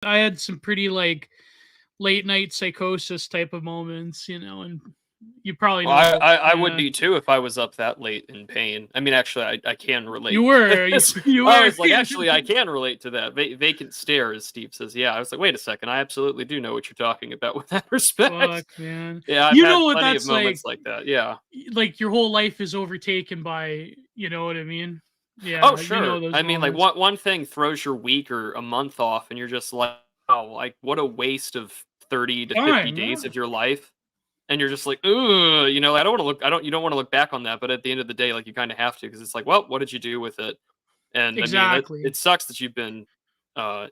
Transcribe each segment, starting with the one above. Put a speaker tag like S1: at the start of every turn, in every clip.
S1: I had some pretty like late night psychosis type of moments, and you probably
S2: Well,
S1: know about.
S2: I would
S1: Yeah,
S2: be too if I was up that late in pain. I mean, actually, I can
S1: you
S2: relate to
S1: were, you,
S2: this.
S1: you
S2: I
S1: were.
S2: was like, actually, I can relate to that. Vacant stare, as Steve says. Yeah, I was like, wait a second, I absolutely do know what you're talking about with that respect.
S1: Fuck, man.
S2: Yeah, I've
S1: You know
S2: had
S1: what
S2: plenty of
S1: that's like?
S2: moments like that. Yeah.
S1: Like your whole life is overtaken by, you know what I mean?
S2: Oh,
S1: Yeah, you know
S2: sure.
S1: those
S2: I mean, like
S1: moments.
S2: one thing throws your week or a month off, and you're just like, oh, like what a waste of 30 to 50
S1: Fine,
S2: days
S1: yeah.
S2: of your life. And you're just like, ooh, I don't want to look. You don't want to look back on that, but at the end of the day, like you kind of have to because it's like, well, what did you do with it? And I mean,
S1: Exactly.
S2: it sucks that you've been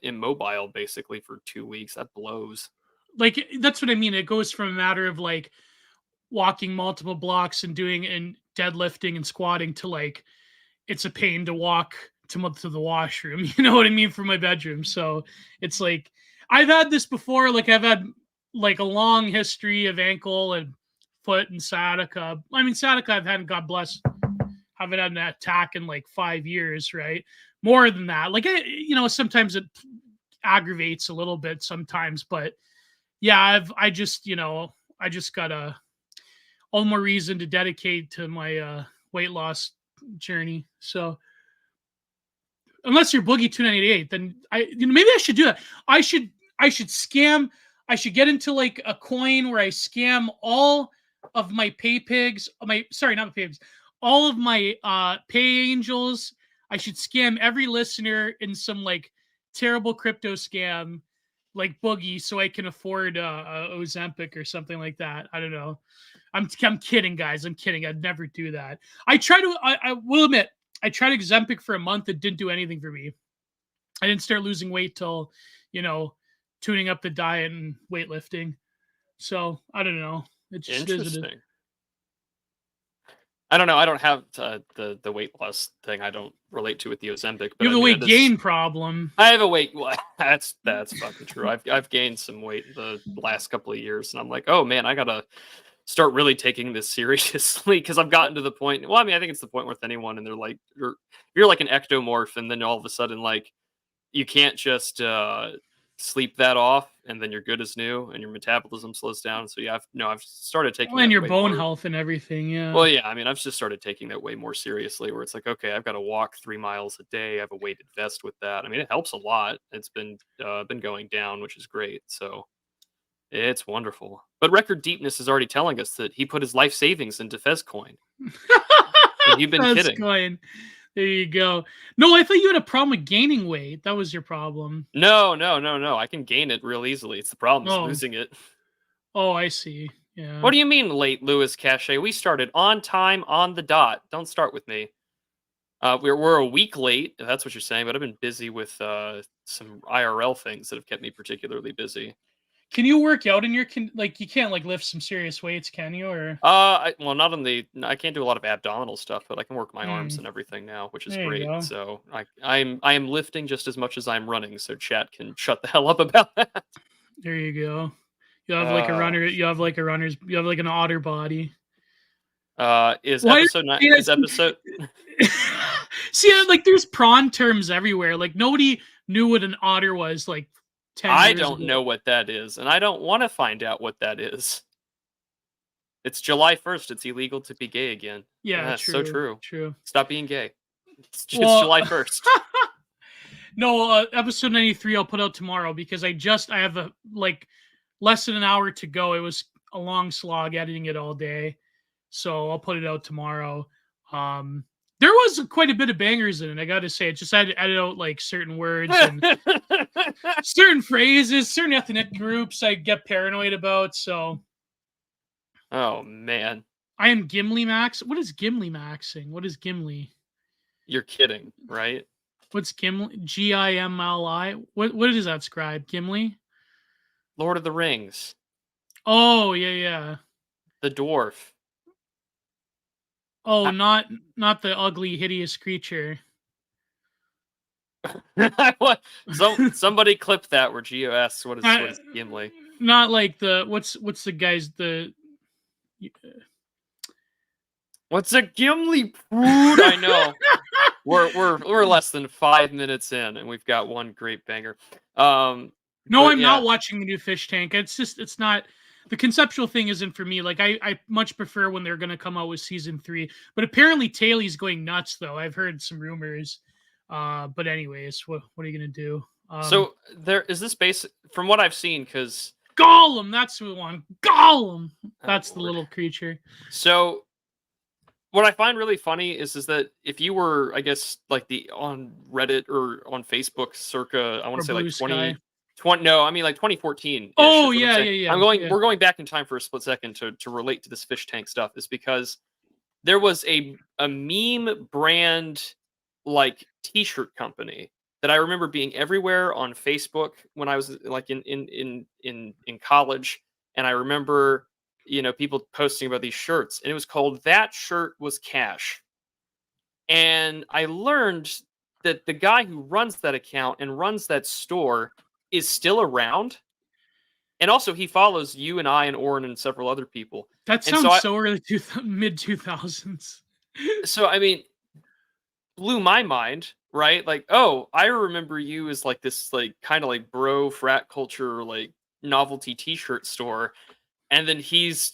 S2: immobile basically for 2 weeks. That blows.
S1: Like that's what I mean. It goes from a matter of like walking multiple blocks and doing and deadlifting and squatting to like it's a pain to walk to the washroom. You know what I mean? From my bedroom. So it's like I've had this before. Like I've had like a long history of ankle and foot and sciatica. I mean sciatica I've had, God bless, haven't had an attack in like 5 years, right? More than that. Like sometimes it aggravates a little bit sometimes, but yeah, I just got a all more reason to dedicate to my weight loss journey. So unless you're Boogie 298, then maybe I should do that. I should I should scam. I should get into like a coin where I scam all of my pay pigs. My sorry, not my pigs. All of my pay angels. I should scam every listener in some like terrible crypto scam like Boogie so I can afford Ozempic or something like that. I don't know. I'm kidding, guys. I'm kidding. I'd never do that. I will admit, I tried Ozempic for a month. It didn't do anything for me. I didn't start losing weight till, you know, tuning up the diet and weightlifting. So I don't know. It just is what it is.
S2: Interesting. I don't know. I don't have the weight loss thing. I don't relate to with the Ozempic, but
S1: You have
S2: I
S1: the
S2: mean,
S1: weight
S2: that is.
S1: gain problem.
S2: I have a weight. Well, that's fucking true. I've gained some weight the last couple of years, and I'm like, oh man, I gotta start really taking this seriously because I've gotten to the point. Well, I mean, I think it's the point with anyone, and they're like, you're like an ectomorph, and then all of a sudden, like, you can't just sleep that off, and then you're good as new, and your metabolism slows down. So yeah, I've started taking
S1: Well, and
S2: that
S1: your
S2: way
S1: bone
S2: more.
S1: health and everything. Yeah.
S2: Well, yeah, I mean, I've just started taking that way more seriously. Where it's like, okay, I've got to walk 3 miles a day. I have a weighted vest with that. I mean, it helps a lot. It's been going down, which is great. So it's wonderful. But Record Deepness is already telling us that he put his life savings into Fezcoin, and you've been
S1: That's
S2: kidding.
S1: going. There you go. No, I thought you had a problem with gaining weight. That was your problem.
S2: No, no, no, no. I can gain it real easily. It's the problem is
S1: Oh,
S2: losing it.
S1: oh, I see. Yeah.
S2: What do you mean late, Louis Cachet? We started on time, on the dot. Don't start with me. We're a week late. If that's what you're saying, but I've been busy with some IRL things that have kept me particularly busy.
S1: Can you work out in your like? You can't like lift some serious weights, can you? Or
S2: Well, not on the. I can't do a lot of abdominal stuff, but I can work my arms
S1: hmm,
S2: and everything now, which is
S1: there you
S2: great.
S1: go.
S2: So I am lifting just as much as I'm running. So chat can shut the hell up about that.
S1: There you go. You have like a
S2: Uh,
S1: runner. You have like a runner's. You have like an otter body.
S2: is
S1: Why?
S2: episode nine? Is episode?
S1: See, like there's prawn terms everywhere. Like nobody knew what an otter was like 10
S2: I
S1: years
S2: don't
S1: ago.
S2: know what that is, and I don't want to find out what that is. It's July 1st. It's illegal to be gay again.
S1: Yeah,
S2: That's so
S1: true,
S2: true.
S1: true.
S2: Stop being gay. It's
S1: Well,
S2: July 1st.
S1: no, episode 93 I'll put out tomorrow because I have a like less than an hour to go. It was a long slog editing it all day. So I'll put it out tomorrow. There was quite a bit of bangers in it, I gotta say. It just had to edit out like certain words and certain phrases, certain ethnic groups I get paranoid about. So
S2: Oh man,
S1: I am Gimli Max. What is Gimli Maxing? What is Gimli?
S2: you're kidding, right?
S1: What's Gimli? Gimli? What does that scribe? Gimli?
S2: Lord of the Rings,
S1: Oh yeah, yeah.
S2: the dwarf.
S1: Oh, not the ugly, hideous creature.
S2: What? Somebody clip that where Geo asks what is Gimli?
S1: Not like the what's the guy's the
S2: What's a Gimli prude? I know. We're less than 5 minutes in, and we've got one great banger.
S1: No,
S2: But
S1: I'm not
S2: yeah.
S1: watching the new Fish Tank. It's not the conceptual thing isn't for me. Like I much prefer when they're gonna come out with season 3. But apparently Taylor's going nuts though. I've heard some rumors. But anyways, what are you gonna do?
S2: So there is this base from what I've seen, because
S1: Gollum, that's who we want. Gollum. That's the
S2: Lord.
S1: little creature.
S2: So what I find really funny is that if you were, I guess, like the on Reddit or on Facebook circa, I want
S1: Or
S2: to say like
S1: Blue Sky.
S2: 2020, no, I mean like 2014 ish
S1: Oh
S2: is what I'm
S1: yeah,
S2: saying.
S1: yeah, yeah.
S2: We're going back in time for a split second to relate to this fish tank stuff, is because there was a meme brand like t-shirt company that I remember being everywhere on Facebook when I was like in college, and I remember, people posting about these shirts, and it was called That Shirt Was Cash. And I learned that the guy who runs that account and runs that store is still around, and also he follows you and I and Oren and several other people.
S1: That
S2: And so
S1: sounds so early mid 2000s.
S2: I mean, blew my mind, right? Like, oh, I remember you as like this like kind of like bro frat culture like novelty t-shirt store, and then he's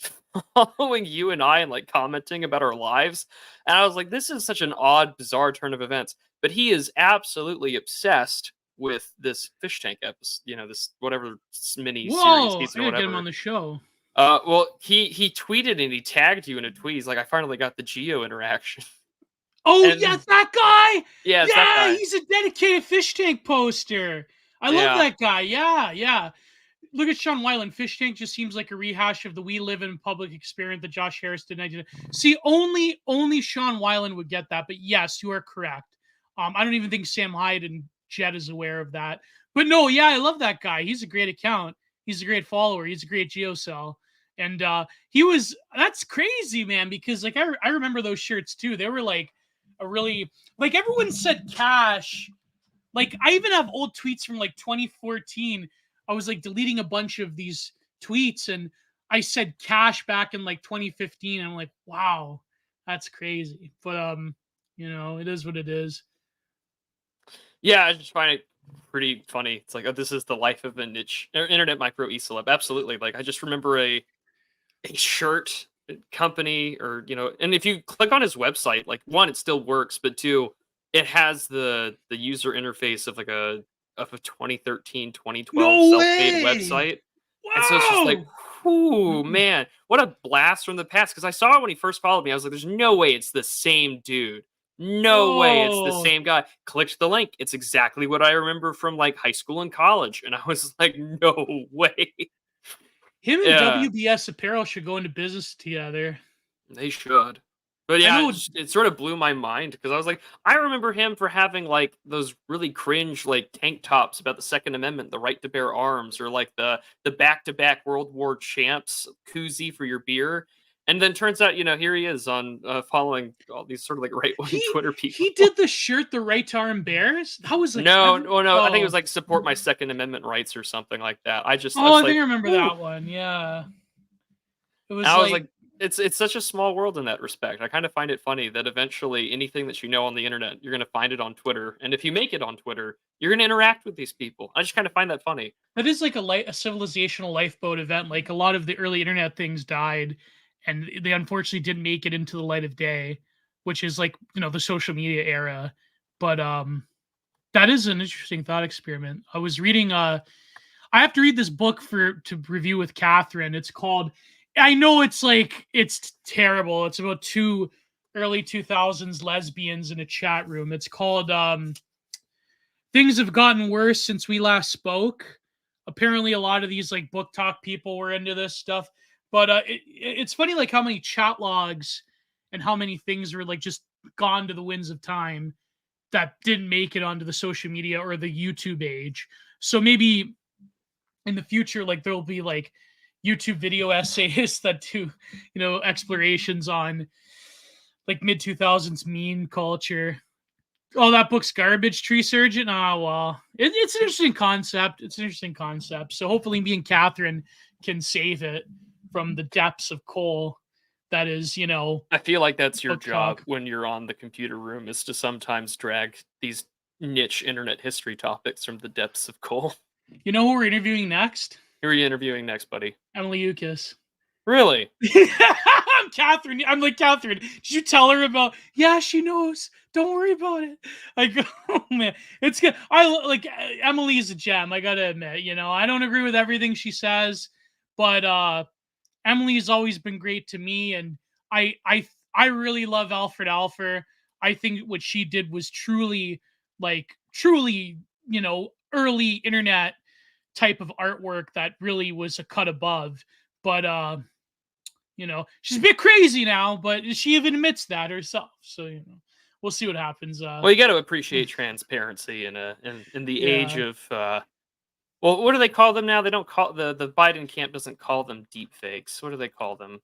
S2: following you and I and like commenting about our lives. And I was like, this is such an odd, bizarre turn of events. But he is absolutely obsessed with this fish tank episode, this whatever mini series
S1: Whoa,
S2: season
S1: I
S2: or
S1: gotta get him on
S2: whatever.
S1: the show.
S2: Well, he tweeted and he tagged you in a tweet. He's like, I finally got the Geo interaction.
S1: Oh,
S2: And
S1: yes, that guy.
S2: yeah, it's that
S1: Yeah,
S2: guy.
S1: he's a dedicated fish tank poster. I love
S2: Yeah.
S1: that guy. Yeah, yeah. Look at Sean Wyland. Fish tank just seems like a rehash of the We Live in Public experiment that Josh Harris did. See, only Sean Wyland would get that. But yes, you are correct. I don't even think Sam Hyde and Jet is aware of that. But no, yeah, I love that guy. He's a great account. He's a great follower. He's a great geocell. And that's crazy, man, because like I remember those shirts too. They were like a really, like, everyone said cash. Like, I even have old tweets from like 2014. I was like deleting a bunch of these tweets and I said cash back in like 2015. I'm like, wow, that's crazy. But it is what it is.
S2: Yeah, I just find it pretty funny. It's like, oh, this is the life of a niche internet micro e-celeb. Absolutely. Like, I just remember a shirt company, or and if you click on his website, like, one, it still works, but two, it has the user interface of like a 2013 2012
S1: No
S2: self-made
S1: way.
S2: website. And so it's just like,
S1: Wow.
S2: whoo, man, what a blast from the past. Because I saw it when he first followed me. I was like, there's no way it's the same dude. No way it's the
S1: Whoa.
S2: same guy. Clicked the link. It's exactly what I remember from like high school and college. And I was like, no way.
S1: Him and
S2: Yeah,
S1: WBS Apparel should go into business together.
S2: they should. But
S1: I
S2: yeah,
S1: know.
S2: it sort of blew my mind, because I was like, I remember him for having like those really cringe like tank tops about the Second Amendment, the right to bear arms, or like the back to back World War champs koozie for your beer. And then turns out, here he is on following all these sort of like right wing
S1: he
S2: Twitter people.
S1: he did the shirt, the right to arm bears. That was like
S2: No,
S1: ever.
S2: no, no. I think it
S1: Oh,
S2: was like support my Second Amendment rights or something like that. I
S1: oh,
S2: was
S1: I think
S2: like,
S1: I remember
S2: ooh.
S1: that one. Yeah, it
S2: And
S1: was
S2: I was
S1: like
S2: like, it's such a small world in that respect. I kind of find it funny that eventually anything that you know on the internet, you're going to find it on Twitter, and if you make it on Twitter, you're going to interact with these people. I just kind of find that funny.
S1: that is like a civilizational lifeboat event. Like a lot of the early internet things died, and they unfortunately didn't make it into the light of day, which is like the social media era. But that is an interesting thought experiment. I was reading. I have to read this book to review with Catherine. It's called. I know it's terrible. It's about two early 2000s lesbians in a chat room. It's called Things Have Gotten Worse Since We Last Spoke. Apparently a lot of these like book talk people were into this stuff, but it's funny like how many chat logs and how many things were like just gone to the winds of time that didn't make it onto the social media or the YouTube age. So maybe in the future, like there'll be like YouTube video essayists that do, explorations on like mid 2000s meme culture. Oh, that book's garbage, Tree Surgeon. Ah, well, it's an interesting concept. It's an interesting concept. So hopefully, me and Catherine can save it from the depths of coal. That is,
S2: I feel like that's your
S1: book
S2: job
S1: talk.
S2: when you're on the computer room, is to sometimes drag these niche internet history topics from the depths of coal.
S1: You know who we're interviewing next?
S2: Who are you interviewing next, buddy?
S1: Emily Ukis.
S2: Really?
S1: I'm Catherine. I'm like, Catherine, did you tell her about? Yeah, she knows. Don't worry about it. I go, oh man, it's good. Emily's a gem. I gotta admit, I don't agree with everything she says, but Emily's always been great to me, and I really love Alfred Alfer. I think what she did was truly, early internet type of artwork that really was a cut above. But she's a bit crazy now, but she even admits that herself. So we'll see what happens.
S2: Well, you got to appreciate transparency in the age
S1: Yeah.
S2: of well, what do they call them now? They don't call the Biden camp doesn't call them deep fakes. What do they call them?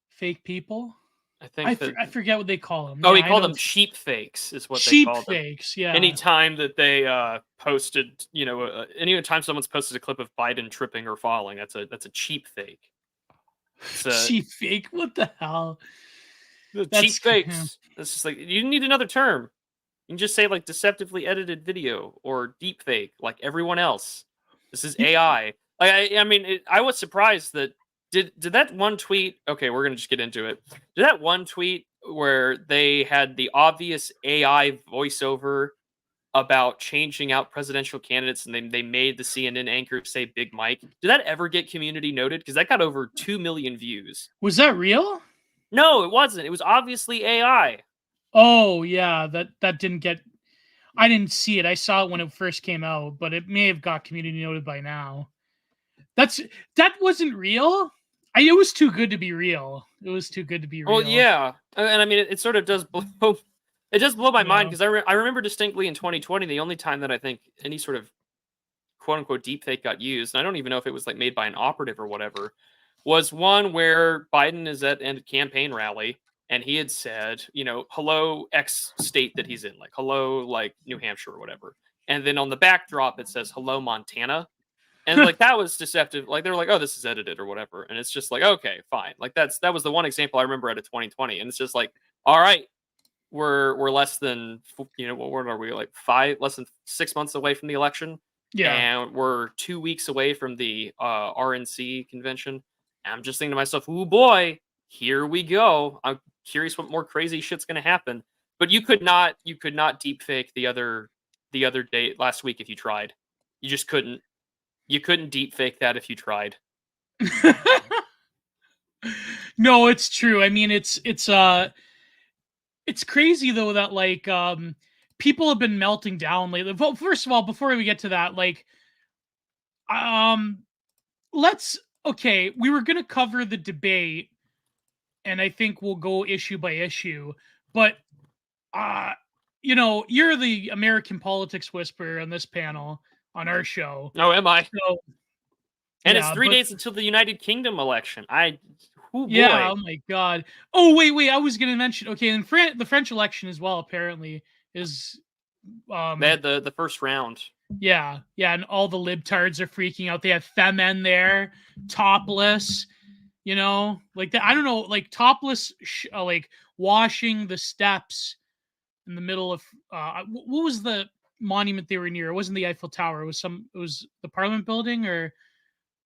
S1: Fake people.
S2: I think
S1: I forget what they call them.
S2: Oh,
S1: Yeah,
S2: he
S1: I
S2: called
S1: know
S2: them sheep fakes, is what they
S1: sheep
S2: called them.
S1: fakes. Yeah.
S2: Anytime that they posted, anytime someone's posted a clip of Biden tripping or falling, that's a cheap fake.
S1: Sheep fake. What the hell?
S2: Cheap fakes. That's just like, you need another term. You can just say like deceptively edited video or deep fake, like everyone else. This is AI. I mean, I was surprised that did that one tweet. Okay, we're gonna just get into it. Did that one tweet where they had the obvious AI voiceover about changing out presidential candidates, and they made the CNN anchor say Big Mike? Did that ever get community noted? Because that got over 2 million views.
S1: Was that real?
S2: No, it wasn't. It was obviously AI.
S1: Oh yeah, that didn't get. I didn't see it. I saw it when it first came out, but it may have got community noted by now. That wasn't real. It was too good to be real. It was too good to be real.
S2: Well, yeah, and I mean, it sort of does blow. It does blow my mind because I remember distinctly in 2020, the only time that I think any sort of quote unquote deepfake got used, and I don't even know if it was like made by an operative or whatever, was one where Biden is at a campaign rally and he had said, hello X state that he's in, like hello like New Hampshire or whatever, and then on the backdrop it says hello Montana. And like that was deceptive. Like they were like, "Oh, this is edited or whatever," and it's just like, okay, fine. Like that was the one example I remember out of 2020, and it's just like, all right, we're less than what are we, like less than 6 months away from the election, and we're 2 weeks away from the RNC convention. And I'm just thinking to myself, "Oh boy, here we go." I'm curious what more crazy shit's gonna happen. But you could not deep fake the other day last week if you tried. You just couldn't. You couldn't deep fake that if you tried.
S1: No, it's true. I mean, it's crazy though that like people have been melting down lately. Well, first of all, before we get to that, like we were gonna cover the debate, and I think we'll go issue by issue, but you're the American politics whisperer on this panel on our show.
S2: Oh, am I?
S1: So,
S2: and it's 3 days until the United Kingdom election. Oh
S1: my god. Oh wait. I was gonna mention. Okay, and the French election as well. Apparently is.
S2: They had the first round.
S1: Yeah, and all the libtards are freaking out. They have Femen there, topless. Like that. I don't know, like topless, like washing the steps in the middle of. What was the monument they were near? It wasn't the Eiffel Tower. It was the Parliament building, or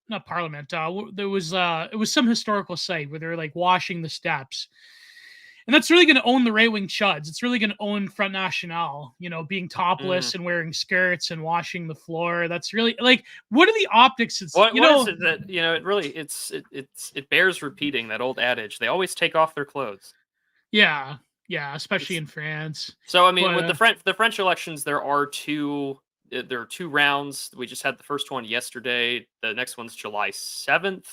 S1: not Parliament. It was some historical site where they're like washing the steps, and that's really going to own the right wing chuds. It's really going to own Front National. Being topless and wearing skirts and washing the floor. That's really like, what are the optics? It's
S2: what is it that it really it bears repeating that old adage. They always take off their clothes.
S1: Yeah, especially in France.
S2: So I mean, with the French elections, there are two rounds. We just had the first one yesterday. The next one's July 7th.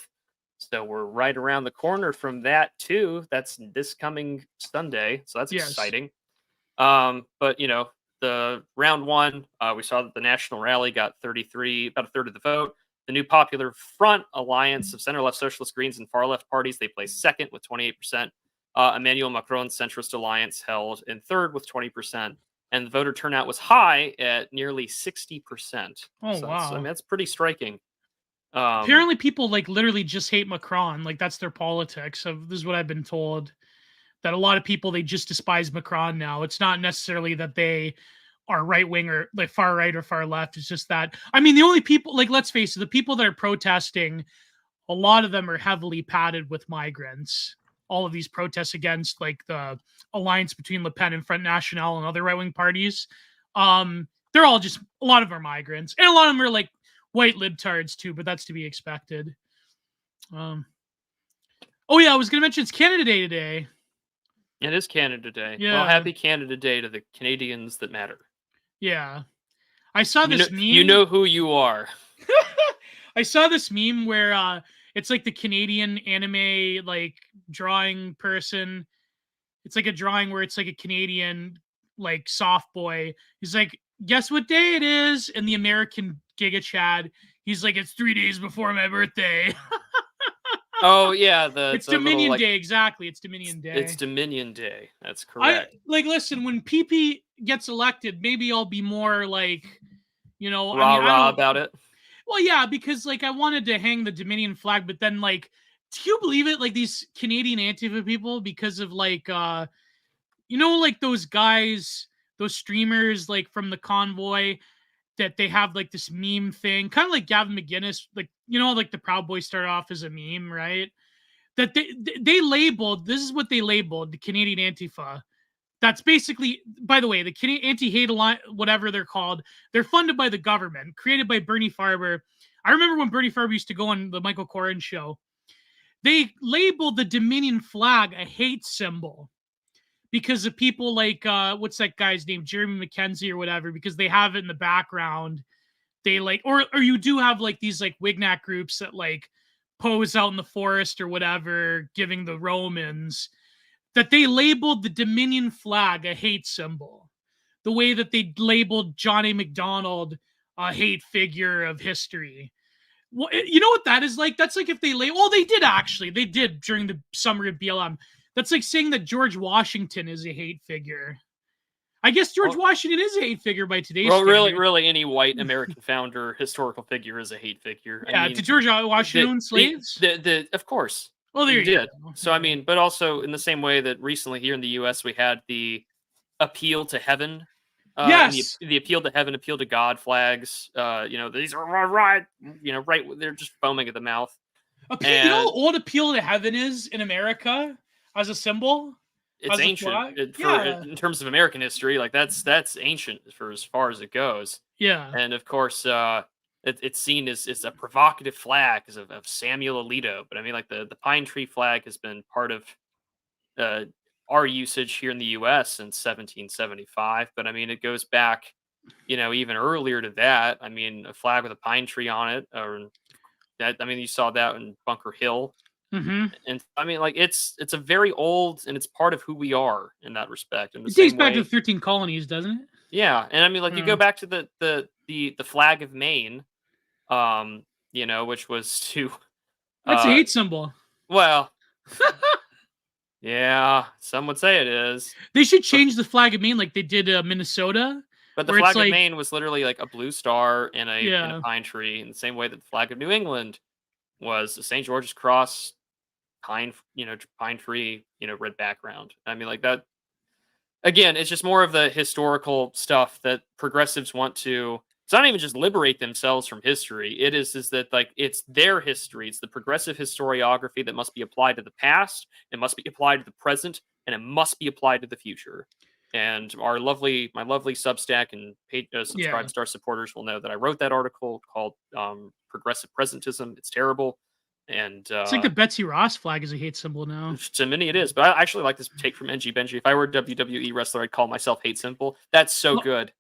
S2: So we're right around the corner from that too. That's this coming Sunday. So that's exciting. But the round one, we saw that the National Rally got about a third of the vote. The new Popular Front alliance of center-left socialist Greens and far-left parties, they placed second with 28%. Emmanuel Macron's centrist alliance held in third with 20%. And the voter turnout was high at nearly 60%.
S1: Oh, wow.
S2: I mean, that's pretty striking.
S1: Apparently people like literally just hate Macron. Like that's their politics. So this is what I've been told, that a lot of people, they just despise Macron now. It's not necessarily that they are right wing or like far right or far left. It's just that, I mean, the only people, like, let's face it, the people that are protesting, a lot of them are heavily padded with migrants. All of these protests against like the alliance between Le Pen and Front National and other right wing parties, they're all just, a lot of them are migrants, and a lot of them are like white libtards too, but that's to be expected. Oh yeah, I was gonna mention it's Canada Day today.
S2: It is Canada Day.
S1: Yeah.
S2: Well, happy Canada Day to the Canadians that matter.
S1: Yeah. I saw this meme.
S2: You know who you are.
S1: I saw this meme where it's like the Canadian anime like drawing person. It's like a drawing where it's like a Canadian like soft boy. He's like, guess what day it is? And the American Giga Chad, he's like, it's 3 days before my birthday.
S2: Oh yeah,
S1: it's Dominion Day, exactly. It's Dominion Day.
S2: It's Dominion Day. That's correct.
S1: Listen, when PP gets elected, maybe I'll be more like,
S2: rah about it.
S1: Well, yeah, because like I wanted to hang the Dominion flag, but then like, do you believe it? Like these Canadian Antifa people, because of like, like those guys, those streamers, like from the convoy, that they have like this meme thing, kind of like Gavin McGuinness, like, like the Proud Boys started off as a meme, right? That they labeled, this is what they labeled the Canadian Antifa. That's basically, by the way, the Canadian Anti-Hate Alliance, whatever they're called, they're funded by the government, created by Bernie Farber. I remember when Bernie Farber used to go on the Michael Corrin show. They labeled the Dominion flag a hate symbol because of people like, what's that guy's name? Jeremy McKenzie or whatever, because they have it in the background. They like, or you do have like these like Wignac groups that like pose out in the forest or whatever, giving the Romans, that they labeled the Dominion flag a hate symbol. The way that they labeled Johnny MacDonald a hate figure of history. Well, you know what that is like? That's like if they they did during the summer of BLM. That's like saying that George Washington is a hate figure. I guess George Washington is a hate figure by today's standard.
S2: Really, any white American founder, historical figure is a hate figure.
S1: Yeah, did George Washington own slaves?
S2: Of course.
S1: Well, there you
S2: did.
S1: Go.
S2: So, I mean, but also in the same way that recently here in the U.S. we had the appeal to heaven.
S1: Yes.
S2: The appeal to heaven, appeal to God flags. These are right. Right. They're just foaming at the mouth.
S1: You know how old appeal to heaven is in America as a symbol?
S2: It's ancient in terms of American history. Like that's ancient for as far as it goes.
S1: Yeah.
S2: And of course, it's seen as a provocative flag of Samuel Alito. But I mean, like the pine tree flag has been part of our usage here in the U.S. since 1775. But I mean, it goes back, even earlier to that. I mean, a flag with a pine tree on it, you saw that in Bunker Hill.
S1: Mm-hmm.
S2: And I mean, like it's a very old, and it's part of who we are in that respect.
S1: It dates back to the 13 colonies, doesn't it?
S2: Yeah, and I mean, like you go back to the flag of Maine, which was to
S1: that's a hate symbol.
S2: Well, yeah, some would say it is.
S1: They should change the flag of Maine like they did Minnesota.
S2: But the flag of Maine was literally like a blue star and a pine tree, in the same way that the flag of New England was the St. George's Cross, pine tree, red background. I mean, like that. Again, it's just more of the historical stuff that progressives want to. It's not even just liberate themselves from history. It is that like it's their history. It's the progressive historiography that must be applied to the past. It must be applied to the present, and it must be applied to the future. And my lovely Substack and Subscribe Star supporters will know that I wrote that article called "Progressive Presentism." It's terrible. And
S1: it's like the Betsy Ross flag is a hate symbol now.
S2: To many it is, but I actually like this take from NG Benji. If I were a WWE wrestler, I'd call myself hate symbol. That's so good.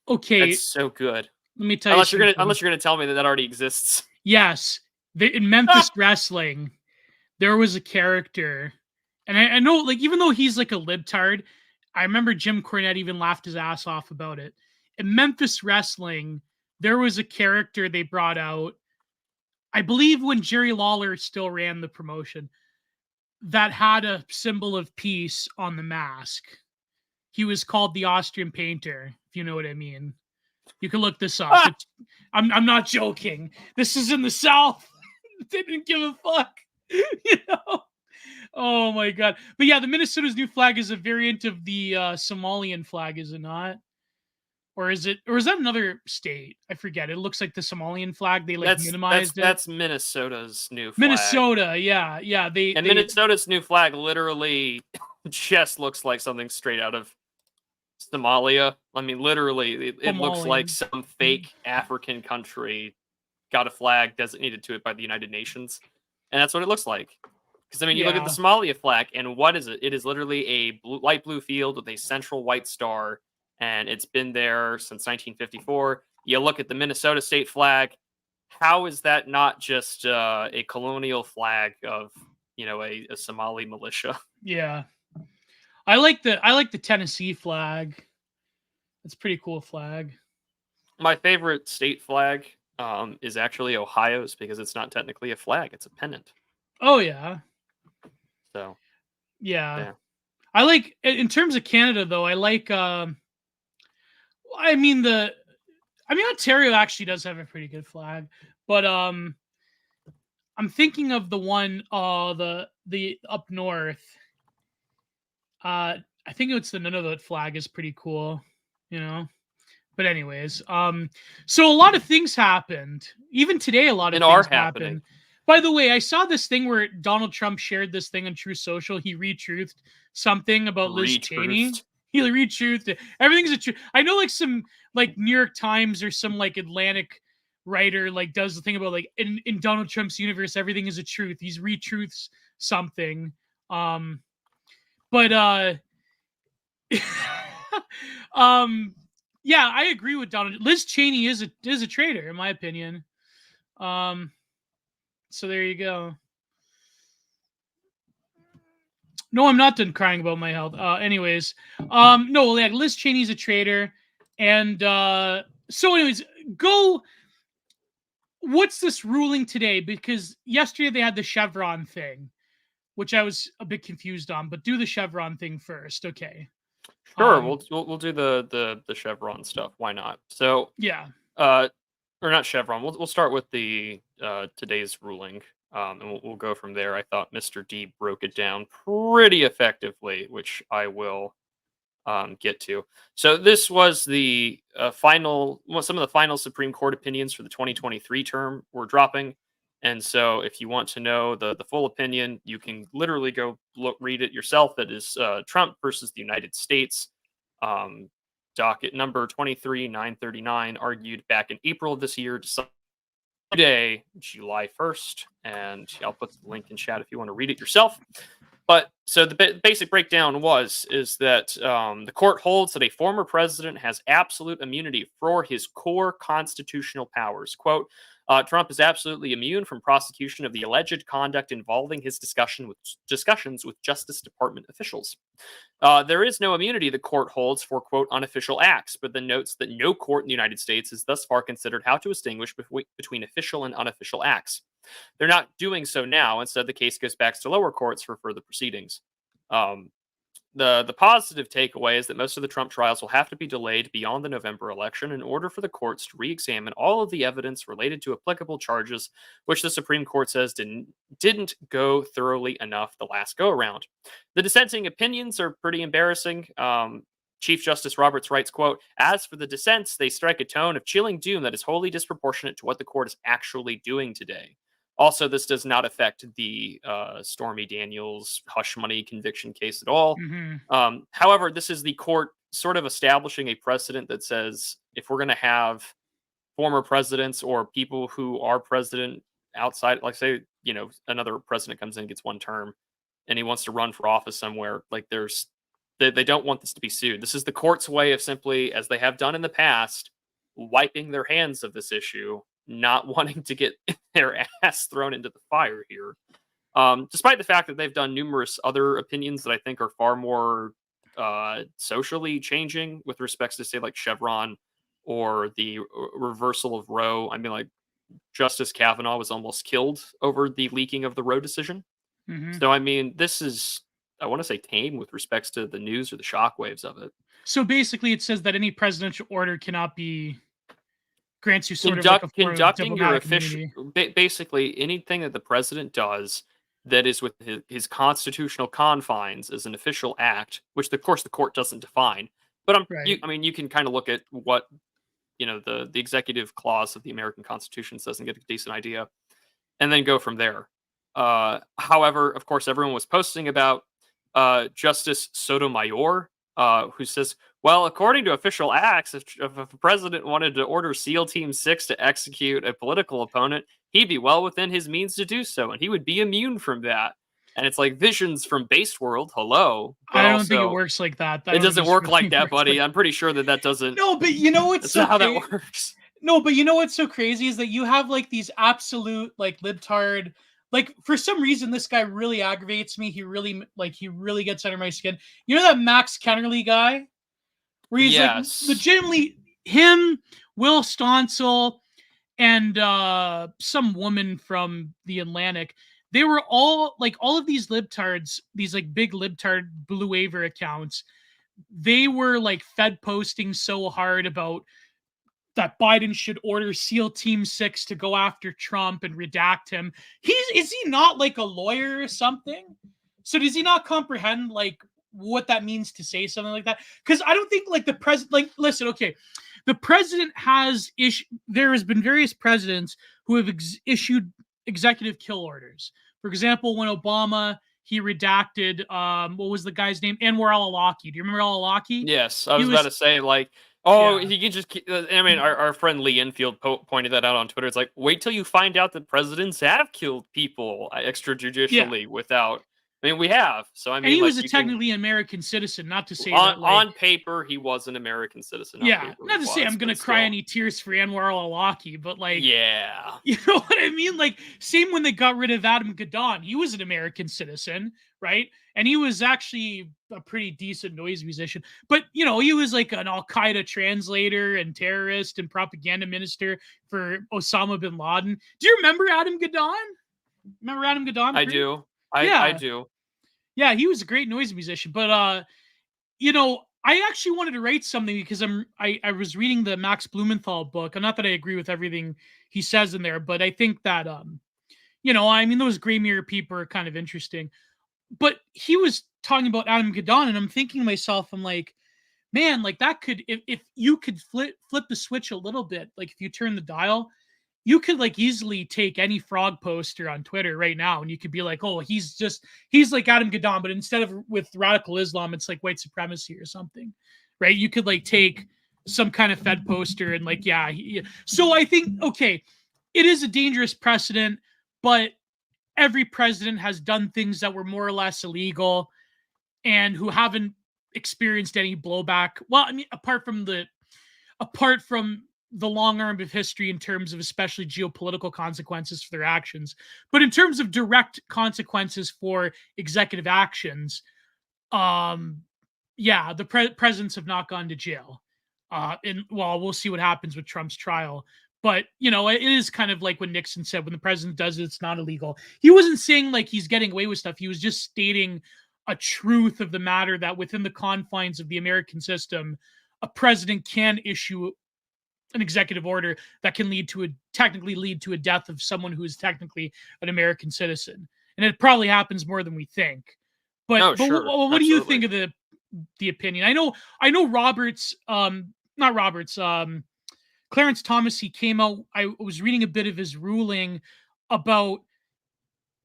S1: Okay.
S2: That's so good.
S1: Let me tell you.
S2: Unless you're gonna tell me that already exists.
S1: Yes. In Memphis wrestling, there was a character, and I know, like, even though he's like a libtard, I remember Jim Cornette even laughed his ass off about it. In Memphis wrestling, there was a character they brought out, I believe when Jerry Lawler still ran the promotion, that had a symbol of peace on the mask. He was called the Austrian Painter, if you know what I mean. You can look this up. I'm not joking. This is in the South. They didn't give a fuck. Oh my God. But yeah, the Minnesota's new flag is a variant of the Somalian flag, is it not? or is that another state? I forget. It looks like the Somalian flag. They like minimized it.
S2: That's Minnesota's new flag.
S1: Minnesota, yeah. They
S2: Minnesota's new flag literally just looks like something straight out of Somalia. I mean, literally, it looks like some fake African country got a flag designated to it by the United Nations, and that's what it looks like. Because I mean, you look at the Somalia flag, and what is it? It is literally a light blue field with a central white star, and it's been there since 1954. You look at the Minnesota state flag. How is that not just a colonial flag of a Somali militia?
S1: Yeah, I like the Tennessee flag. It's a pretty cool flag.
S2: My favorite state flag is actually Ohio's because it's not technically a flag; it's a pennant.
S1: Oh yeah.
S2: So.
S1: Yeah. I like, in terms of Canada though. I like. Ontario actually does have a pretty good flag, but I'm thinking of the one the up north. I think it's the Nunavut flag is pretty cool, But anyways, so a lot of things happened. Even today, a lot of things happened. By the way, I saw this thing where Donald Trump shared this thing on True Social. He retruthed something about Liz Cheney. He retruthed it. Everything's a truth. I know, like, some like New York Times or some like Atlantic writer like does the thing about like in Donald Trump's universe everything is a truth. He's retruths something. Yeah, I agree with Donald. Liz Cheney is a traitor in my opinion. So there you go. No, I'm not done crying about my health. Anyways, no, like Liz Cheney's a traitor, and so anyways, what's this ruling today? Because yesterday they had the Chevron thing, which I was a bit confused on. But do the Chevron thing first, okay?
S2: Sure, we'll do the Chevron stuff. Why not? So
S1: yeah,
S2: or not Chevron. We'll start with the today's ruling. And we'll go from there. I thought Mr. D broke it down pretty effectively, which I will get to. So this was the some of the final Supreme Court opinions for the 2023 term were dropping. And so if you want to know the full opinion, you can literally go read it yourself. That is Trump versus the United States. Docket number 23-939, argued back in April of this year, today, July 1st, and I'll put the link in chat if you want to read it yourself. But so the basic breakdown is that the court holds that a former president has absolute immunity for his core constitutional powers. Quote, Trump is absolutely immune from prosecution of the alleged conduct involving his discussions with Justice Department officials. There is no immunity the court holds for, quote, unofficial acts, but then notes that no court in the United States has thus far considered how to distinguish between official and unofficial acts. They're not doing so now. Instead, the case goes back to lower courts for further proceedings. The positive takeaway is that most of the Trump trials will have to be delayed beyond the November election in order for the courts to re-examine all of the evidence related to applicable charges, which the Supreme Court says didn't go thoroughly enough the last go-around. The dissenting opinions are pretty embarrassing. Chief Justice Roberts writes, quote, as for the dissents, they strike a tone of chilling doom that is wholly disproportionate to what the court is actually doing today. Also, this does not affect the Stormy Daniels hush money conviction case at all.
S1: Mm-hmm.
S2: However, this is the court sort of establishing a precedent that says if we're going to have former presidents or people who are president outside, like say, another president comes in and gets one term and he wants to run for office somewhere, like they don't want this to be sued. This is the court's way of simply, as they have done in the past, wiping their hands of this issue, not wanting to get their ass thrown into the fire here. Despite the fact that they've done numerous other opinions that I think are far more socially changing with respects to, say, like Chevron or the reversal of Roe. I mean, like, Justice Kavanaugh was almost killed over the leaking of the Roe decision.
S1: Mm-hmm.
S2: So, I mean, this is, I want to say, tame with respects to the news or the shockwaves of it.
S1: So basically it says that any presidential order cannot be grants you sort of like a
S2: conducting your official, basically anything that the president does that is with his constitutional confines is an official act, which of course the court doesn't define. But
S1: Right.
S2: you can kind of look at what the executive clause of the American Constitution says and get a decent idea, and then go from there. However, of course, everyone was posting about Justice Sotomayor, who says, well, according to official acts, if a president wanted to order SEAL Team 6 to execute a political opponent, he'd be well within his means to do so, and he would be immune from that. And it's like visions from base world, hello, but
S1: I don't think it
S2: also
S1: works like that. I
S2: it
S1: don't think
S2: doesn't
S1: this
S2: work like
S1: really
S2: that,
S1: works
S2: buddy.
S1: like.
S2: I'm pretty sure that doesn't.
S1: No, but you know what's
S2: That's
S1: so
S2: not how that works.
S1: No, but you know what's so crazy is that you have like these absolute like libtard. Like for some reason, this guy really aggravates me. He really gets under my skin. You know that Max Kennerly guy, where he's like
S2: Yes.
S1: legitimately him, Will Stoncel, and some woman from the Atlantic. They were all of these libtards, these like big libtard blue waiver accounts. They were like fed posting so hard about that Biden should order SEAL Team 6 to go after Trump and redact him. Is he not like a lawyer or something? So does he not comprehend like what that means to say something like that? Because I don't think like the president, like, listen, okay, the president has there has been various presidents who have issued executive kill orders. For example, when Obama, he redacted what was the guy's name? Anwar al-Awlaki. Do you remember al-Awlaki?
S2: Yes, I was about to say, like, he can just. I mean, our friend Lee Enfield pointed that out on Twitter. It's like, wait till you find out that presidents have killed people extrajudicially without. I mean, we have. So I mean,
S1: and he
S2: like,
S1: was technically an American citizen. Not to say
S2: on,
S1: that like,
S2: on paper he was an American citizen.
S1: Not to say I'm gonna cry any tears for Anwar al-Awlaki, but like,
S2: yeah,
S1: you know what I mean? Like, same when they got rid of Adam Gadon, he was an American citizen, right? And he was actually a pretty decent noise musician. But he was like an Al-Qaeda translator and terrorist and propaganda minister for Osama bin Laden. Do you remember Adam Gadon? Remember Adam Gadon?
S2: I do. I do.
S1: Yeah, he was a great noise musician. But I actually wanted to write something because I was reading the Max Blumenthal book. And not that I agree with everything he says in there, but I think that I mean, those gray mirror people are kind of interesting. But he was talking about Adam Gadon, and I'm thinking to myself, I'm like, man, like that could, if you could flip the switch a little bit, like if you turn the dial, you could like easily take any frog poster on Twitter right now, and you could be like, oh, he's like Adam Gadon, but instead of with radical Islam, it's like white supremacy or something, right? You could like take some kind of Fed poster and like, so I think, okay, it is a dangerous precedent, but every president has done things that were more or less illegal and who haven't experienced any blowback. Well, I mean, apart from the long arm of history in terms of especially geopolitical consequences for their actions, but in terms of direct consequences for executive actions, the presidents have not gone to jail. We'll see what happens with Trump's trial. But, it is kind of like when Nixon said, when the president does it, it's not illegal. He wasn't saying like he's getting away with stuff. He was just stating a truth of the matter that within the confines of the American system, a president can issue an executive order that can technically lead to a death of someone who is technically an American citizen. And it probably happens more than we think. But,
S2: sure.
S1: What do you think of the opinion? I know Clarence Thomas, he came out, I was reading a bit of his ruling about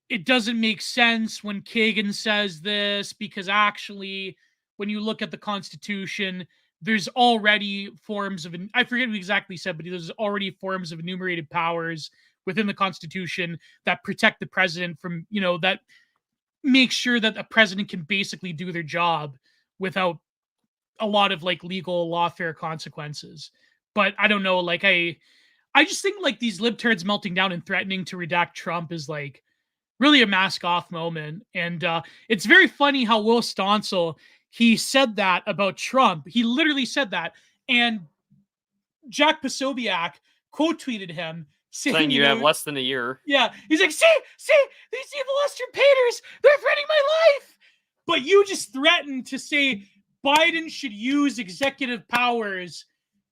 S1: it doesn't make sense when Kagan says this because actually when you look at the Constitution, there's already forms of, I forget what exactly he said, but there's already forms of enumerated powers within the Constitution that protect the president from, that make sure that a president can basically do their job without a lot of like legal lawfare consequences. But I don't know, like I just think like these libtards melting down and threatening to redact Trump is like really a mask off moment. And it's very funny how Will Stoncel, he said that about Trump. He literally said that. And Jack Posobiec quote tweeted him saying
S2: you have less than a year.
S1: Yeah. He's like, see, these evil usurpators, they're threatening my life. But you just threatened to say Biden should use executive powers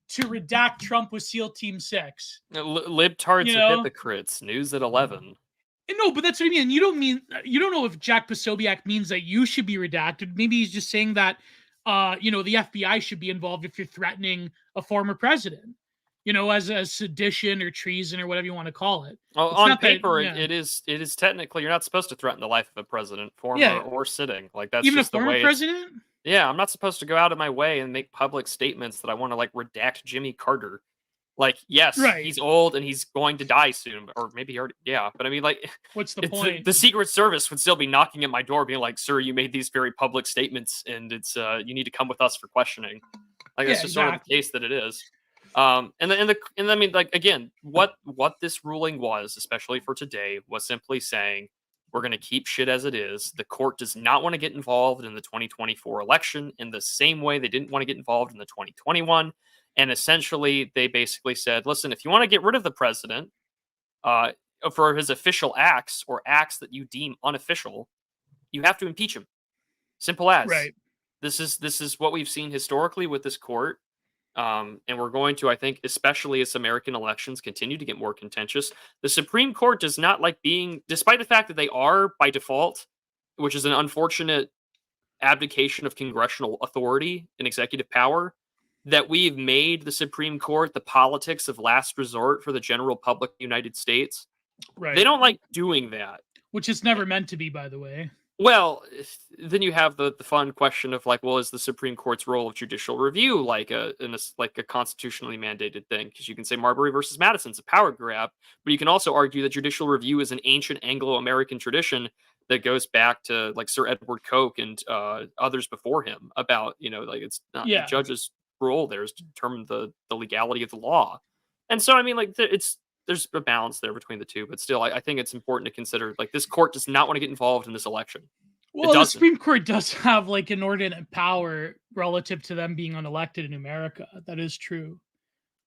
S1: to redact Trump with SEAL Team 6.
S2: Libtards are hypocrites. News at 11.
S1: No, but that's what I mean. You don't know if Jack Posobiec means that you should be redacted. Maybe he's just saying that the FBI should be involved if you're threatening a former president, as sedition or treason or whatever you want to call it.
S2: Well,
S1: It's
S2: on
S1: not that,
S2: paper,
S1: yeah,
S2: it is technically you're not supposed to threaten the life of a president, former
S1: yeah,
S2: or sitting. Like that's
S1: even a
S2: just the
S1: former
S2: way it's.
S1: president.
S2: Yeah, I'm not supposed to go out of my way and make public statements that I want to like redact Jimmy Carter. Like, yes,
S1: Right.
S2: he's old and he's going to die soon, or maybe he already. Yeah, but I mean, like,
S1: What's the
S2: it's
S1: point?
S2: the Secret Service would still be knocking at my door, being like, "Sir, you made these very public statements, and it's you need to come with us for questioning." Like
S1: Yeah,
S2: that's just sort of the
S1: exactly.
S2: case that it is. And I mean, like again, what this ruling was, especially for today, was simply saying we're going to keep shit as it is. The court does not want to get involved in the 2024 election in the same way they didn't want to get involved in the 2021. And essentially, they basically said, listen, if you want to get rid of the president uh, for his official acts or acts that you deem unofficial, you have to impeach him. Simple as.
S1: Right.
S2: This is what we've seen historically with this court. And we're going to, I think, especially as American elections continue to get more contentious, the Supreme Court does not like being, despite the fact that they are by default, which is an unfortunate abdication of congressional authority and executive power, that we've made the Supreme Court the politics of last resort for the general public of the United States.
S1: Right.
S2: They don't like doing that.
S1: Which is never meant to be, by the way.
S2: Well, then you have the fun question of like, well, is the Supreme Court's role of judicial review like a constitutionally mandated thing? Because you can say Marbury versus Madison's a power grab, but you can also argue that judicial review is an ancient Anglo-American tradition that goes back to like Sir Edward Coke and others before him about like it's not the
S1: Yeah.
S2: judge's role there is to determine the legality of the law, and so I mean like there's a balance there between the two, but still, I think it's important to consider like this court does not want to get involved in this election.
S1: Well, the Supreme Court does have like inordinate power relative to them being unelected in America. That is true.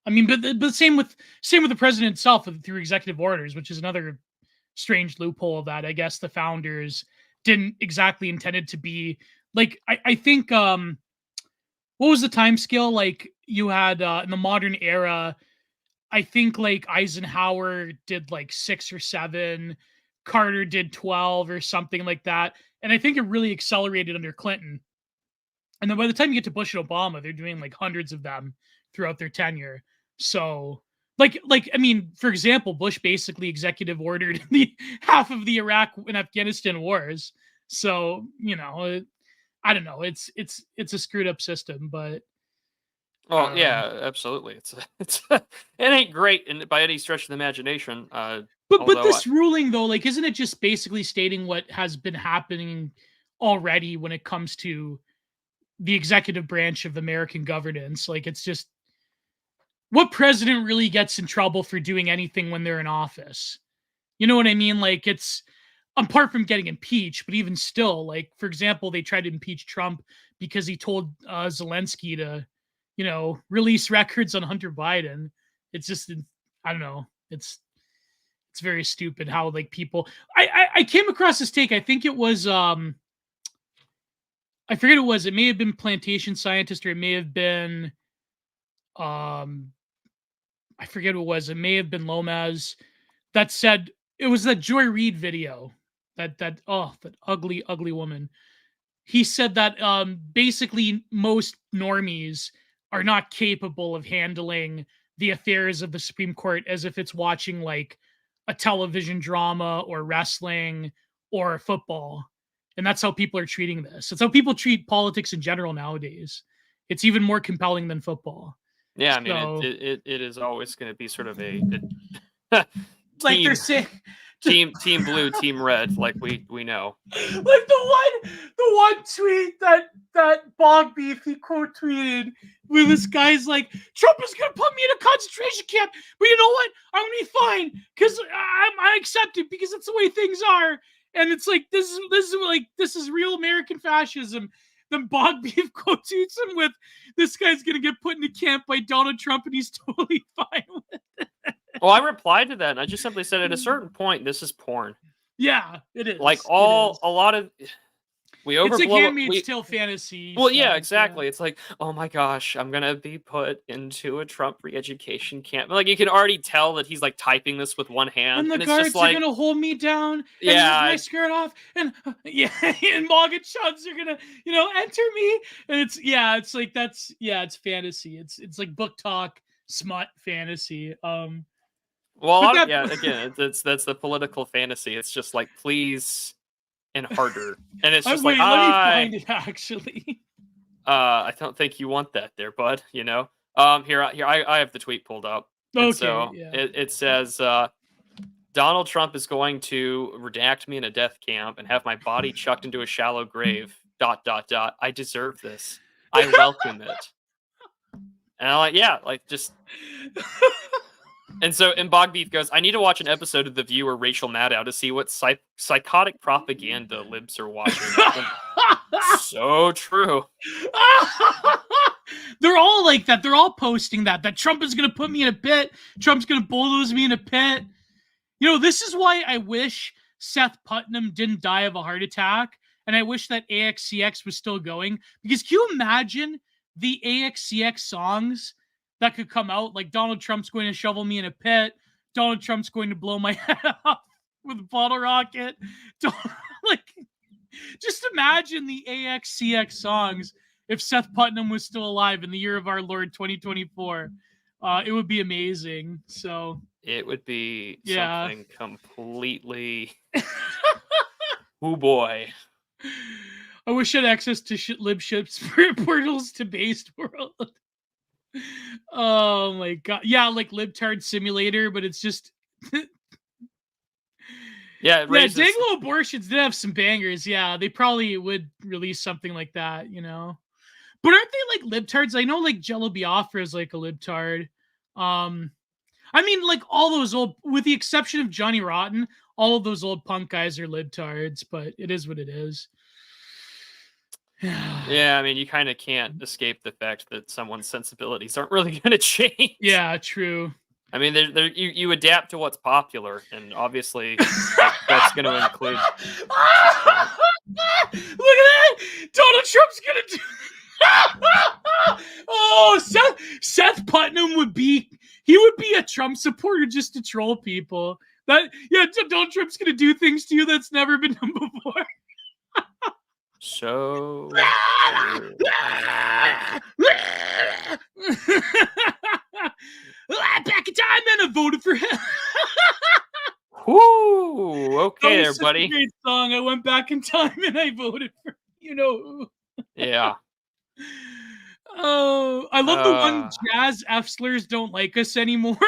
S1: I mean, but same with the president itself through executive orders, which is another strange loophole that I guess the founders didn't exactly intended to be. Like I think what was the time scale? Like you had in the modern era, I think like Eisenhower did like 6 or 7, Carter did 12 or something like that. And I think it really accelerated under Clinton. And then by the time you get to Bush and Obama, they're doing like hundreds of them throughout their tenure. So like I mean, for example, Bush basically executive ordered the half of the Iraq and Afghanistan wars. So, I don't know. It's a screwed up system, but
S2: well, yeah, absolutely. It's it ain't great by any stretch of the imagination.
S1: But this ruling though, like, isn't it just basically stating what has been happening already when it comes to the executive branch of American governance? Like, it's just what president really gets in trouble for doing anything when they're in office? You know what I mean? Like, it's apart from getting impeached, but even still, like, for example, they tried to impeach Trump because he told Zelensky to, release records on Hunter Biden. It's just, I don't know. It's very stupid how like people. I came across this take. I think it was I forget who it was. It may have been Plantation Scientist or it may have been I forget who it was. It may have been Lomaz that said it was that Joy Reid video. That ugly woman. He said that basically most normies are not capable of handling the affairs of the Supreme Court as if it's watching like a television drama or wrestling or football. And that's how people are treating this. It's how people treat politics in general nowadays. It's even more compelling than football.
S2: Yeah, I mean, it is always going to be sort of a
S1: like they're saying
S2: team blue, team red, like we know.
S1: Like the one tweet that Bog Beef he quote tweeted where this guy's like, Trump is gonna put me in a concentration camp, but you know what? I'm gonna be fine because I accept it because that's the way things are. And it's like this is real American fascism. Then Bog Beef quote tweets him with, this guy's gonna get put in a camp by Donald Trump and he's totally fine with it.
S2: Well, I replied to that and I just simply said at a certain point, this is porn.
S1: Yeah, it is.
S2: Like a lot of We
S1: It's like
S2: overblow
S1: Handmaid's Tale fantasy.
S2: Well, yeah,
S1: stuff,
S2: exactly. It's like, oh my gosh, I'm gonna be put into a Trump re-education camp. Like you can already tell that he's like typing this with one hand,
S1: And the
S2: and it's just
S1: guards are
S2: like,
S1: gonna hold me down and rip
S2: yeah,
S1: my skirt off, and yeah, and Morgan Chuds are gonna, enter me. And it's like it's fantasy. It's like book talk, smut fantasy. But
S2: well,
S1: that
S2: yeah, again, that's the political fantasy. It's just like, please and harder, and it's just like,
S1: wait, let me find it actually.
S2: I don't think you want that there, bud. Here, I have the tweet pulled up, and
S1: Okay,
S2: so
S1: yeah.
S2: it says, Donald Trump is going to redact me in a death camp and have my body chucked into a shallow grave. ... I deserve this. I welcome it. And I'm like, yeah, like just. And so, and Bogbeef goes, I need to watch an episode of The View or Rachel Maddow to see what psychotic propaganda libs are watching. So true.
S1: They're all like that. They're all posting that Trump is going to put me in a pit. Trump's going to bulldoze me in a pit. This is why I wish Seth Putnam didn't die of a heart attack. And I wish that AXCX was still going. Because can you imagine the AXCX songs that could come out? Like Donald Trump's going to shovel me in a pit. Donald Trump's going to blow my head off with a bottle rocket. Just imagine the AXCX songs if Seth Putnam was still alive in the year of our Lord 2024. It would be amazing. So
S2: it would be something completely. Oh boy.
S1: I wish I had access to libships portals to based world. Oh my god. Yeah, like libtard simulator, but it's just Danglo Abortions did have some bangers. Yeah, they probably would release something like that, But aren't they like libtards? I know like Jello Biafra is like a libtard. I mean, like all those old, with the exception of Johnny Rotten, all of those old punk guys are libtards, but it is what it is.
S2: Yeah, I mean, you kind of can't escape the fact that someone's sensibilities aren't really going to change.
S1: Yeah, true.
S2: I mean, you adapt to what's popular, and obviously that's going to include.
S1: Look at that! Donald Trump's gonna do. Oh, Seth Putnam would be a Trump supporter just to troll people. Donald Trump's gonna do things to you that's never been done before.
S2: So
S1: back in time, and I voted for him.
S2: Whoo! Okay, there, buddy.
S1: A great song. I went back in time and I voted for who.
S2: Yeah.
S1: Oh, I love the one Jazz F-slurs don't like us anymore.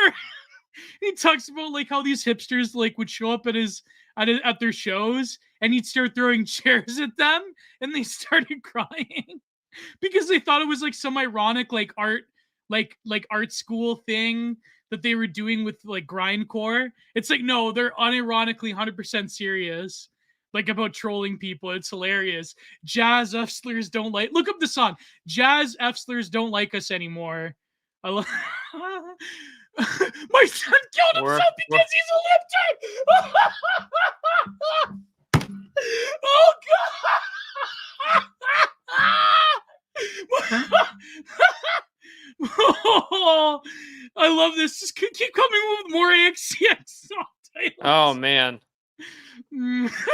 S1: He talks about like how these hipsters like would show up at their shows and he'd start throwing chairs at them and they started crying because they thought it was like some ironic like art school thing that they were doing with like grindcore. It's like, no, they're unironically 100% serious, like about trolling people. It's hilarious. Jazz F-slurs don't like. Look up the song. Jazz F-slurs don't like us anymore. I love. My son killed himself because he's a libtard. Oh god. Oh, I love this. Just keep coming with more AXCX song titles.
S2: Oh man.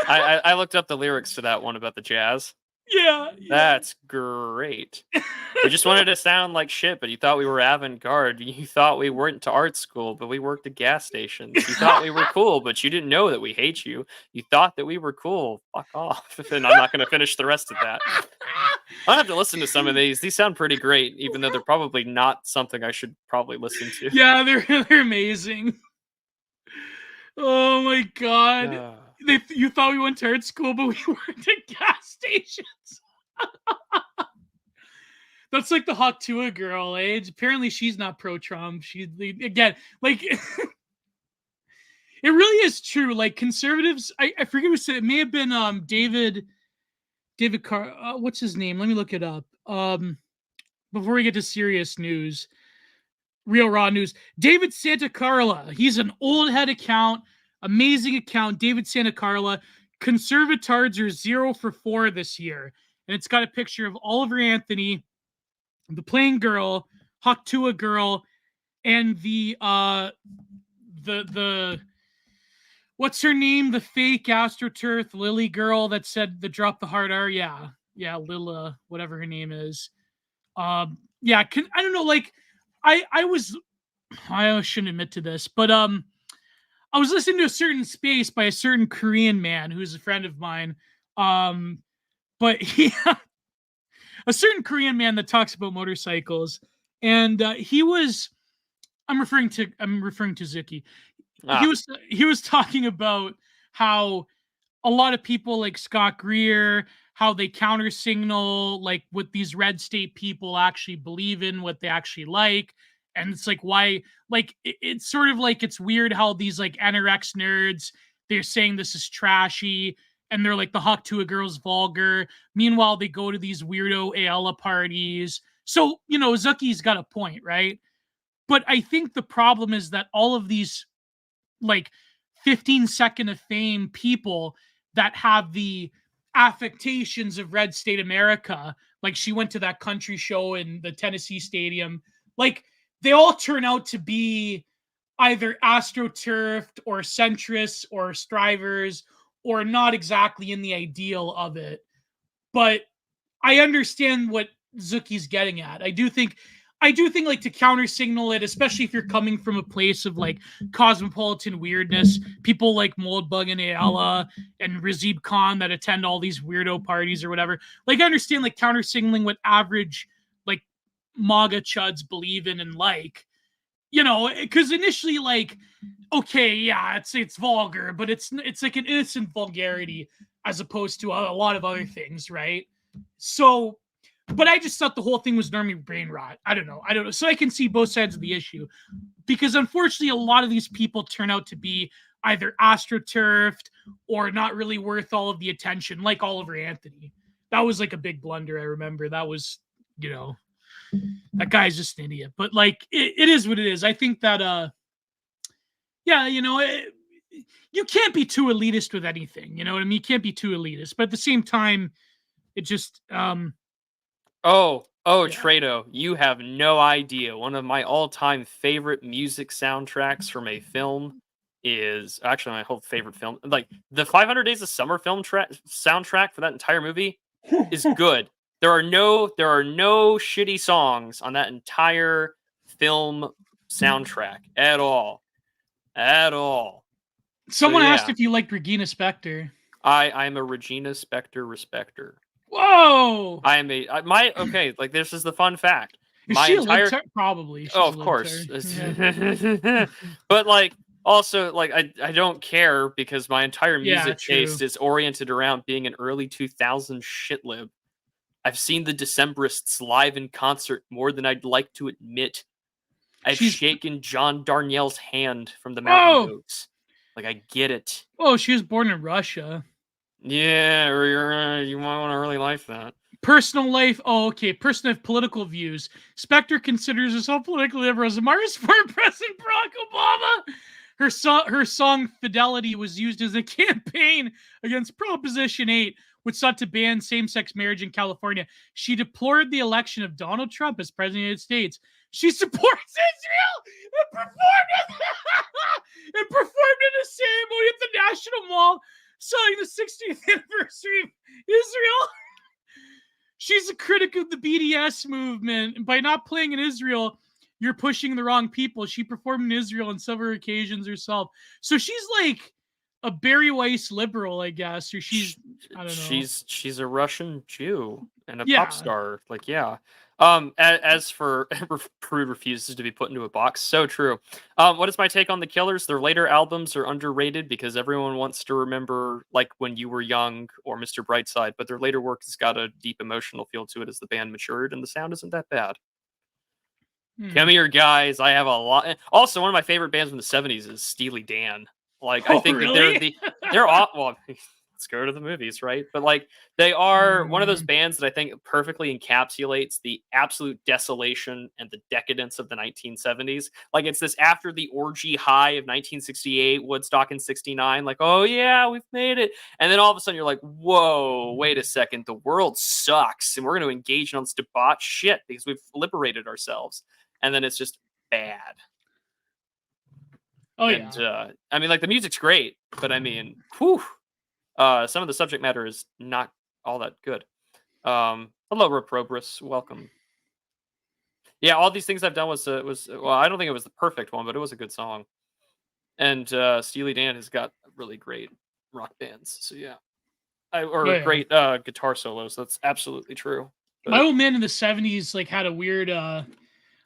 S2: I looked up the lyrics to that one about the jazz.
S1: Yeah.
S2: That's great. We just wanted to sound like shit, but you thought we were avant-garde. You thought we weren't to art school, but we worked at gas stations. You thought we were cool, but you didn't know that we hate you. You thought that we were cool. Fuck off. And I'm not going to finish the rest of that. I'll have to listen to some of these. These sound pretty great, even though they're probably not something I should probably listen to.
S1: Yeah, they're amazing. Oh my god. You thought we went to art school, but we worked at gas stations. That's like the Hawk-Tua girl, eh? Apparently she's not pro-Trump. Again, like, it really is true. Like, conservatives, I forget who said it. It may have been David Carr. What's his name? Let me look it up. Before we get to serious news, real raw news. David Santa Carla. He's an old head account. Amazing account. David Santa Carla conservatards are 0 for 4 this year. And it's got a picture of Oliver Anthony, the Plain Girl, Haktua Girl, and the what's her name? The fake Astroturf Lily girl that said the drop the hard R. Yeah. Lila, whatever her name is. I don't know. Like, I shouldn't admit to this, but I was listening to a certain space by a certain Korean man who's a friend of mine. But a certain Korean man that talks about motorcycles, and he was. I'm referring to Zuki. He was talking about how a lot of people like Scott Greer, how they counter signal like what these red state people actually believe in, what they actually like. And it's like, why, like, it's sort of like, it's weird how these like NRX nerds, they're saying this is trashy and they're like the Hawk Tuah girls vulgar. Meanwhile, they go to these weirdo Ayala parties. So, Zucky's got a point, right? But I think the problem is that all of these like 15-second of fame people that have the affectations of red state America, like she went to that country show in the Tennessee Stadium, like they all turn out to be either astroturfed or centrists or strivers or not exactly in the ideal of it. But I understand what Zuki's getting at. I do think like to counter signal it, especially if you're coming from a place of like cosmopolitan weirdness, people like Moldbug and Ayala and Razib Khan that attend all these weirdo parties or whatever. Like I understand like counter signaling what average like MAGA chuds believe in and like, because initially like, okay, yeah, it's vulgar, but it's like an innocent vulgarity as opposed to a lot of other things, right? So, but I just thought the whole thing was normie brain rot. I don't know. So I can see both sides of the issue because unfortunately, a lot of these people turn out to be either astroturfed or not really worth all of the attention, like Oliver Anthony. That was like a big blunder. I remember that was, that guy's just an idiot. But like, it is what it is. I think that, you can't be too elitist with anything. You know what I mean? You can't be too elitist. But at the same time, it just,
S2: Oh, Trado, you have no idea. One of my all-time favorite music soundtracks from a film is actually my whole favorite film. Like the 500 Days of Summer film soundtrack for that entire movie is good. There are no shitty songs on that entire film soundtrack at all.
S1: Someone asked if you liked Regina Spektor.
S2: I'm a Regina Spektor respecter.
S1: Whoa!
S2: Like this is the fun fact.
S1: Is she a libtard? Probably.
S2: Of course. Yeah. But like also like I don't care because my entire music taste is oriented around being an early 2000s shitlib. I've seen the Decemberists live in concert more than I'd like to admit. I've shaken John Darnielle's hand from the Mountain Goats. Like I get it.
S1: Oh, she was born in Russia.
S2: Yeah, you might want to really like that.
S1: Personal life. Oh, okay. Person of political views. Spektor considers herself politically liberal as Mars for President Barack Obama. Her song "Fidelity" was used as a campaign against Proposition 8, which sought to ban same-sex marriage in California. She deplored the election of Donald Trump as president of the United States. She supports Israel and performed in a ceremony at the National Mall, celebrating the 60th anniversary of Israel. She's a critic of the BDS movement. And by not playing in Israel, you're pushing the wrong people. She performed in Israel on several occasions herself. So she's like a Barry Weiss liberal, I guess. Or I don't know.
S2: She's a Russian Jew and a pop star. Like, yeah. As for Prude refuses to be put into a box, so true. What is my take on the Killers? Their later albums are underrated because everyone wants to remember like When You Were Young or Mr. Brightside, but their later work has got a deep emotional feel to it as the band matured, and the sound isn't that bad. Come here, guys. I have a lot. Also, one of my favorite bands from the 70s is Steely Dan. Like, I think
S1: really?
S2: that they're well, let's go to the movies, right? But like they are one of those bands that I think perfectly encapsulates the absolute desolation and the decadence of the 1970s. Like it's this after the orgy high of 1968, Woodstock in 69, like, oh yeah, we've made it. And then all of a sudden you're like, whoa, wait a second, the world sucks and we're going to engage in all this debauched shit because we've liberated ourselves. And then it's just bad.
S1: Oh,
S2: and
S1: yeah.
S2: I mean, like the music's great, but I mean, whew, some of the subject matter is not all that good. Hello, Reprobus, welcome. Yeah, all these things I've done was well, I don't think it was the perfect one, but it was a good song. And Steely Dan has got really great rock bands, so yeah, great guitar solos. That's absolutely true. But
S1: my old man in the 70s like had a weird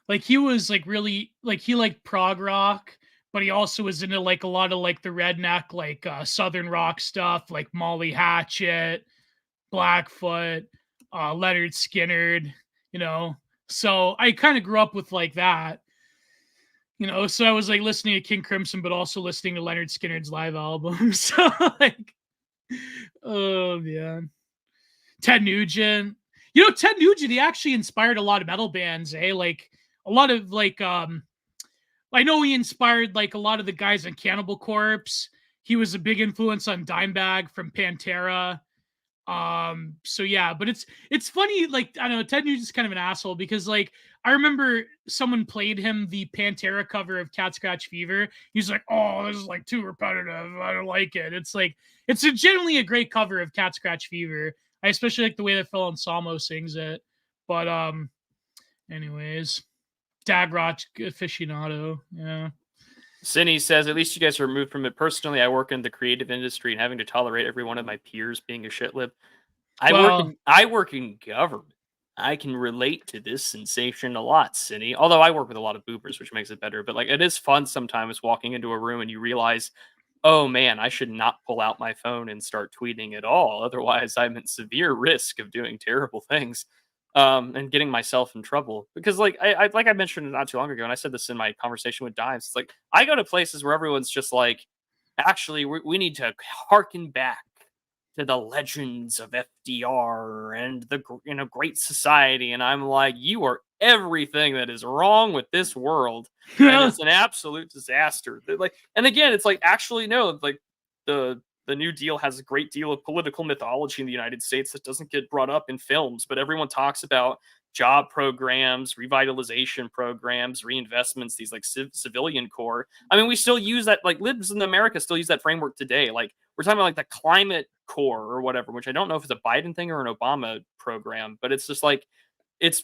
S1: like he was like really like he liked prog rock, but he also was into like a lot of like the redneck like southern rock stuff like Molly Hatchet, Blackfoot, Leonard Skinner, you know. So I kind of grew up with like that, you know. So I was like listening to King Crimson, but also listening to Leonard Skinner's live album. So like, oh man, Ted Nugent. You know, Ted Nugent, he actually inspired a lot of metal bands, eh? Like a lot of like I know he inspired like a lot of the guys on Cannibal Corpse. He was a big influence on Dimebag from Pantera. So yeah, but it's funny, like I don't know, Ted Nugent's kind of an asshole because like I remember someone played him the Pantera cover of Cat Scratch Fever. He's like, oh, this is like too repetitive. I don't like it. It's like it's generally a great cover of Cat Scratch Fever. I especially like the way that Phil Anselmo sings it. But anyways, Dagrot aficionado, yeah.
S2: Cindy says, at least you guys are removed from it. Personally, I work in the creative industry and having to tolerate every one of my peers being a shitlib. I work in government. I can relate to this sensation a lot, Cindy. Although I work with a lot of boopers, which makes it better. But like it is fun sometimes walking into a room and you realize, oh man, I should not pull out my phone and start tweeting at all. Otherwise, I'm at severe risk of doing terrible things. And getting myself in trouble because like I mentioned not too long ago, and I said this in my conversation with Dimes. It's like I go to places where everyone's just like, actually, we need to harken back to the legends of FDR and the Great Society, and I'm like, you are everything that is wrong with this world, and it's an absolute disaster. Like, and again, it's like actually no, like the New Deal has a great deal of political mythology in the United States that doesn't get brought up in films, but everyone talks about job programs, revitalization programs, reinvestments, these like civilian core. I mean, we still use that, like libs in America still use that framework today. Like we're talking about like the climate core or whatever, which I don't know if it's a Biden thing or an Obama program, but it's just like, it's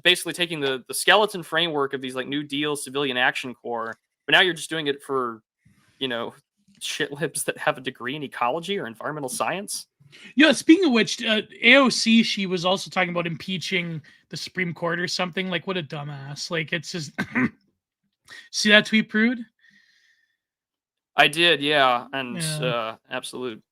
S2: basically taking the skeleton framework of these like New Deal civilian action core, but now you're just doing it for, you know, shit libs that have a degree in ecology or environmental science.
S1: Yeah, speaking of which, AOC, she was also talking about impeaching the Supreme Court or something. Like, what a dumbass. Like, it's just... See that tweet, Prude?
S2: I did, yeah. And absolute.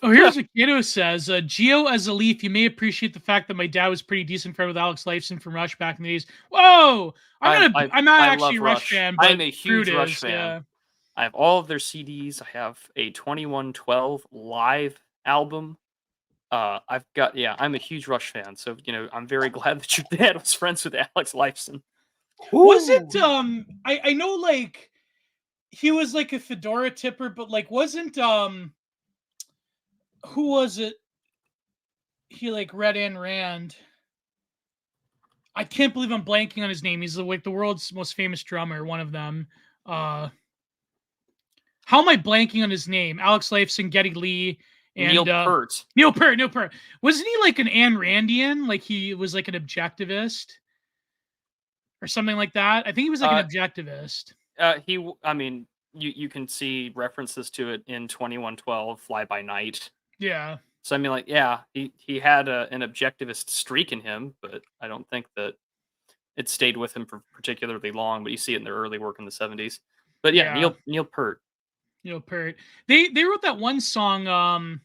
S1: Oh, here's what Kato says. Geo as a Leaf, you may appreciate the fact that my dad was pretty decent friend with Alex Lifeson from Rush back in the days. Whoa! I'm not actually a Rush fan, but
S2: I'm a huge
S1: Prude
S2: Rush
S1: is,
S2: fan.
S1: yeah.
S2: I have all of their CDs. I have a 2112 live album. I'm a huge Rush fan. So, you know, I'm very glad that your dad was friends with Alex Lifeson.
S1: Was it, I know, like, he was, like, a fedora tipper, but, like, wasn't, who was it? He, like, read Ayn Rand. I can't believe I'm blanking on his name. He's, like, the world's most famous drummer, one of them. How am I blanking on his name? Alex Lifeson, Geddy Lee, and
S2: Neil Peart.
S1: Neil Peart. Wasn't he like an Ayn Randian? Like he was like an objectivist or something like that? I think he was like an objectivist.
S2: I mean, you can see references to it in 2112 Fly By Night.
S1: Yeah.
S2: So I mean, like, yeah, he had an objectivist streak in him, but I don't think that it stayed with him for particularly long. But you see it in their early work in the 70s. But yeah. Neil Peart.
S1: Neil Peart. They wrote that one song.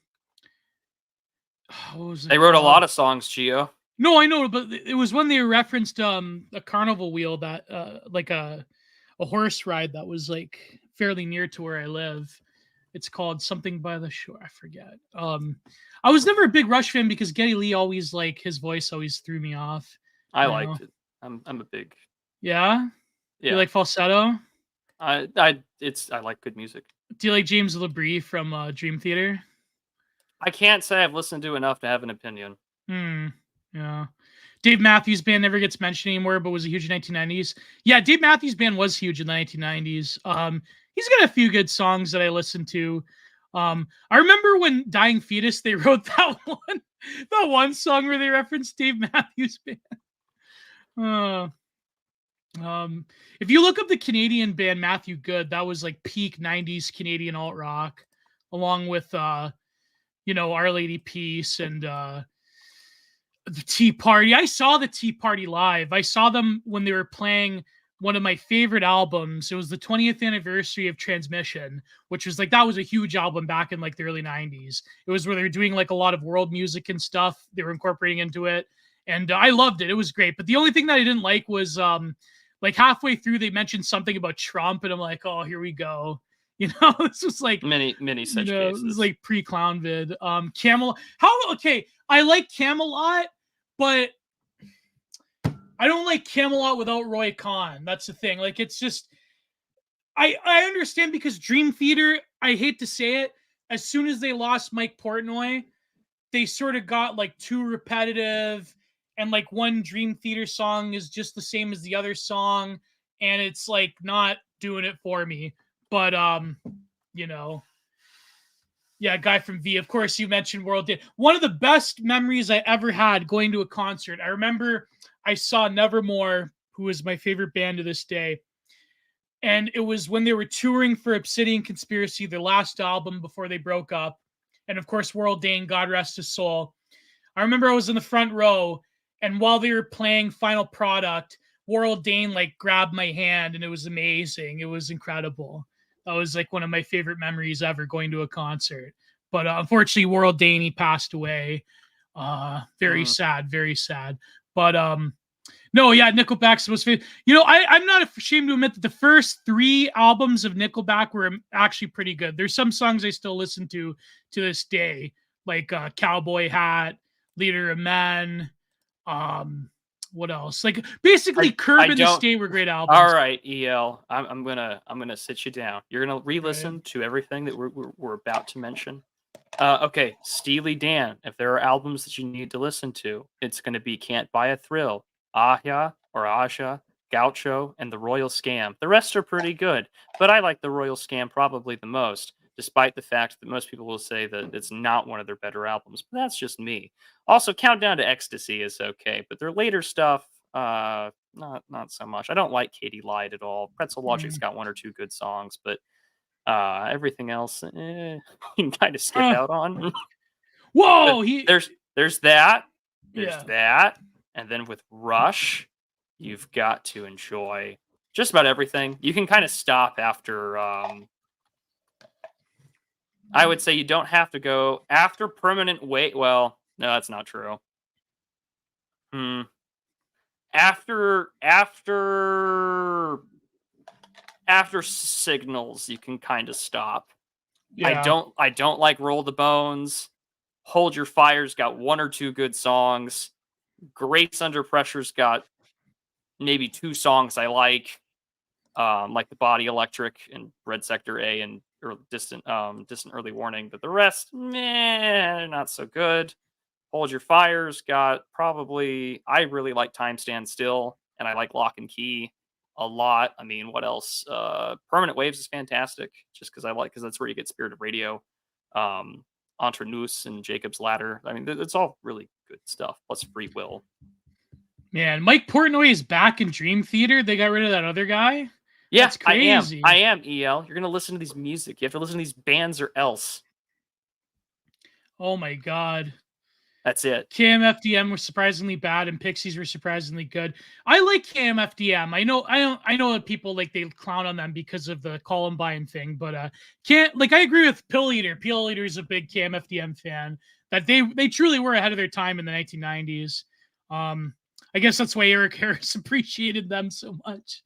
S1: What was it?
S2: They wrote a lot of songs, Gio.
S1: No, I know, but it was when they referenced a carnival wheel that like a horse ride that was like fairly near to where I live. It's called something by the shore. I forget. I was never a big Rush fan because Geddy Lee always like his voice always threw me off.
S2: I liked it. I'm a big.
S1: Yeah.
S2: Yeah.
S1: You like falsetto?
S2: I like good music.
S1: Do you like James LaBrie from Dream Theater?
S2: I can't say I've listened to enough to have an opinion.
S1: Yeah. Dave Matthews Band never gets mentioned anymore, but was a huge in 1990s. Yeah, Dave Matthews Band was huge in the 1990s. He's got a few good songs that I listened to. I remember when Dying Fetus, they wrote that one song where they referenced Dave Matthews Band. If you look up the Canadian band Matthew Good, that was like peak 90s Canadian alt rock, along with Our Lady Peace and the Tea Party. I saw the Tea Party live. I saw them when they were playing one of my favorite albums. It was the 20th anniversary of Transmission, which was that was a huge album back in the early 90s. It was where they were doing a lot of world music and stuff they were incorporating into it. And I loved it. It was great. But the only thing that I didn't like was halfway through they mentioned something about Trump, and I'm like, oh, here we go. This was
S2: many such cases.
S1: It was pre-clown vid. Okay, I like Camelot, but I don't like Camelot without Roy Khan. That's the thing. It's just I understand because Dream Theater, I hate to say it, as soon as they lost Mike Portnoy, they sort of got too repetitive, and one Dream Theater song is just the same as the other song, and it's not doing it for me. But yeah, guy from V. Of course, you mentioned World Day. One of the best memories I ever had going to a concert. I remember I saw Nevermore, who is my favorite band to this day. And it was when they were touring for Obsidian Conspiracy, their last album before they broke up. And of course, World Dane, God rest his soul. I remember I was in the front row, and while they were playing Final Product, World Dane grabbed my hand, and it was amazing. It was incredible. That was one of my favorite memories ever, going to a concert. But unfortunately, World Dane, he passed away. Very sad, very sad. But no, yeah, Nickelback's the most famous. I'm not ashamed to admit that the first 3 albums of Nickelback were actually pretty good. There's some songs I still listen to this day, like Cowboy Hat, Leader of Men. What else? Basically, Curb and the State were great albums.
S2: All right, EL, I'm gonna sit you down. You're gonna re-listen to everything that we're about to mention. Okay, Steely Dan. If there are albums that you need to listen to, it's gonna be Can't Buy a Thrill, Ahya or Asha, Gaucho, and The Royal Scam. The rest are pretty good, but I like The Royal Scam probably the most, despite the fact that most people will say that it's not one of their better albums. But that's just me. Also, Countdown to Ecstasy is okay, but their later stuff, not so much. I don't like Katie Lied at all. Pretzel Logic's got 1 or 2 good songs, but everything else, you can kind of skip out on.
S1: Whoa!
S2: There's that. There's that. And then with Rush, you've got to enjoy just about everything. You can kind of stop after... I would say you don't have to go after Permanent Weight. Well, no, that's not true. After Signals, you can kind of stop. Yeah. I don't like Roll the Bones. Hold Your Fire's got 1 or 2 good songs. Grace Under Pressure's got maybe 2 songs I like The Body Electric and Red Sector A and Distant Early Warning, but the rest, not so good. Hold Your Fire's got probably, I really like Time Stand Still, and I like Lock and Key a lot. I mean, what else? Permanent Waves is fantastic, just because that's where you get Spirit of Radio, Entre Nous and Jacob's Ladder. I mean, it's all really good stuff, plus Free Will.
S1: Man, Mike Portnoy is back in Dream Theater. They got rid of that other guy.
S2: Yeah, that's crazy. I am, EL. You're going to listen to these music. You have to listen to these bands or else.
S1: Oh my God.
S2: That's it.
S1: KMFDM was surprisingly bad and Pixies were surprisingly good. I like KMFDM. I know that people they clown on them because of the Columbine thing, but I agree with Pill Eater. Pill Eater is a big KMFDM fan. That they truly were ahead of their time in the 1990s. I guess that's why Eric Harris appreciated them so much.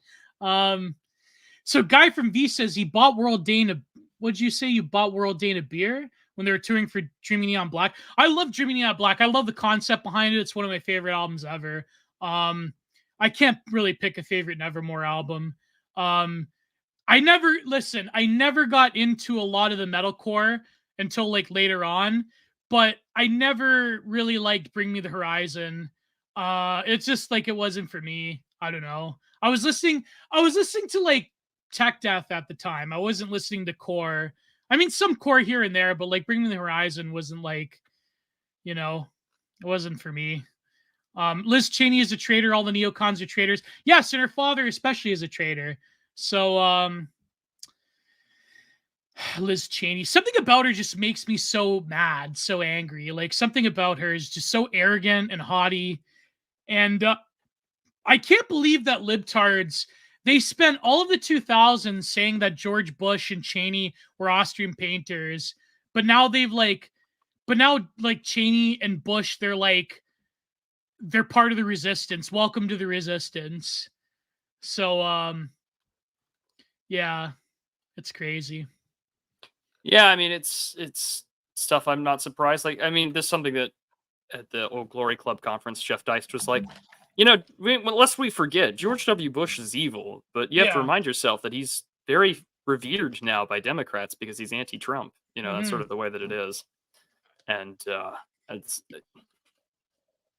S1: So Guy from V says he bought World Dane would you say you bought World Dane a beer when they were touring for Dreaming Neon Black? I love Dreaming Neon Black. I love the concept behind it. It's one of my favorite albums ever. I can't really pick a favorite Nevermore album. I never got into a lot of the metalcore until like later on, but I never really liked Bring Me the Horizon. It's just like it wasn't for me. I don't know. I was listening to like tech death at the time. I wasn't listening to core. I mean, some core here and there, but like Bring Me the Horizon wasn't like, it wasn't for me. Liz Cheney is a traitor. All the neocons are traitors. Yes, and her father especially is a traitor. So, Liz Cheney, something about her just makes me so mad, so angry. Like something about her is just so arrogant and haughty. And I can't believe that libtards, they spent all of the 2000s saying that George Bush and Cheney were Austrian painters, but now Cheney and Bush, they're part of the resistance. Welcome to the resistance. So, yeah, it's crazy.
S2: Yeah, I mean, it's stuff I'm not surprised. Like, I mean, there's something that at the Old Glory Club conference, Jeff Deist was like, lest we forget, George W. Bush is evil, but you have to remind yourself that he's very revered now by Democrats because he's anti-Trump. That's sort of the way that it is. And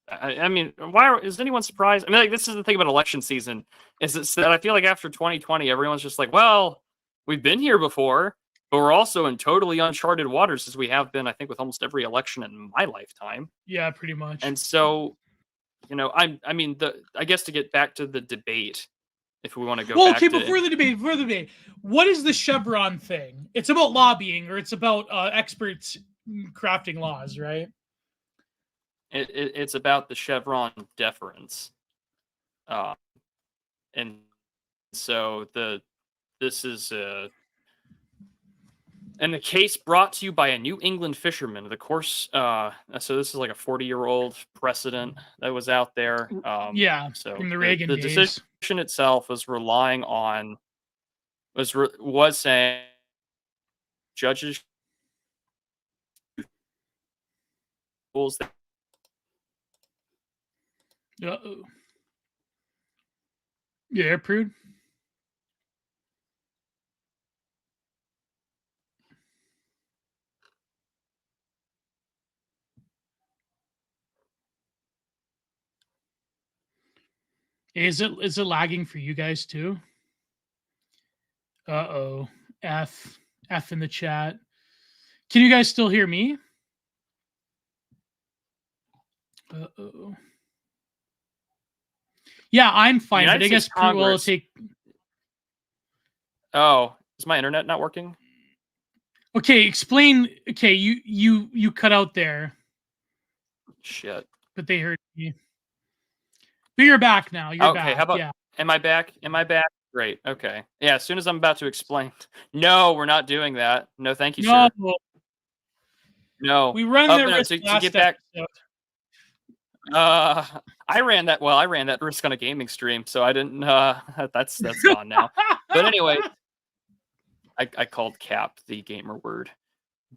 S2: I mean, is anyone surprised? I mean, like, this is the thing about election season, is that I feel like after 2020, everyone's just like, well, we've been here before, but we're also in totally uncharted waters, as we have been, I think, with almost every election in my lifetime.
S1: Yeah, pretty much.
S2: And so, I guess to get back to the debate, if we want to go back to...
S1: before the debate, what is the Chevron thing? It's about lobbying, or it's about experts crafting laws, right?
S2: It's about the Chevron deference. And so this is and the case brought to you by a New England fisherman. The course, so this is like a 40-year-old precedent that was out there. So
S1: from the Reagan
S2: days. Decision itself was relying on was saying judges rules that.
S1: Uh-oh. Yeah, Prude. Is it lagging for you guys too? Uh-oh. F in the chat. Can you guys still hear me? Uh-oh. Yeah, I'm fine, but I guess Prude will take...
S2: Oh, is my internet not working?
S1: Okay, explain. Okay, you cut out there.
S2: Shit.
S1: But they heard me. But you're back now. You're back.
S2: Okay, how about... Yeah. Am I back? Great. Okay. Yeah, as soon as I'm about to explain. No, we're not doing that. No, thank you, sir. No.
S1: We run that risk
S2: to get back. I ran that risk on a gaming stream, so I didn't that's gone now. But anyway, I called cap the gamer word.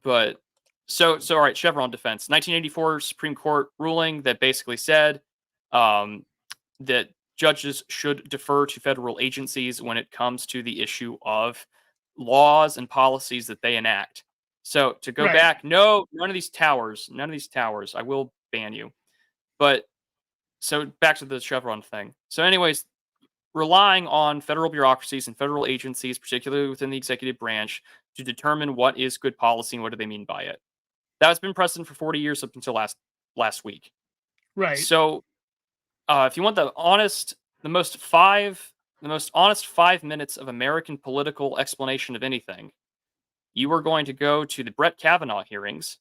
S2: But so all right, Chevron defense. 1984 Supreme Court ruling that basically said that judges should defer to federal agencies when it comes to the issue of laws and policies that they enact. So to go back, none of these towers, I will ban you. But so back to the Chevron thing. So anyways, relying on federal bureaucracies and federal agencies, particularly within the executive branch, to determine what is good policy and what do they mean by it. That's been precedent for 40 years up until last week.
S1: Right.
S2: So if you want the most honest 5 minutes of American political explanation of anything, you are going to go to the Brett Kavanaugh hearings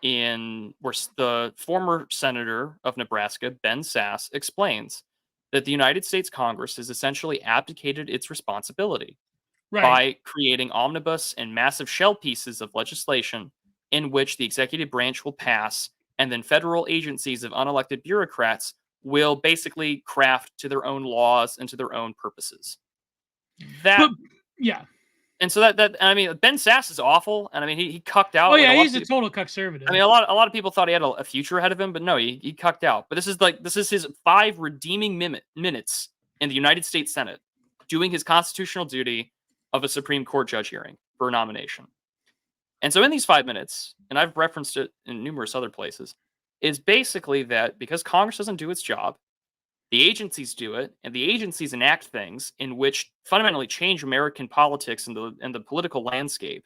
S2: where the former senator of Nebraska, Ben Sasse, explains that the United States Congress has essentially abdicated its responsibility by creating omnibus and massive shell pieces of legislation in which the executive branch will pass, and then federal agencies of unelected bureaucrats will basically craft to their own laws and to their own purposes. And so that I mean, Ben Sass is awful, and I mean, he cucked out.
S1: Oh
S2: like,
S1: yeah,
S2: a lot
S1: he's
S2: of
S1: a total conservative.
S2: I mean, a lot of people thought he had a future ahead of him, but no, he cucked out. But this is his 5 redeeming minutes in the United States Senate, doing his constitutional duty of a Supreme Court judge hearing for a nomination. And so in these 5 minutes, and I've referenced it in numerous other places, is basically that because Congress doesn't do its job, the agencies do it, and the agencies enact things in which fundamentally change American politics and the political landscape,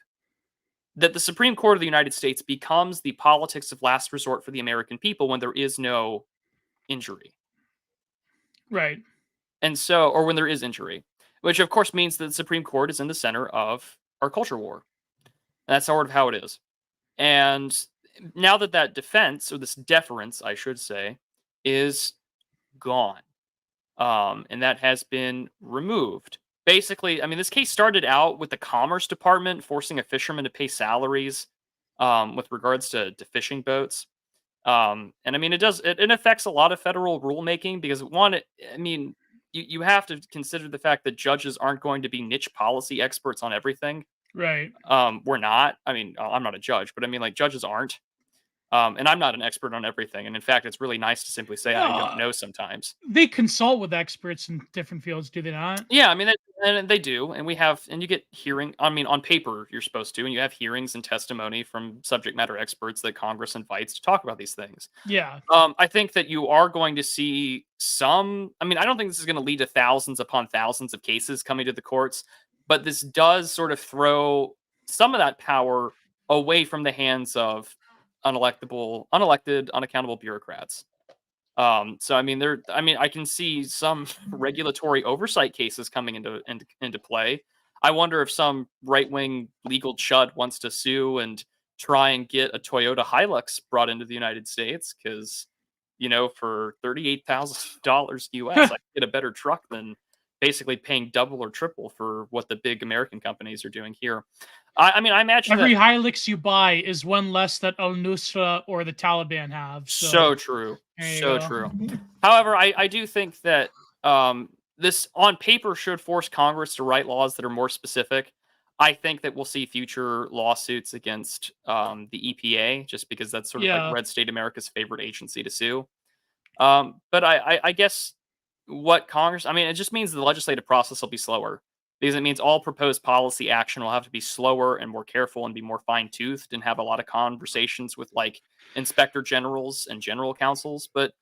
S2: that the Supreme Court of the United States becomes the politics of last resort for the American people when there is no injury.
S1: Right.
S2: And so, or when there is injury, which of course means that the Supreme Court is in the center of our culture war. That's sort of how it is. And now that that defense, or this deference, I should say, is gone, and that has been removed. Basically, I mean, this case started out with the Commerce Department forcing a fisherman to pay salaries with regards to fishing boats. And I mean, it affects a lot of federal rulemaking because I mean, you have to consider the fact that judges aren't going to be niche policy experts on everything.
S1: Right.
S2: We're not. I mean, I'm not a judge, but I mean, like, judges aren't. And I'm not an expert on everything. And in fact, it's really nice to simply say I don't know sometimes.
S1: They consult with experts in different fields, do they not?
S2: Yeah, I mean, and they do, and you get I mean, on paper, you're supposed to, and you have hearings and testimony from subject matter experts that Congress invites to talk about these things.
S1: Yeah.
S2: I think that you are going to see I mean, I don't think this is going to lead to thousands upon thousands of cases coming to the courts, but this does sort of throw some of that power away from the hands of unelected, unaccountable bureaucrats. So I mean, I can see some regulatory oversight cases coming into play. I wonder if some right wing legal chud wants to sue and try and get a Toyota Hilux brought into the United States because, for $38,000 US, I can get a better truck than basically paying double or triple for what the big American companies are doing here. I mean, I imagine
S1: every Hilux you buy is one less that Al Nusra or the Taliban have.
S2: So true. So true. However, I do think that this on paper should force Congress to write laws that are more specific. I think that we'll see future lawsuits against the EPA just because that's sort of like red state America's favorite agency to sue. But I guess what Congress, I mean, it just means the legislative process will be slower because it means all proposed policy action will have to be slower and more careful and be more fine-toothed and have a lot of conversations with like inspector generals and general counsels. But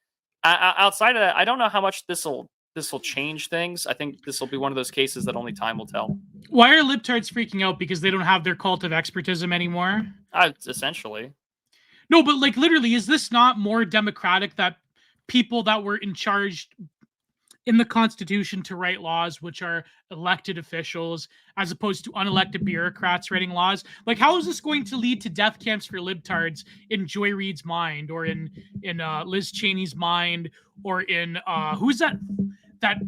S2: outside of that, I don't know how much this will change things. I think this will be one of those cases that only time will tell.
S1: Why are libtards freaking out? Because they don't have their cult of expertism anymore?
S2: Essentially.
S1: No, but like literally, is this not more democratic that people that were in charge in the Constitution to write laws, which are elected officials, as opposed to unelected bureaucrats writing laws? Like, how is this going to lead to death camps for libtards in Joy Reid's mind, or in Liz Cheney's mind, or in who's that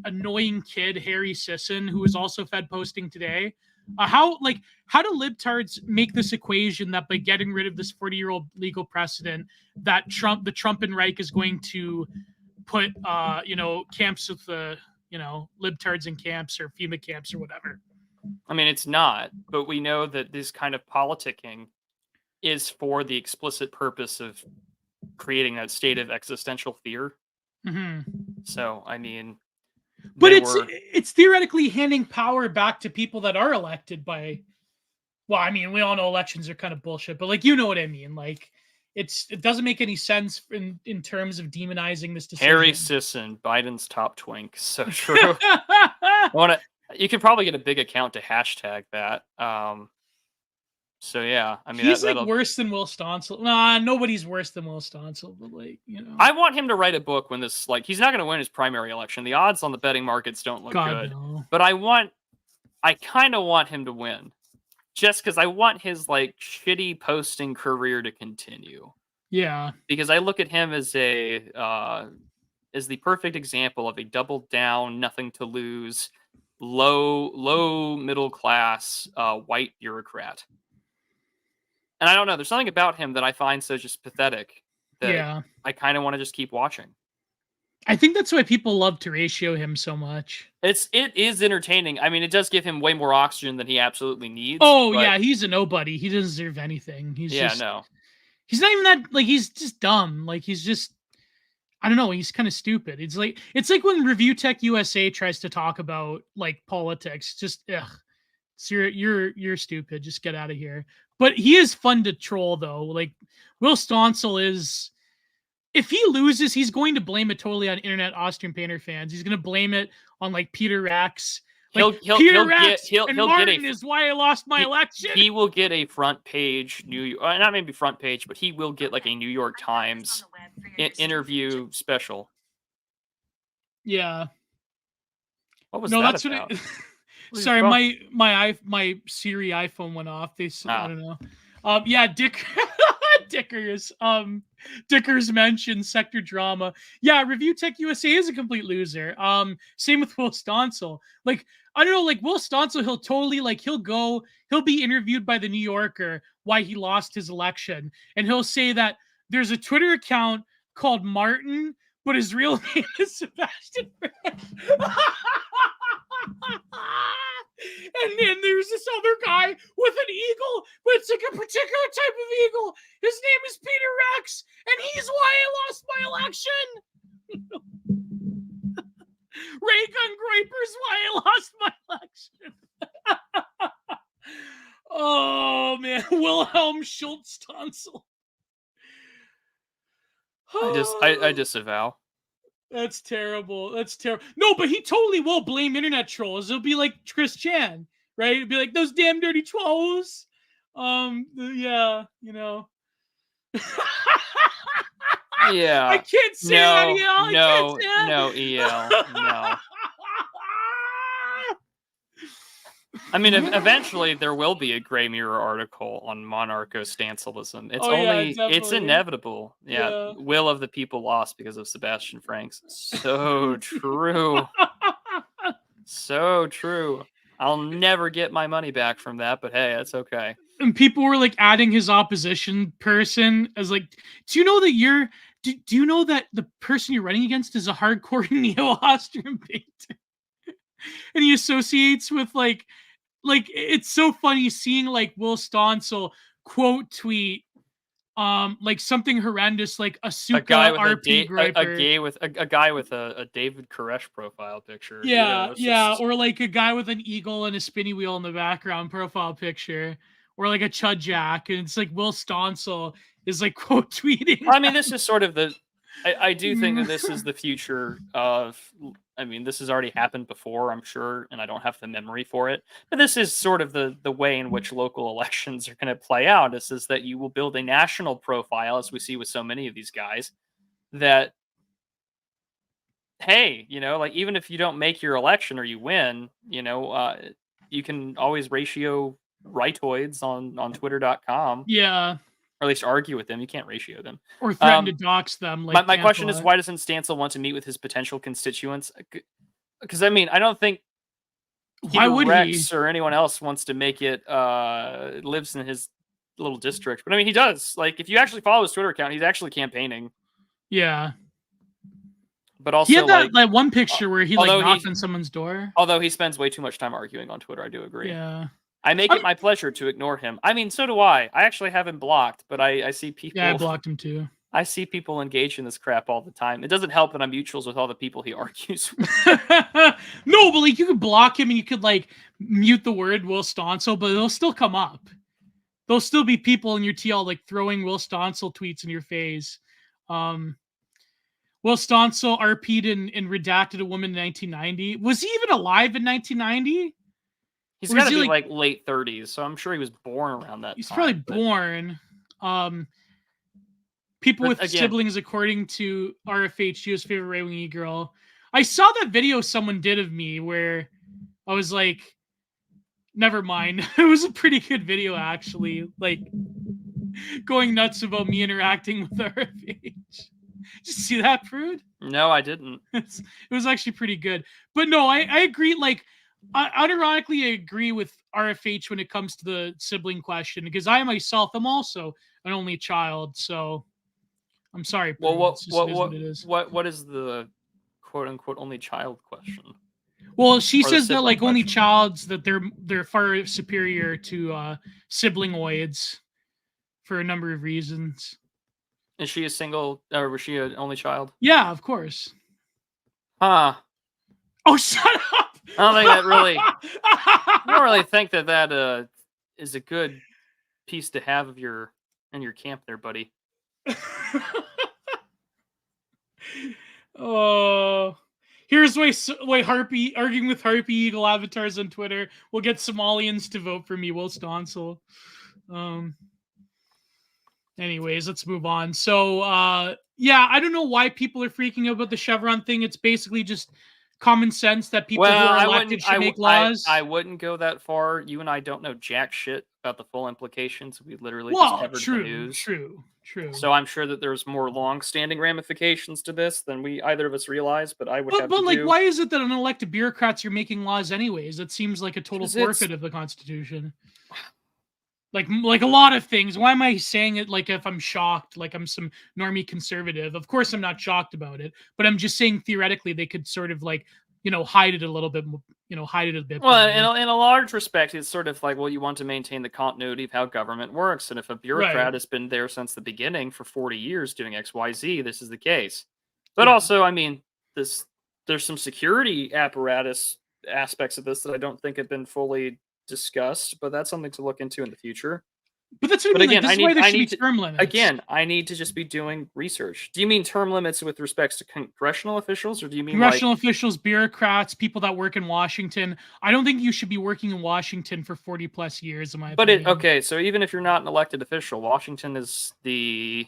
S1: annoying kid Harry Sisson, who was also Fed posting today? How do libtards make this equation that by getting rid of this 40-year-old legal precedent that the Trumpenreich is going to put camps with the libtards in camps or FEMA camps or whatever?
S2: I mean, it's not, but we know that this kind of politicking is for the explicit purpose of creating that state of existential fear.
S1: Mm-hmm.
S2: So I mean,
S1: but it's theoretically handing power back to people that are elected by, well, I mean, we all know elections are kind of bullshit, but like, you know what I mean? Like, it doesn't make any sense in terms of demonizing this decision.
S2: Harry Sisson, Biden's top twink. So true. You could probably get a big account to hashtag that. So yeah, I mean,
S1: he's like worse than Will Stoncil. Nah, nobody's worse than Will Stoncil, but like,
S2: I want him to write a book when this, like, he's not going to win his primary election. The odds on the betting markets don't look good.
S1: No.
S2: But I kind of want him to win, just because I want his like shitty posting career to continue.
S1: Yeah,
S2: because I look at him as the perfect example of a double down, nothing to lose, low middle class white bureaucrat. And I don't know, there's something about him that I find so just pathetic that I kind of want to just keep watching.
S1: I think that's why people love to ratio him so much.
S2: It is entertaining. I mean, it does give him way more oxygen than he absolutely needs.
S1: Oh
S2: but
S1: yeah, he's a nobody. He doesn't deserve anything. He's
S2: yeah,
S1: just
S2: no.
S1: he's not even that like he's just dumb. Like he's just I don't know, he's kind of stupid. It's like when Review Tech USA tries to talk about like politics. Just ugh. So you're stupid. Just get out of here. But he is fun to troll though. Like Will Stonsel is if he loses, he's going to blame it totally on internet Austrian Painter fans. He's going to blame it on like Peter Rax. Like Peter Rax and Martin is why I lost my election.
S2: He will get a front page not maybe front page, but he will get like a New York Times interview special.
S1: Yeah.
S2: What was that about?
S1: What sorry, my Siri iPhone went off. I don't know. Yeah, Dickers. Dickers mentioned sector drama. Yeah, Review Tech USA is a complete loser. Same with Will Stonsel. Like, I don't know, like Will Stonsel, he'll totally he'll be interviewed by the New Yorker why he lost his election. And he'll say that there's a Twitter account called Martin, but his real name is Sebastian. And then there's this other guy with an eagle, but it's like a particular type of eagle. His name is Peter Rex, and he's why I lost my election. Ray Gun Gripers, why I lost my election. Oh man, Wilhelm Schultz Tonsel.
S2: I disavow.
S1: That's terrible. That's terrible. No, but he totally will blame internet trolls. It'll be like Chris Chan, right? It'll be like those damn dirty trolls. Yeah, you know.
S2: Yeah.
S1: I can't say that, EL.
S2: No, EL. No. I mean, eventually there will be a Gray Mirror article on monarcho-stancelism. It's inevitable. Yeah, will of the people lost because of Sebastian Franks. So true. So true. I'll never get my money back from that, but hey, that's okay.
S1: And people were like adding his opposition person as like, do you know that do you know that the person you're running against is a hardcore neo-Austrian painter? And he associates with like it's so funny seeing like Will Stonsel quote tweet like something horrendous like a guy with
S2: a guy with a David Koresh profile picture.
S1: Yeah, or like a guy with an eagle and a spinny wheel in the background profile picture, or like a Chud Jack, and it's like Will Stonsel is like quote tweeting.
S2: I mean, this is sort of I do think that this is the future of. I mean, this has already happened before, I'm sure, and I don't have the memory for it. But this is sort of the way in which local elections are going to play out. Is that you will build a national profile, as we see with so many of these guys, that, hey, like even if you don't make your election or you win, you can always ratio rightoids on twitter.com.
S1: Yeah.
S2: Or at least argue with them. You can't ratio them.
S1: Or threaten to dox them. Like
S2: my question is, why doesn't Stancil want to meet with his potential constituents? Because, I mean, I don't think Rex or anyone else wants to make it lives in his little district. But, I mean, he does. Like, if you actually follow his Twitter account, he's actually campaigning.
S1: Yeah.
S2: But also,
S1: he had that one picture where he knocked on someone's door.
S2: Although he spends way too much time arguing on Twitter, I do agree.
S1: Yeah.
S2: I make it my pleasure to ignore him. I mean, so do I. I actually have him blocked, but I see people...
S1: Yeah, I blocked him too.
S2: I see people engage in this crap all the time. It doesn't help that I'm mutuals with all the people he argues with.
S1: No, but like you could block him and you could like mute the word Will Stonsel, but it'll still come up. There'll still be people in your TL like throwing Will Stonsel tweets in your face. Will Stonsel RP'd and redacted a woman in 1990. Was he even alive in 1990?
S2: He's got to be like late 30s, so I'm sure he was born around that time.
S1: He's probably born. People with siblings, according to RFH, she was favorite right-wing e-girl. I saw that video someone did of me where I was like, never mind. It was a pretty good video, actually. Like, going nuts about me interacting with RFH. Did you see that, Prude?
S2: No, I didn't.
S1: It was actually pretty good. But no, I agree. Like, unironically, I agree with RFH when it comes to the sibling question, because I myself am also an only child, so I'm sorry.
S2: Well, what is the quote unquote only child question.
S1: Well, she
S2: Or the
S1: says that
S2: sibling
S1: like only
S2: question.
S1: childs that they're far superior to siblingoids for a number of reasons.
S2: Is she a single, or was she an only child?
S1: Yeah, of course.
S2: Huh.
S1: Oh, shut up!
S2: I don't think that really. I don't really think that is a good piece to have of your in your camp there, buddy.
S1: Oh, here's why Harpy arguing with Harpy Eagle avatars on Twitter will get Somalians to vote for me, Will Stonsel. Anyways, let's move on. So, yeah, I don't know why people are freaking out about the Chevron thing. It's basically just common sense that people who are elected should make laws.
S2: I wouldn't go that far. You and I don't know jack shit about the full implications. We literally just
S1: Well,
S2: covered the
S1: true.
S2: news.
S1: So
S2: I'm sure that there's more long-standing ramifications to this than we either of us realize. But I would have
S1: But
S2: to
S1: like,
S2: do.
S1: why is it that unelected bureaucrats are making laws anyways? That seems like a total
S2: 'Cause it's-
S1: forfeit of the Constitution. Like a lot of things. Why am I saying it like if I'm shocked, like I'm some normie conservative? Of course I'm not shocked about it, but I'm just saying theoretically they could sort of like, hide it a little bit, hide it a bit.
S2: Well,
S1: better.
S2: in a large respect, it's sort of like, well, you want to maintain the continuity of how government works. And if a bureaucrat
S1: Right.
S2: has been there since the beginning for 40 years doing X, Y, Z, this is the case. But
S1: Yeah.
S2: also, I mean, there's some security apparatus aspects of this that I don't think have been fully discussed, but that's something to look into in the future.
S1: But that's what
S2: But
S1: I mean.
S2: again,
S1: Like, this is why there should be term limits.
S2: Again, I need to just be doing research. Do you mean term limits with respects to congressional officials, or do you mean
S1: congressional officials, bureaucrats, people that work in Washington? I don't think you should be working in Washington for 40 plus years, in my opinion.
S2: Okay, so even if you're not an elected official, Washington is the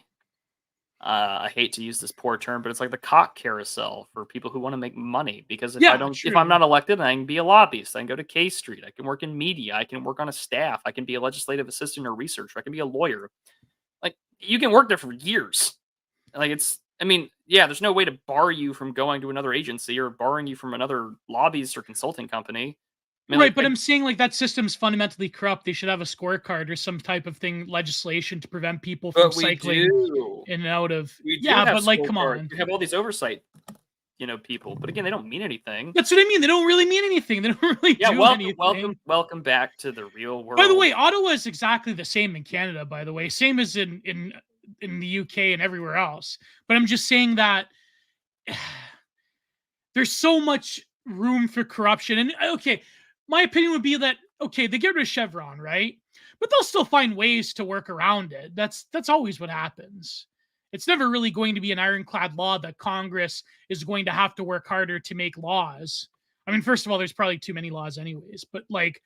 S2: I hate to use this poor term, but it's like the cock carousel for people who want to make money. Because if if I'm not elected, I can be a lobbyist. I can go to K Street. I can work in media. I can work on a staff. I can be a legislative assistant or researcher. I can be a lawyer. Like, you can work there for years. Like, there's no way to bar you from going to another agency or barring you from another lobbyist or consulting company.
S1: Right, but I'm saying like that system's fundamentally corrupt. They should have a scorecard or some type of thing, legislation to prevent people from cycling in and out of. But like, come on,
S2: you have all these oversight, people. But again, they don't mean anything.
S1: That's what I mean. They don't really mean anything. They don't really do anything.
S2: Welcome back to the real world.
S1: By the way, Ottawa is exactly the same in Canada. By the way, same as in the UK and everywhere else. But I'm just saying that there's so much room for corruption. And okay, my opinion would be that, okay, they get rid of Chevron, right? But they'll still find ways to work around it. That's always what happens. It's never really going to be an ironclad law that Congress is going to have to work harder to make laws. I mean, first of all, there's probably too many laws anyways, but like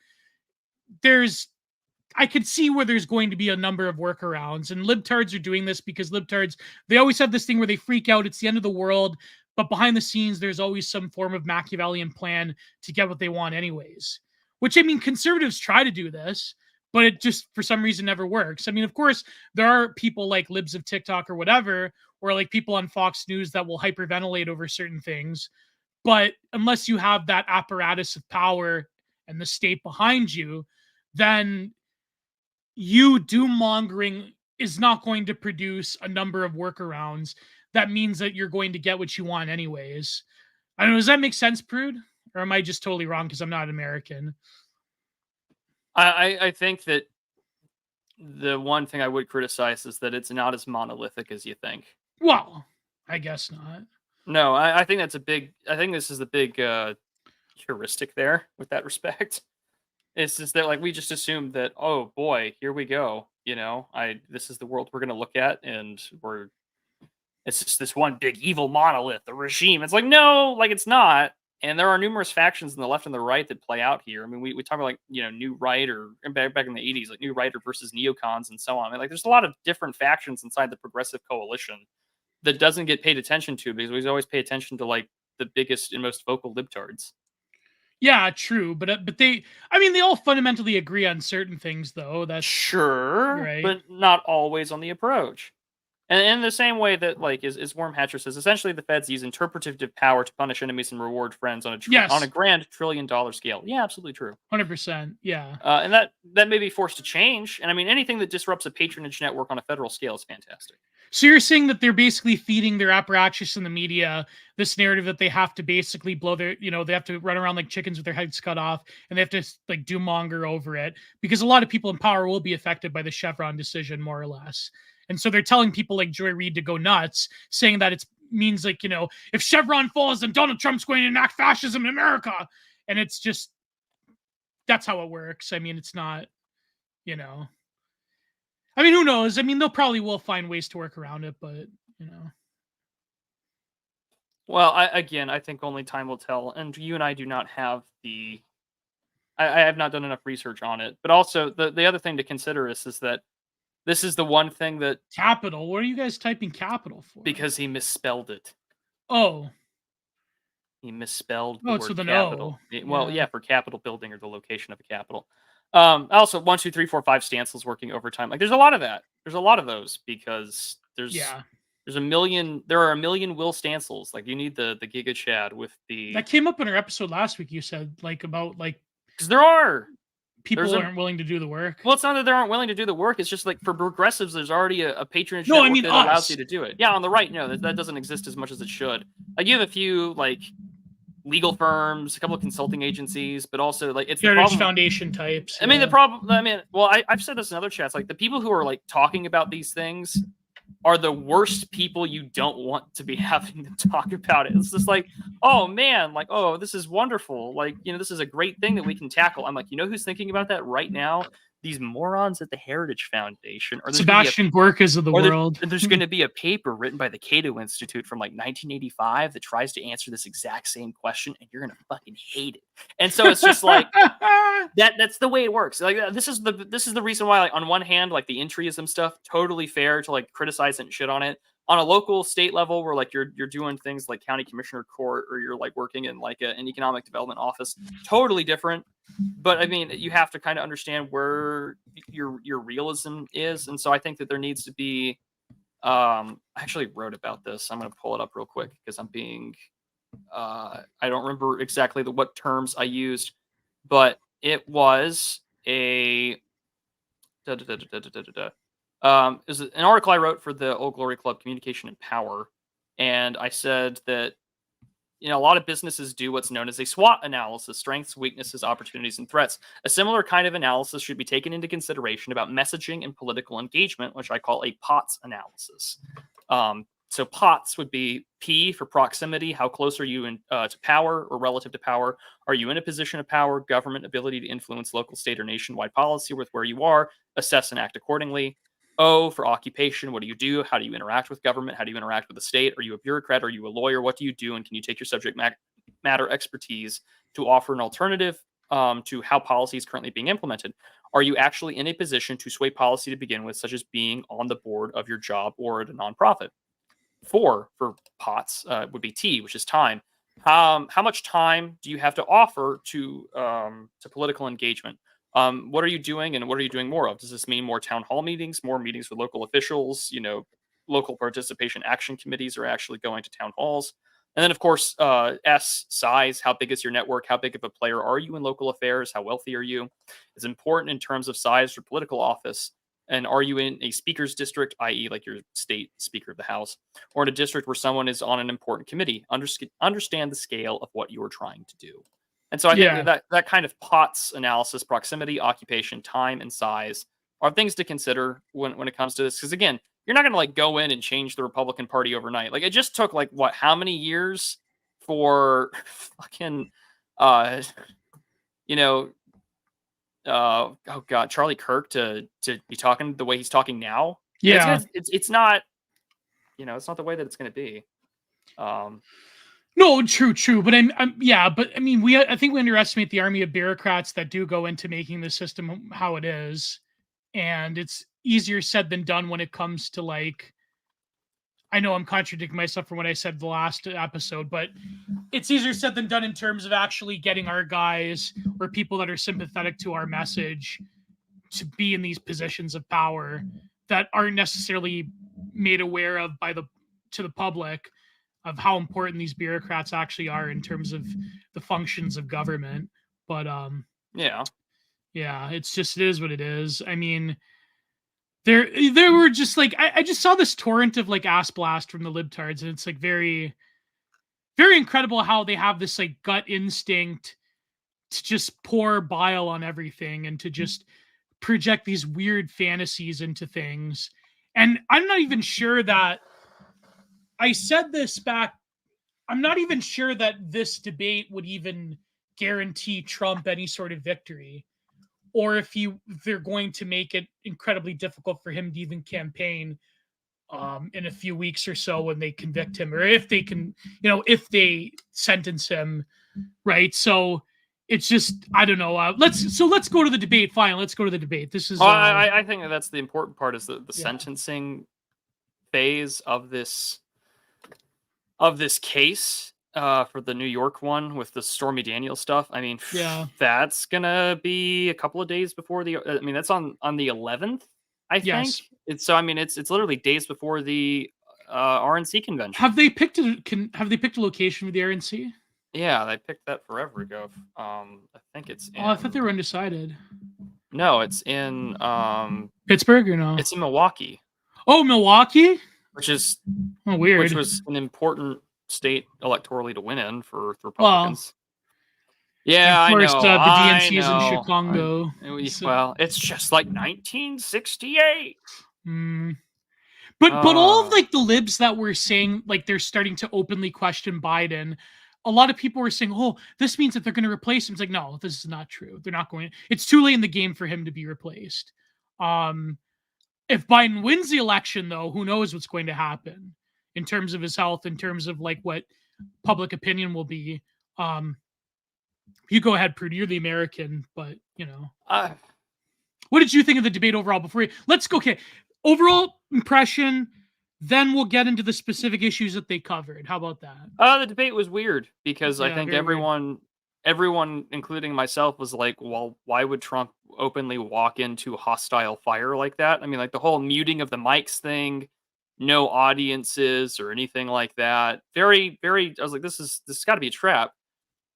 S1: I could see where there's going to be a number of workarounds, and libtards are doing this because libtards, they always have this thing where they freak out. It's the end of the world. But behind the scenes, there's always some form of Machiavellian plan to get what they want anyways. Which, I mean, conservatives try to do this, but it just, for some reason, never works. I mean, of course, there are people like libs of TikTok or whatever, or like people on Fox News that will hyperventilate over certain things. But unless you have that apparatus of power and the state behind you, then you doom-mongering is not going to produce a number of workarounds. That means that you're going to get what you want anyways. I don't know, does that make sense, Prude? Or am I just totally wrong because I'm not American?
S2: I think that the one thing I would criticize is that it's not as monolithic as you think.
S1: Well, I guess not.
S2: No, I think that's I think this is the big heuristic there with that respect. It's just that, like, we just assumed that, oh boy, here we go. This is the world we're going to look at, and it's just this one big evil monolith, the regime. It's like, no, like, it's not. And there are numerous factions in the left and the right that play out here. I mean, we talk about, like, New Right, or back in the 80s, like New Right versus neocons and so on. I mean, like, there's a lot of different factions inside the progressive coalition that doesn't get paid attention to, because we always pay attention to, like, the biggest and most vocal libtards.
S1: Yeah, true, but they all fundamentally agree on certain things, though. That's
S2: sure,
S1: right,
S2: but not always on the approach. And in the same way that, like, is Worm Hatcher says, essentially the feds use interpretative power to punish enemies and reward friends on a
S1: Yes,
S2: grand $1 trillion scale. Yeah, absolutely true.
S1: 100%. Yeah.
S2: And that may be forced to change. And I mean, anything that disrupts a patronage network on a federal scale is fantastic.
S1: So you're saying that they're basically feeding their apparatchiks in the media this narrative that they have to basically blow their, they have to run around like chickens with their heads cut off, and they have to like doommonger over it, because a lot of people in power will be affected by the Chevron decision, more or less. And so they're telling people like Joy Reid to go nuts, saying that it means like, if Chevron falls, then Donald Trump's going to enact fascism in America. And it's just, that's how it works. I mean, it's not, I mean, who knows? I mean, they'll probably will find ways to work around it, but
S2: Well, I think only time will tell. And you and I do not have I have not done enough research on it. But also, the other thing to consider is that this is the one thing that...
S1: Capital? What are you guys typing capital for?
S2: Because he misspelled it.
S1: Oh.
S2: He misspelled the word
S1: so the
S2: capital.
S1: no.
S2: Well, yeah, for Capitol building or the location of a capital. Also, 1, 2, 3, 4, 5 stencils working overtime. Like, there's a lot of that. There's a lot of those because there's a million. There are a million Will Stancils. Like, you need the Giga Chad with the...
S1: That came up in our episode last week. You said about
S2: because there are
S1: people aren't willing to do the work.
S2: Well, it's not that they aren't willing to do the work. It's just like for progressives, there's already a patronage
S1: no,
S2: network that allows
S1: us.
S2: you to do it. Yeah, on the right, no, that doesn't exist as much as it should. Like, you have a few like legal firms, a couple of consulting agencies, but also like it's
S1: Heritage Foundation types.
S2: I mean, the problem. I mean, well, I've said this in other chats. Like, the people who are like talking about these things are the worst people you don't want to be having them talk about it. It's just like, oh man, like, oh, this is wonderful. Like, this is a great thing that we can tackle. I'm like, who's thinking about that right now? These morons at the Heritage Foundation, or
S1: Sebastian Gorkas of the world.
S2: There's going to be a paper written by the Cato Institute from like 1985 that tries to answer this exact same question, and you're going to fucking hate it. And so it's just like that's the way it works. Like, this is the reason why, like, on one hand, like the entryism stuff, totally fair to like criticize it and shit on it. On a local state level, where like you're doing things like county commissioner court, or you're like working in like an economic development office, totally different. But I mean, you have to kind of understand where your realism is, and so I think that there needs to be. I actually wrote about this. I'm going to pull it up real quick because I'm being. I don't remember exactly what terms I used, but it was a. Is an article I wrote for the Old Glory Club, Communication and Power, and I said that a lot of businesses do what's known as a SWOT analysis: strengths, weaknesses, opportunities, and threats. A similar kind of analysis should be taken into consideration about messaging and political engagement, which I call a POTS analysis. So POTS would be P for proximity. How close are you to power or relative to power? Are you in a position of power? Government ability to influence local, state, or nationwide policy with where you are. Assess and act accordingly. O for occupation. What do you do? How do you interact with government? How do you interact with the state? Are you a bureaucrat? Are you a lawyer? What do you do? And can you take your subject matter expertise to offer an alternative to how policy is currently being implemented? Are you actually in a position to sway policy to begin with, such as being on the board of your job or at a nonprofit? 4 for POTS would be T, which is time. How much time do you have to offer to political engagement? What are you doing, and what are you doing more of? Does this mean more town hall meetings, more meetings with local officials? Local participation action committees are actually going to town halls. And then, of course, S, size. How big is your network? How big of a player are you in local affairs? How wealthy are you? It's important in terms of size for political office. And are you in a speaker's district, i.e. like your state speaker of the house, or in a district where someone is on an important committee? Understand the scale of what you are trying to do. And so I think that kind of POTS analysis, proximity, occupation, time, and size, are things to consider when it comes to this. Because again, you're not going to like go in and change the Republican Party overnight. Like, it just took like how many years for fucking oh god, Charlie Kirk to be talking the way he's talking now.
S1: Yeah,
S2: it's not it's not the way that it's going to be.
S1: No, true, but but I mean, I think we underestimate the army of bureaucrats that do go into making the system how it is, and it's easier said than done when it comes to like. I know I'm contradicting myself from what I said the last episode, but it's easier said than done in terms of actually getting our guys or people that are sympathetic to our message to be in these positions of power that aren't necessarily made aware of to the public of how important these bureaucrats actually are in terms of the functions of government. But
S2: Yeah.
S1: it is what it is. I mean, there were just like I just saw this torrent of like ass blast from the libtards, and it's like very, very incredible how they have this like gut instinct to just pour bile on everything and to just project these weird fantasies into things. And I'm not even sure that I said this back. I'm not even sure that this debate would even guarantee Trump any sort of victory, or if they're going to make it incredibly difficult for him to even campaign in a few weeks or so when they convict him, or if they can, if they sentence him, right? So it's just, I don't know. Let's go to the debate. Fine, let's go to the debate. This is.
S2: I think that's the important part, is the sentencing phase of this case for the New York one with the Stormy Daniels stuff. I mean, that's gonna be a couple of days before that's on the 11th, I think. It's literally days before the RNC convention.
S1: Have they picked a location for the RNC?
S2: Yeah, they picked that forever ago. I think it's in...
S1: I thought they were undecided.
S2: No, it's in
S1: Pittsburgh, or no?
S2: It's in Milwaukee.
S1: Oh, Milwaukee?
S2: Which is
S1: weird.
S2: Which was an important state electorally to win in for Republicans. Yeah,
S1: of course,
S2: I know.
S1: The DNC is in Chicago.
S2: Well, it's just like 1968.
S1: But all of like the libs that were saying like they're starting to openly question Biden, a lot of people were saying, "Oh, this means that they're going to replace him." It's like, no, this is not true. They're not going. It's too late in the game for him to be replaced. If Biden wins the election, though, who knows what's going to happen in terms of his health, in terms of like what public opinion will be. You go ahead, Prudy. You're the American, but what did you think of the debate overall? Let's go. Okay, overall impression. Then we'll get into the specific issues that they covered. How about that?
S2: The debate was weird because I think everyone, including myself, was like, well, why would Trump openly walk into hostile fire like that? I mean, like the whole muting of the mics thing, no audiences or anything like that. Very, very, I was like, this has got to be a trap.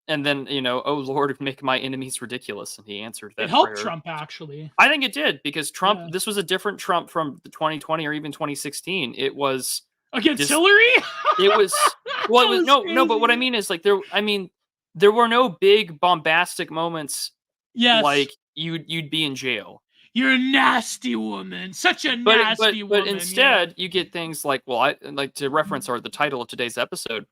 S2: And then, oh Lord, make my enemies ridiculous. And he answered that.
S1: It helped
S2: prayer.
S1: Trump, actually.
S2: I think it did, because Trump, this was a different Trump from the 2020 or even 2016. It was
S1: against Hillary.
S2: It was, well, it was, no, but what I mean is like there were no big bombastic moments.
S1: Yes.
S2: Like you'd be in jail.
S1: You're a nasty woman. Such a nasty woman.
S2: But instead, you get things like, well, I like to reference the title of today's episode.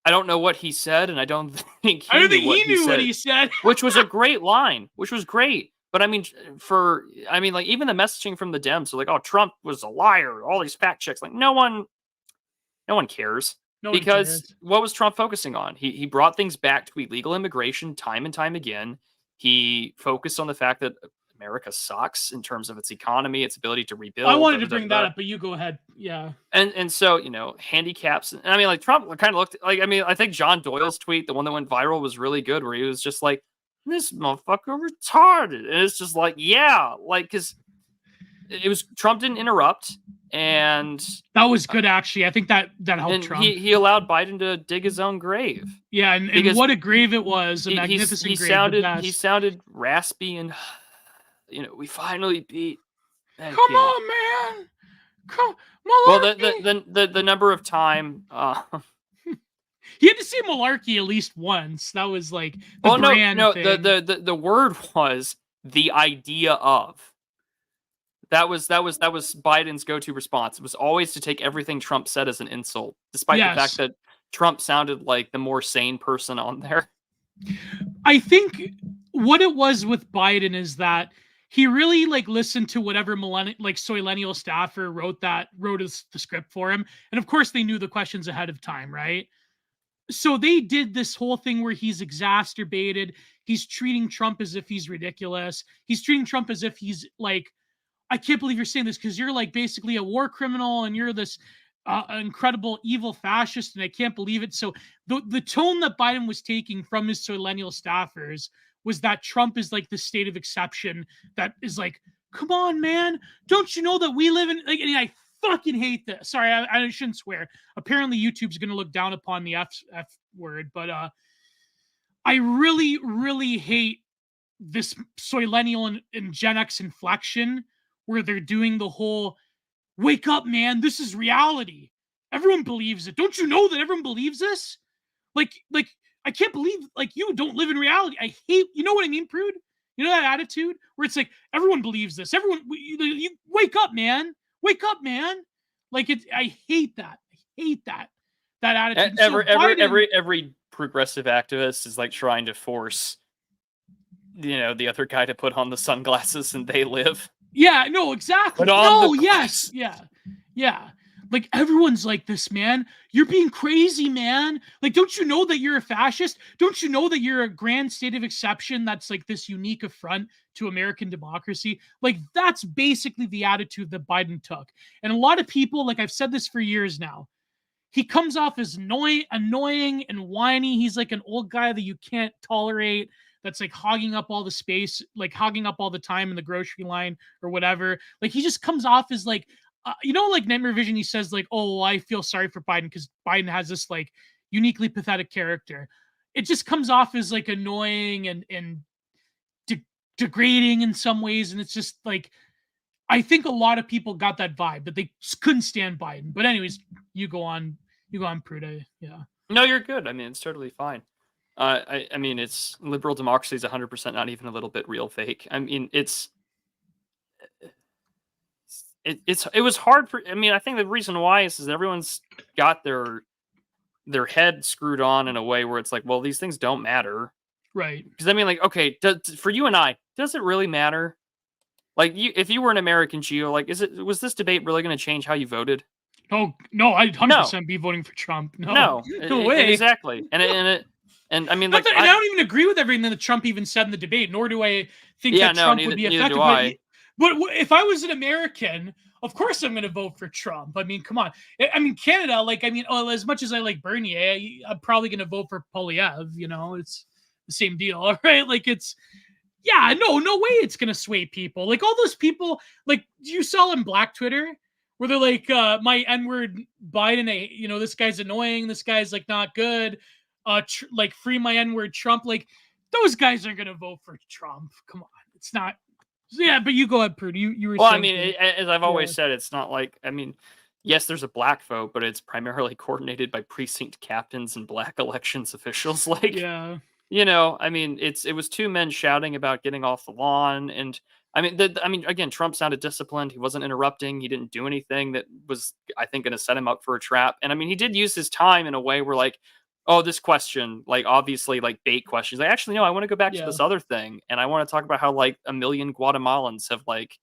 S2: I don't know what he said, and I don't think he knew what he said, which was a great line, which was great. But I mean, like even the messaging from the Dems, so like, oh, Trump was a liar, all these fact checks, like no one cares. Because what was Trump focusing on? He brought things back to illegal immigration time and time again. He focused on the fact that America sucks in terms of its economy, its ability to rebuild.
S1: I wanted to bring that up, but you go ahead. Yeah.
S2: And so, handicaps. And I mean, like Trump kind of looked like, I think John Doyle's tweet, the one that went viral, was really good, where he was just like, this motherfucker retarded. And it's just like, yeah, like, because it was Trump didn't interrupt. And
S1: that was good, actually. I think that helped Trump.
S2: He allowed Biden to dig his own grave.
S1: Yeah, and what a grave it was. A magnificent grave.
S2: He sounded raspy and, we finally beat.
S1: Come on, man. Come,
S2: Malarkey. Well, the number of time.
S1: He had to say malarkey at least once. That was like the brand thing.
S2: The word was the idea of. That was Biden's go-to response. It was always to take everything Trump said as an insult, despite the fact that Trump sounded like the more sane person on there.
S1: I think what it was with Biden is that he really listened to whatever Soylenial staffer wrote the script for him. And of course they knew the questions ahead of time, right? So they did this whole thing where he's exacerbated. He's treating Trump as if he's ridiculous. He's treating Trump as if he's like, I can't believe you're saying this because you're like basically a war criminal and you're this incredible evil fascist and I can't believe it. So the tone that Biden was taking from his Soylenial staffers was that Trump is like the state of exception that is like, come on, man, don't you know that we live in like, and I fucking hate this. Sorry, I shouldn't swear. Apparently, YouTube's going to look down upon the F word, but I really, really hate this Soillennial and Gen X inflection where they're doing the whole wake up, man, this is reality. Everyone believes it. Don't you know that everyone believes this? Like I can't believe like you don't live in reality. I hate, you know what I mean, Prude? You know that attitude where it's like everyone believes this. Everyone, you wake up, man. Wake up, man. Like I hate that. I hate that attitude.
S2: Every progressive activist is like trying to force, the other guy to put on the sunglasses and they live.
S1: Yeah, no, exactly. No, yes, yeah. Like everyone's like this, man. You're being crazy, man. Like, don't you know that you're a fascist? Don't you know that you're a grand state of exception that's like this unique affront to American democracy? Like, that's basically the attitude that Biden took. And a lot of people, like I've said this for years now, he comes off as annoying and whiny. He's like an old guy that you can't tolerate, that's like hogging up all the space, like hogging up all the time in the grocery line or whatever. Like he just comes off as like, like Nightmare Vision, he says like, oh, I feel sorry for Biden because Biden has this like uniquely pathetic character. It just comes off as like annoying and degrading in some ways. And it's just like, I think a lot of people got that vibe that they couldn't stand Biden. But anyways, you go on, Prude. Yeah.
S2: No, you're good. I mean, it's totally fine. I mean, it's liberal democracy is 100% not even a little bit real fake. I mean, it was hard for. I mean, I think the reason why is everyone's got their head screwed on in a way where it's like, well, these things don't matter,
S1: right?
S2: Because I mean, like, okay, for you and I, does it really matter? Like, if you were an American Geo, like, was this debate really going to change how you voted?
S1: Oh no, I'd 100% be voting for Trump. No way,
S2: exactly, and I mean, like,
S1: I don't even agree with everything that Trump even said in the debate, nor do I think that Trump would be effective. But if I was an American, of course I'm going to vote for Trump. I mean, come on. I mean, Canada, like, I mean, as much as I like Bernier, I'm probably going to vote for Polyev. It's the same deal, all right? Like, it's, yeah, no way it's going to sway people. Like, all those people, like, you saw in Black Twitter where they're like, my N-word Biden, this guy's annoying. This guy's, like, not good. Like, free my N-word Trump. Like, those guys are going to vote for Trump. Come on. It's not. Yeah, but you go ahead, Prude. You were.
S2: Well, I mean, as I've always said, it's not like, I mean, yes, there's a black vote, but it's primarily coordinated by precinct captains and black elections officials. Like,
S1: yeah,
S2: I mean, it was two men shouting about getting off the lawn, and I mean, again, Trump sounded disciplined. He wasn't interrupting. He didn't do anything that was, I think, going to set him up for a trap. And I mean, he did use his time in a way where, like, oh, this question, like, obviously, like, bait questions. Like, actually, no, I want to go back to this other thing, and I want to talk about how, like, 1 million Guatemalans have, like,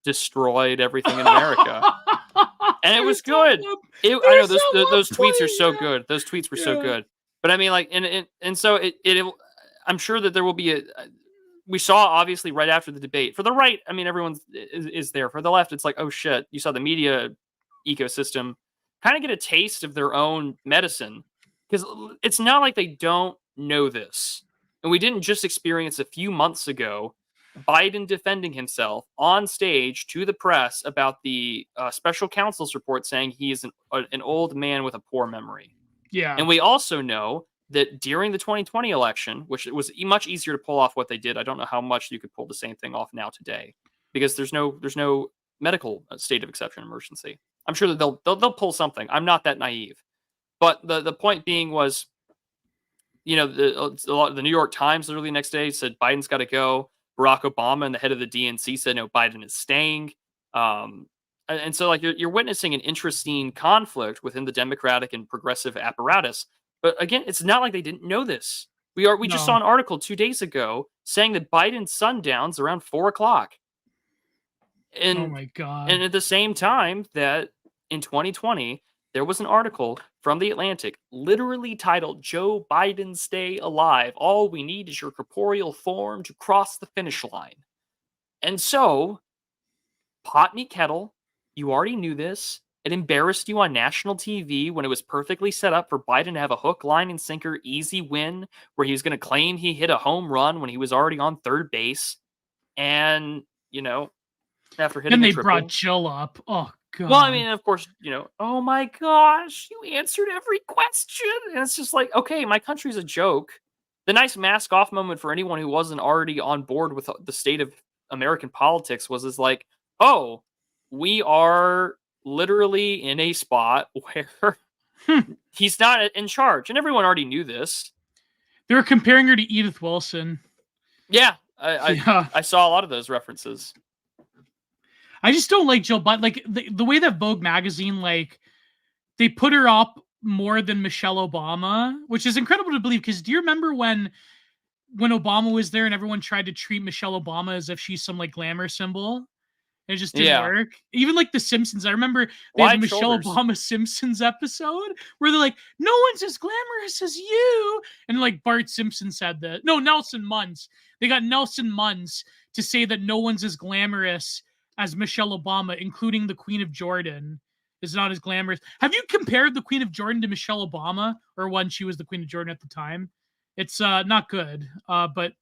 S2: destroyed everything in America. And it was good. I know those tweets are so good. Those tweets were so good. But I mean, like, and so I'm sure that there will be we saw, obviously, right after the debate. For the right, I mean, everyone is there. For the left, it's like, oh, shit. You saw the media ecosystem kind of get a taste of their own medicine. Because it's not like they don't know this. And we didn't just experience a few months ago Biden defending himself on stage to the press about the special counsel's report saying he is an old man with a poor memory.
S1: Yeah.
S2: And we also know that during the 2020 election, which it was much easier to pull off what they did, I don't know how much you could pull the same thing off now today, because there's no medical state of exception emergency. I'm sure that they'll pull something. I'm not that naive. But the point being was, the New York Times literally the next day said Biden's got to go. Barack Obama and the head of the DNC said no, Biden is staying. And so, like, you're witnessing an interesting conflict within the Democratic and progressive apparatus. But again, it's not like they didn't know this. We just saw an article 2 days ago saying that Biden's sundowns around 4:00. And,
S1: oh my God!
S2: And at the same time that in 2020. There was an article from The Atlantic literally titled "Joe Biden Stay Alive. All we need is your corporeal form to cross the finish line." And so, pot me kettle, you already knew this. It embarrassed you on national TV when it was perfectly set up for Biden to have a hook, line, and sinker easy win where he was going to claim he hit a home run when he was already on third base. And, after hitting
S1: and they
S2: a triple,
S1: brought Jill up. Oh, God.
S2: Well, I mean, of course, oh my gosh, you answered every question. And it's just like, okay, my country's a joke. The nice mask off moment for anyone who wasn't already on board with the state of American politics is like, oh, we are literally in a spot where he's not in charge. And everyone already knew this.
S1: They were comparing her to Edith Wilson.
S2: Yeah, I saw a lot of those references.
S1: I just don't like Jill Biden. Like the way that Vogue magazine, like, they put her up more than Michelle Obama, which is incredible to believe. Because do you remember when Obama was there and everyone tried to treat Michelle Obama as if she's some like glamour symbol? It just didn't work. Even like The Simpsons. I remember they had the Michelle Obama Simpsons episode where they're like, no one's as glamorous as you. And like Bart Simpson said that. No, Nelson Muntz. They got Nelson Muntz to say that no one's as glamorous as Michelle Obama, including the Queen of Jordan, is not as glamorous. Have you compared the Queen of Jordan to Michelle Obama, or when she was the Queen of Jordan at the time? It's not good. But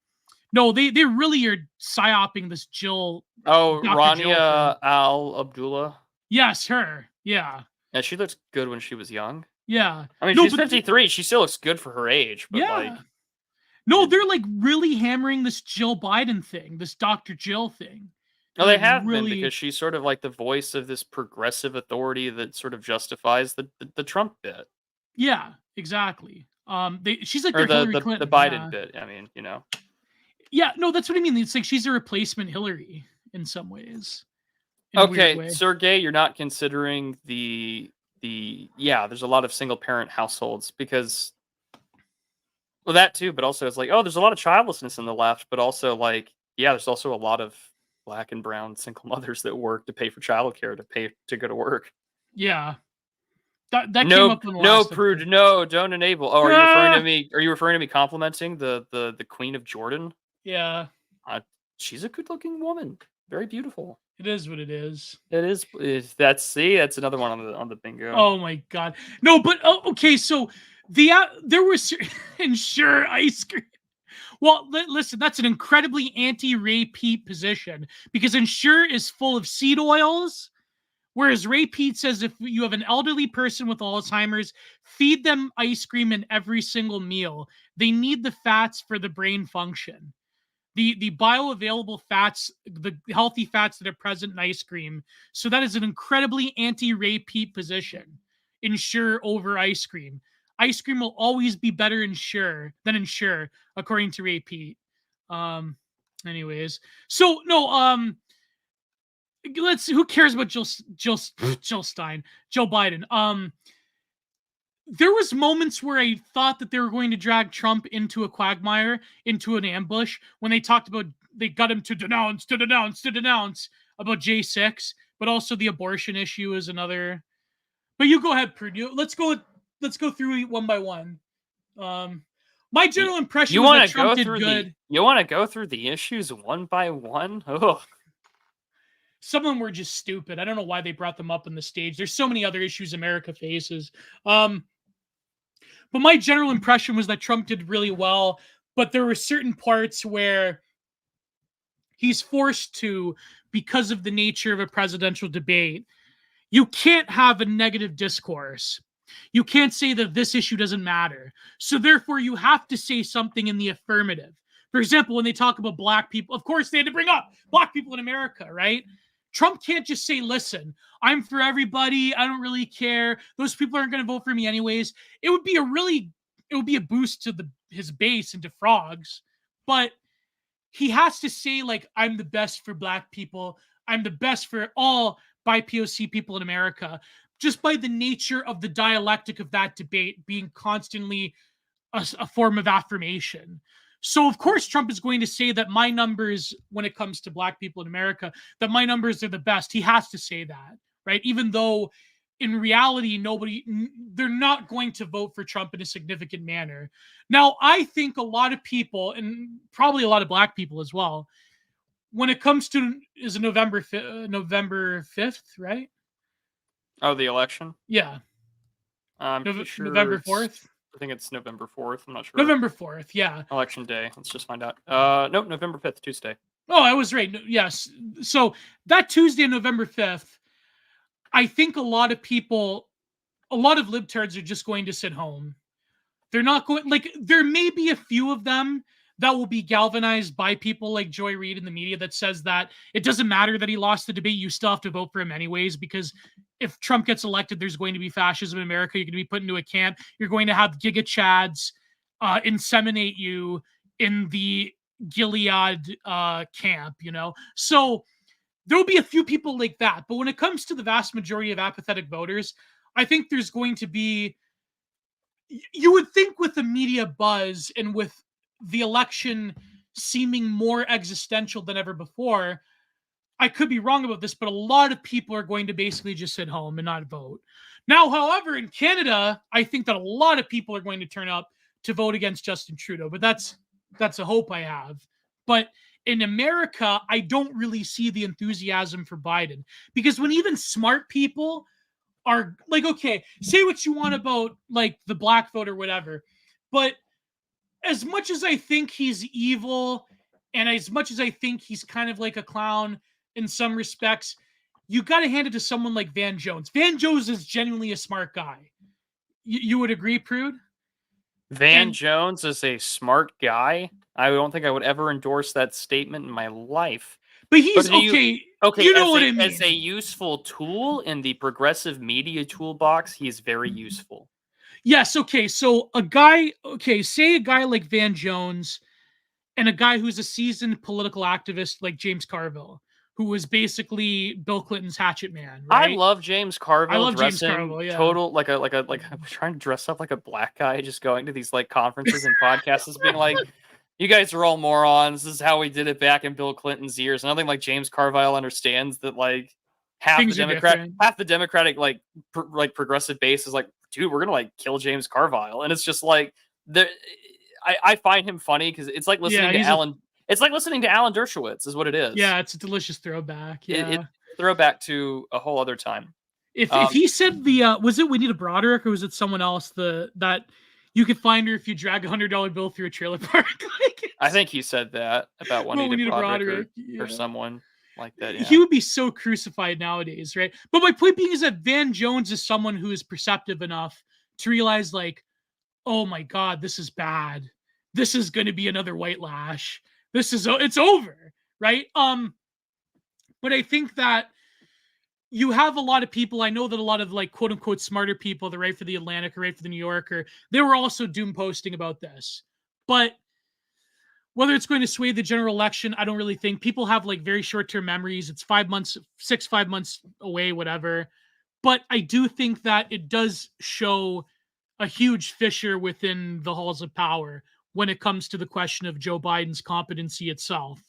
S1: no, they really are psyoping this Jill.
S2: Oh, Rania Al Abdullah.
S1: Yes, her. Yeah.
S2: Yeah, she looks good when she was young.
S1: Yeah.
S2: I mean, she's 53. She still looks good for her age. But like,
S1: no, they're like really hammering this Jill Biden thing, this Dr. Jill thing.
S2: No, they have been, because she's sort of like the voice of this progressive authority that sort of justifies the Trump bit.
S1: Yeah, exactly. She's like
S2: or
S1: the
S2: Biden bit. I mean,
S1: Yeah, no, that's what I mean. It's like she's a replacement Hillary in some ways.
S2: Okay, Sergey, you're not considering there's a lot of single parent households because, well, that too, but also it's like, oh, there's a lot of childlessness in the left, but also like, yeah, there's also a lot of Black and brown single mothers that work to pay for childcare, to go to work.
S1: Yeah. That came up in the last
S2: Prude,
S1: episode.
S2: no, don't enable. Oh, are you referring to me? Are you referring to me complimenting the Queen of Jordan?
S1: Yeah.
S2: She's a good-looking woman. Very beautiful.
S1: It is what it is.
S2: It is. That's another one on the bingo.
S1: Oh my God. No, but okay, so there was Ensure ice cream. Well, listen, that's an incredibly anti-Ray Pete position, because Ensure is full of seed oils, whereas Ray Pete says if you have an elderly person with Alzheimer's, feed them ice cream in every single meal. They need the fats for the brain function. The bioavailable fats, the healthy fats that are present in ice cream. So that is an incredibly anti-Ray Pete position. Ensure over ice cream. Ice cream will always be better than Ensure, according to Ray Pete. Anyways, so no. Who cares about Jill Biden? There was moments where I thought that they were going to drag Trump into a quagmire, into an ambush, when they talked about, they got him to denounce about J6, but also the abortion issue is another. But you go ahead, Purdue. Let's go through it one by one. My general impression was that Trump did good.
S2: You want to go through the issues one by one? Oh.
S1: Some of them were just stupid. I don't know why they brought them up on the stage. There's so many other issues America faces. But my general impression was that Trump did really well, but there were certain parts where he's forced to, because of the nature of a presidential debate. You can't have a negative discourse. You can't say that this issue doesn't matter. So therefore, you have to say something in the affirmative. For example, when they talk about Black people, of course, they had to bring up Black people in America, right? Trump can't just say, listen, I'm for everybody. I don't really care. Those people aren't going to vote for me anyways. It would be a boost to his base and to frogs. But he has to say, like, I'm the best for Black people. I'm the best for all BIPOC people in America, just by the nature of the dialectic of that debate being constantly a form of affirmation. So, of course, Trump is going to say that my numbers, when it comes to Black people in America, that my numbers are the best. He has to say that, right? Even though in reality, they're not going to vote for Trump in a significant manner. Now, I think a lot of people, and probably a lot of Black people as well, when it comes to, is it November 5th, right?
S2: Oh, the election?
S1: Yeah.
S2: I'm sure
S1: November 4th?
S2: I think it's November 4th. I'm not sure.
S1: November 4th, yeah.
S2: Election day. Let's just find out. Nope, November 5th, Tuesday.
S1: Oh, I was right. Yes. So that Tuesday, November 5th, I think a lot of libtards are just going to sit home. They're not going, like, there may be a few of them that will be galvanized by people like Joy Reid in the media that says that it doesn't matter that he lost the debate, you still have to vote for him anyways, because if Trump gets elected, there's going to be fascism in America. You're going to be put into a camp. You're going to have Giga Chads inseminate you in the Gilead camp, you know? So there'll be a few people like that. But when it comes to the vast majority of apathetic voters, I think there's going to be, you would think with the media buzz and with the election seeming more existential than ever before, I could be wrong about this, but a lot of people are going to basically just sit home and not vote. Now, however, in Canada, I think that a lot of people are going to turn up to vote against Justin Trudeau, but that's a hope I have. But in America, I don't really see the enthusiasm for Biden, because when even smart people are like, okay, say what you want about like the black vote or whatever, but as much as I think he's evil and as much as I think he's kind of like a clown in some respects, you got to hand it to someone like Van Jones. Van Jones is genuinely a smart guy. You would agree, Prude?
S2: Van Jones is a smart guy. I don't think I would ever endorse that statement in my life.
S1: But he's okay.
S2: Okay,
S1: you know what I mean.
S2: As a useful tool in the progressive media toolbox, he's very useful.
S1: Yes, okay. So say a guy like Van Jones and a guy who's a seasoned political activist like James Carville, who was basically Bill Clinton's hatchet man, right?
S2: I love James Carville.
S1: I love James Carville, yeah.
S2: Total like I'm trying to dress up like a black guy, just going to these like conferences and podcasts, being like, "You guys are all morons. This is how we did it back in Bill Clinton's years." And I think like James Carville understands that like half the Democratic like progressive base is like, dude, we're gonna like kill James Carville, and it's just like I find him funny because it's like listening to Alan. It's like listening to Alan Dershowitz, is what it is.
S1: Yeah, it's a delicious throwback. Yeah,
S2: it's a throwback to a whole other time.
S1: If he said was it We Need a Broderick, or was it someone else that you could find her if you drag $100 bill through a trailer park?
S2: I think he said that about We Need a Broderick or someone like that. Yeah.
S1: He would be so crucified nowadays, right? But my point being is that Van Jones is someone who is perceptive enough to realize, like, oh my God, this is bad. This is going to be another white lash. It's over, right? But I think that you have a lot of people. I know that a lot of like quote unquote smarter people that write for the Atlantic or write for the New Yorker, they were also doom posting about this. But whether it's going to sway the general election, I don't really think. People have like very short-term memories. It's 5 months away, whatever. But I do think that it does show a huge fissure within the halls of power when it comes to the question of Joe Biden's competency itself.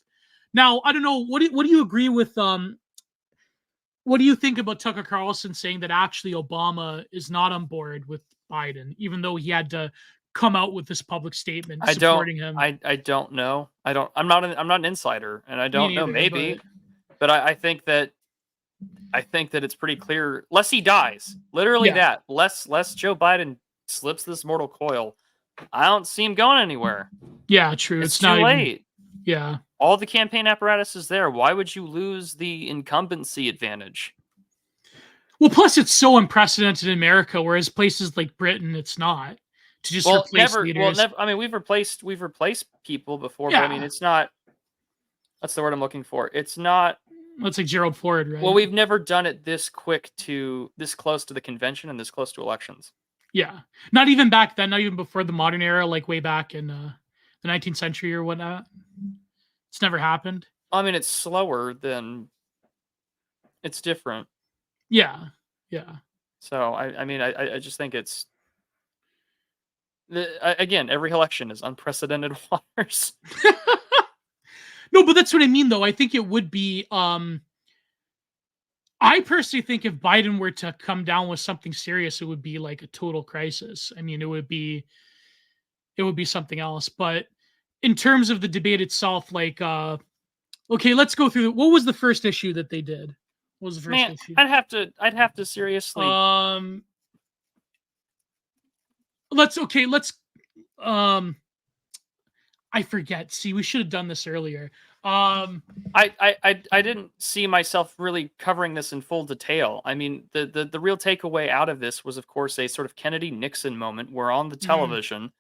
S1: Now, I don't know, what do you agree with? What do you think about Tucker Carlson saying that actually Obama is not on board with Biden, even though he had to come out with this public statement supporting him?
S2: I don't know. I'm not an insider, and I don't know. Maybe, but I think that it's pretty clear. Lest he dies, literally that. Lest Joe Biden slips this mortal coil, I don't see him going anywhere.
S1: Yeah, true.
S2: It's too late.
S1: Yeah.
S2: All the campaign apparatus is there. Why would you lose the incumbency advantage?
S1: Well, plus it's so unprecedented in America, whereas places like Britain, it's not. To just replace leaders.
S2: I mean, we've replaced people before, but I mean, it's not. That's the word I'm looking for. It's not.
S1: It's like Gerald Ford, right?
S2: Well, we've never done it this close to the convention and this close to elections.
S1: Yeah, not even back then, not even before the modern era, like way back in the 19th century or whatnot. It's never happened.
S2: I mean, it's slower than. It's different.
S1: Yeah.
S2: So I just think it's. Again, every election is unprecedented waters.
S1: No, but that's what I mean, though. I think it would be. I personally think if Biden were to come down with something serious, it would be like a total crisis. I mean, it would be something else. But in terms of the debate itself, like, okay, let's go through. What was the first issue that they did? What was the first issue?
S2: I'd have to seriously.
S1: I forget. See, we should have done this earlier.
S2: I didn't see myself really covering this in full detail. I mean, the real takeaway out of this was, of course, a sort of Kennedy Nixon moment where on the television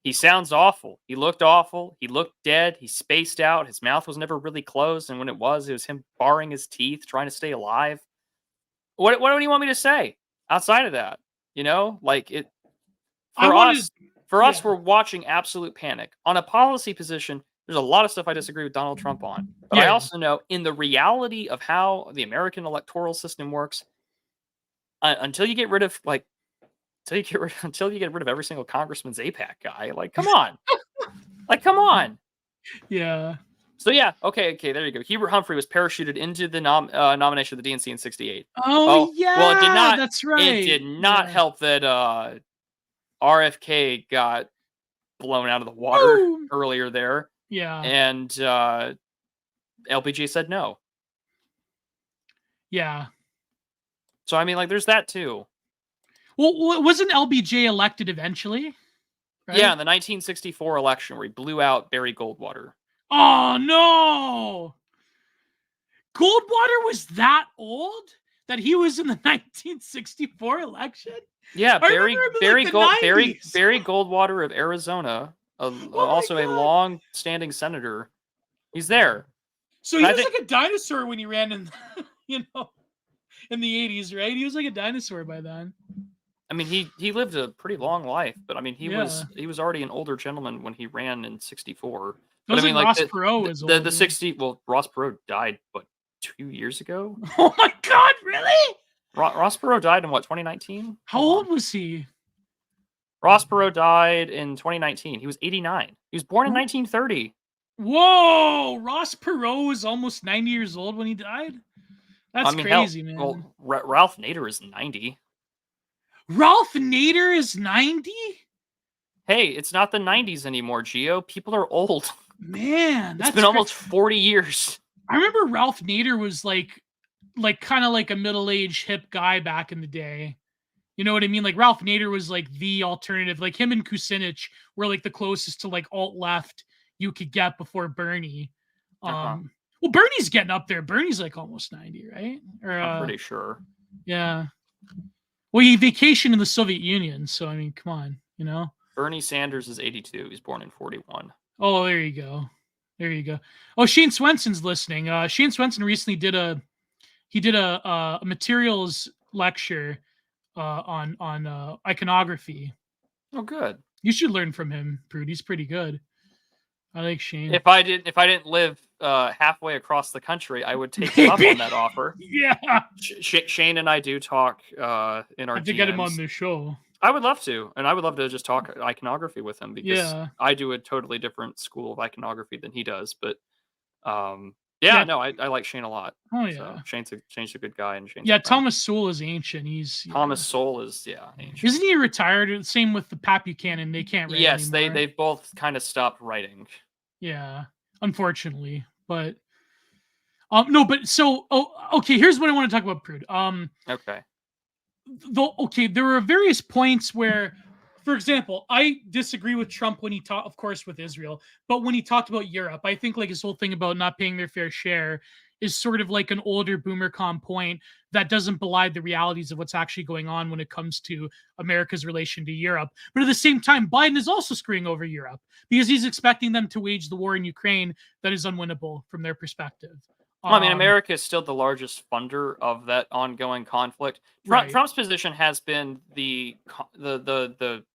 S2: he sounds awful. He looked awful. He looked dead. He spaced out. His mouth was never really closed, and when it was him baring his teeth, trying to stay alive. What do you want me to say outside of that? You know, like it for us. For us, we're watching absolute panic. On a policy position, there's a lot of stuff I disagree with Donald Trump on. But I also know in the reality of how the American electoral system works, until you get rid of until you get rid of every single congressman's APAC guy, like come on. Come on.
S1: Yeah.
S2: So yeah, okay, there you go. Hubert Humphrey was parachuted into the nomination of the DNC in '68.
S1: Oh yeah,
S2: well, it did not.
S1: That's right.
S2: It did not help that RFK got blown out of the water earlier there.
S1: Yeah.
S2: And LBJ said no.
S1: Yeah.
S2: So I mean, like, there's that too.
S1: Well, wasn't LBJ elected eventually?
S2: Right? Yeah, in the 1964 election where he blew out Barry Goldwater.
S1: Oh no! Goldwater was that old that he was in the 1964 election?
S2: Yeah, Barry Goldwater of Arizona, also a long-standing senator. He's there.
S1: So he was like a dinosaur when he ran in, in the 80s, right? He was like a dinosaur by then.
S2: I mean, he lived a pretty long life, but I mean, he was already an older gentleman when he ran in '64. But I mean, like
S1: Ross Perot was
S2: the 60. Well, Ross Perot died 2 years ago.
S1: Oh my God! Really?
S2: Ross Perot died in 2019?
S1: How old was he?
S2: Ross Perot died in 2019. He was 89. He was born in 1930.
S1: Whoa! Ross Perot was almost 90 years old when he died? That's crazy, man.
S2: Well, Ralph Nader is 90.
S1: Ralph Nader is 90?
S2: Hey, it's not the 90s anymore, Geo. People are old.
S1: Man,
S2: it's been almost 40 years.
S1: I remember Ralph Nader was like kind of like a middle-aged hip guy back in the day. You know what I mean? Like Ralph Nader was like the alternative. Like him and Kucinich were like the closest to like alt-left you could get before Bernie. Well, Bernie's getting up there. Bernie's like almost 90, right?
S2: I'm pretty sure.
S1: Yeah. Well, he vacationed in the Soviet Union, so I mean, come on, you know.
S2: Bernie Sanders is 82. He's born in 41.
S1: Oh, there you go. There you go. Oh, Shane Swenson's listening. Shane Swenson recently did a materials lecture on iconography.
S2: Oh, good.
S1: You should learn from him, Prude. He's pretty good. I like Shane.
S2: If I didn't live halfway across the country, I would take you up on that offer.
S1: Yeah.
S2: Shane and I do talk in our DMs.
S1: To get him on the show.
S2: I would love to, and I would love to just talk iconography with him because I do a totally different school of iconography than he does. But no, I like Shane a lot.
S1: Oh yeah,
S2: so Shane's a good guy, and Shane's
S1: Thomas Sowell is ancient.
S2: Thomas Sowell is ancient.
S1: Isn't he retired? Same with the Pat Buchanan. They can't write anymore.
S2: They've both kind of stopped writing.
S1: Yeah, unfortunately, but no, but so okay. Here's what I want to talk about, Prude.
S2: Okay.
S1: There were various points where, for example, I disagree with Trump when he talked, of course, with Israel, but when he talked about Europe, I think like his whole thing about not paying their fair share is sort of like an older boomercom point that doesn't belie the realities of what's actually going on when it comes to America's relation to Europe. But at the same time, Biden is also screwing over Europe because he's expecting them to wage the war in Ukraine that is unwinnable from their perspective.
S2: Well, I mean, America is still the largest funder of that ongoing conflict. Trump's position has been the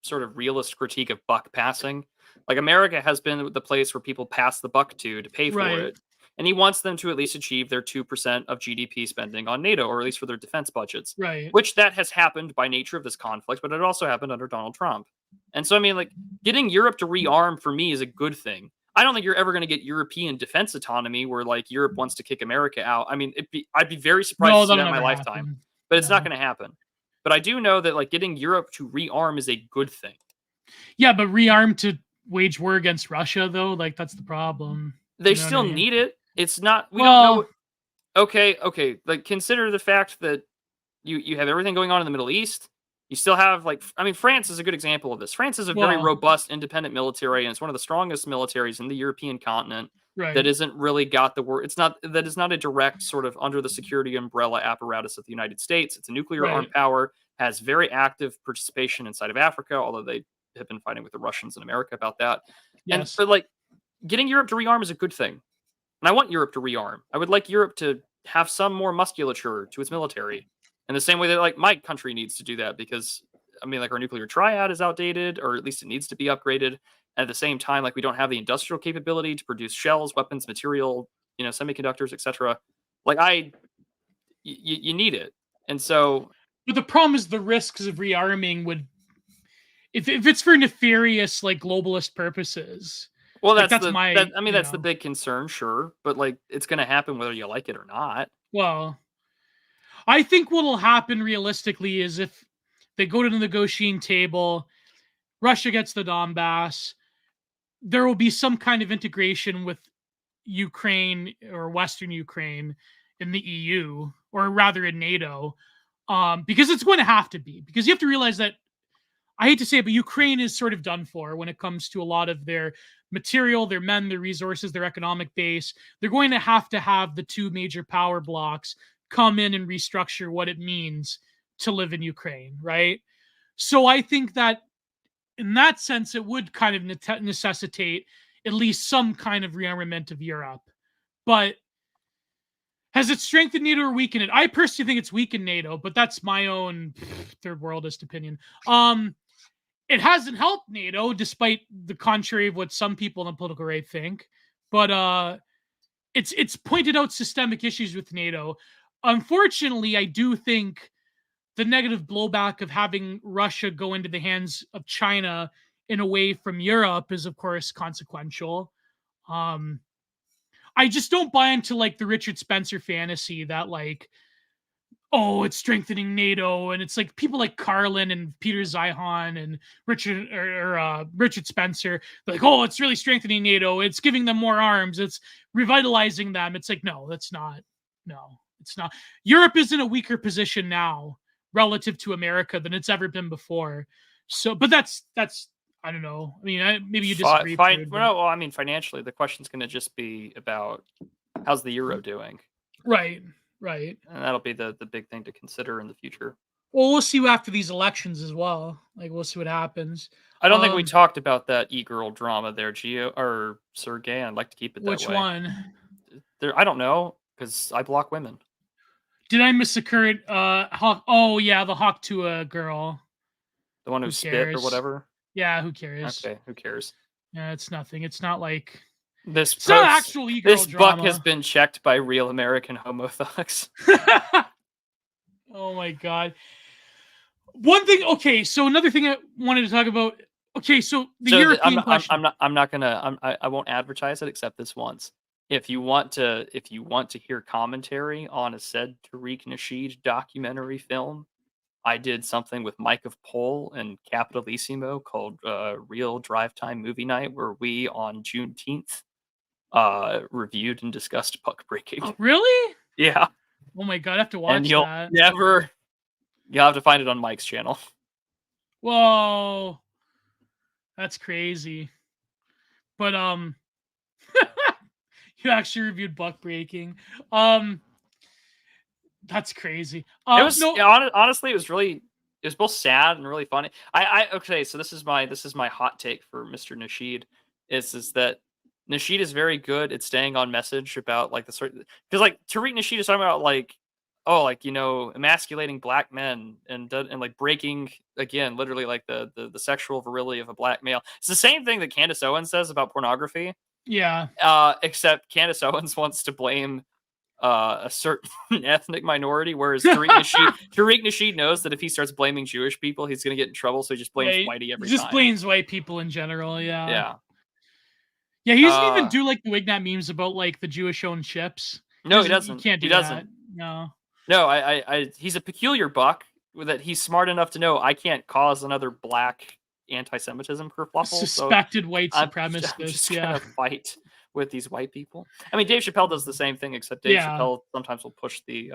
S2: sort of realist critique of buck passing. Like America has been the place where people pass the buck to pay for it, and he wants them to at least achieve their 2% of GDP spending on NATO, or at least for their defense budgets.
S1: Right.
S2: Which that has happened by nature of this conflict, but it also happened under Donald Trump. And so, I mean, like getting Europe to rearm for me is a good thing. I don't think you're ever going to get European defense autonomy where like Europe wants to kick America out. I mean, I'd be very surprised to see that in my lifetime, but it's not going to happen. But I do know that like getting Europe to rearm is a good thing.
S1: Yeah, but rearm to wage war against Russia though, like that's the problem.
S2: They still need it. It's not. We don't know. Okay. Like consider the fact that you have everything going on in the Middle East. You still have, like, I mean, France is a good example of this. France is a very robust, independent military, and it's one of the strongest militaries in the European continent that isn't really got the word. That is not a direct sort of under the security umbrella apparatus of the United States. It's a nuclear armed power, has very active participation inside of Africa, although they have been fighting with the Russians in America about that.
S1: Yes.
S2: But like, getting Europe to rearm is a good thing. And I want Europe to rearm. I would like Europe to have some more musculature to its military. In the same way that, like, my country needs to do that, because, I mean, like, our nuclear triad is outdated, or at least it needs to be upgraded. And at the same time, like, we don't have the industrial capability to produce shells, weapons, material, semiconductors, etc. Like, you need it. And so...
S1: But the problem is the risks of rearming would... If it's for nefarious, like, globalist purposes...
S2: Well, that's the big concern, sure. But, like, it's going to happen whether you like it or not.
S1: Well... I think what will happen realistically is if they go to the negotiating table, Russia gets the Donbass, there will be some kind of integration with Ukraine or Western Ukraine in the EU, or rather in NATO, because it's going to have to be. Because you have to realize that, I hate to say it, but Ukraine is sort of done for when it comes to a lot of their material, their men, their resources, their economic base. They're going to have the two major power blocks come in and restructure what it means to live in Ukraine, right? So I think that in that sense, it would kind of necessitate at least some kind of rearmament of Europe. But has it strengthened NATO or weakened it? I personally think it's weakened NATO, but that's my own third worldist opinion. It hasn't helped NATO, despite the contrary of what some people in the political right think. But it's pointed out systemic issues with NATO. Unfortunately, I do think the negative blowback of having Russia go into the hands of China in away from Europe is, of course, consequential. I just don't buy into, like, the Richard Spencer fantasy that, like, oh, it's strengthening NATO, and it's like people like Carlin and Peter Zeihan and Richard Spencer. They're like, oh, it's really strengthening NATO. It's giving them more arms. It's revitalizing them. It's like, no, that's not. No, it's not. Europe is in a weaker position now relative to America than it's ever been before. So, but that's I don't know. I mean, maybe you disagree.
S2: Well, I mean, financially, the question's going to just be about how's the euro doing.
S1: Right.
S2: And that'll be the big thing to consider in the future.
S1: Well, we'll see after these elections as well. Like, we'll see what happens.
S2: I don't think we talked about that e-girl drama there, Gio or Sergey. I'd like to keep it that way.
S1: Which one?
S2: I don't know, because I block women.
S1: Did I miss the current Hawk? Oh yeah, the Hawk Tua girl.
S2: The one who spit or whatever.
S1: Yeah, who cares?
S2: Okay, who cares?
S1: Yeah, it's nothing. It's not like
S2: it's
S1: not actual e-girl
S2: This
S1: drama.
S2: buck has been checked by real American homo thugs.
S1: Oh my god. One thing. Okay, so another thing I wanted to talk about. Okay, so European question.
S2: I'm not gonna. I won't advertise it except this once. If you want to hear commentary on a said Tariq Nasheed documentary film, I did something with Mike of Pole and Capitalissimo called Real Drive Time Movie Night, where we on Juneteenth reviewed and discussed puck breaking.
S1: Oh, really?
S2: Yeah.
S1: Oh my god, I have to watch
S2: and you'll
S1: that.
S2: You'll have to find it on Mike's channel.
S1: Whoa. That's crazy. But you actually reviewed buck breaking. That's crazy.
S2: It was honestly, it was both sad and really funny. Okay, so this is my hot take for Mr. Nasheed is that Nasheed is very good at staying on message about like the sort, because like Tariq Nasheed is talking about like, oh, like, emasculating black men and like breaking, again, literally like the sexual virility of a black male. It's the same thing that Candace Owens says about pornography.
S1: Yeah.
S2: Except Candace Owens wants to blame a certain ethnic minority, whereas Tariq Nasheed knows that if he starts blaming Jewish people, he's going to get in trouble, so he just blames whitey every time.
S1: Just blames white people in general, yeah.
S2: Yeah,
S1: he doesn't even do like the Wignat memes about like the Jewish-owned ships.
S2: No, he doesn't.
S1: He can't do that. No.
S2: No, he's a peculiar buck that he's smart enough to know I can't cause another black anti-Semitism kerfluffle.
S1: Suspected white supremacist.
S2: I'm just gonna fight with these white people. I mean, Dave Chappelle does the same thing, except Dave Chappelle sometimes will push the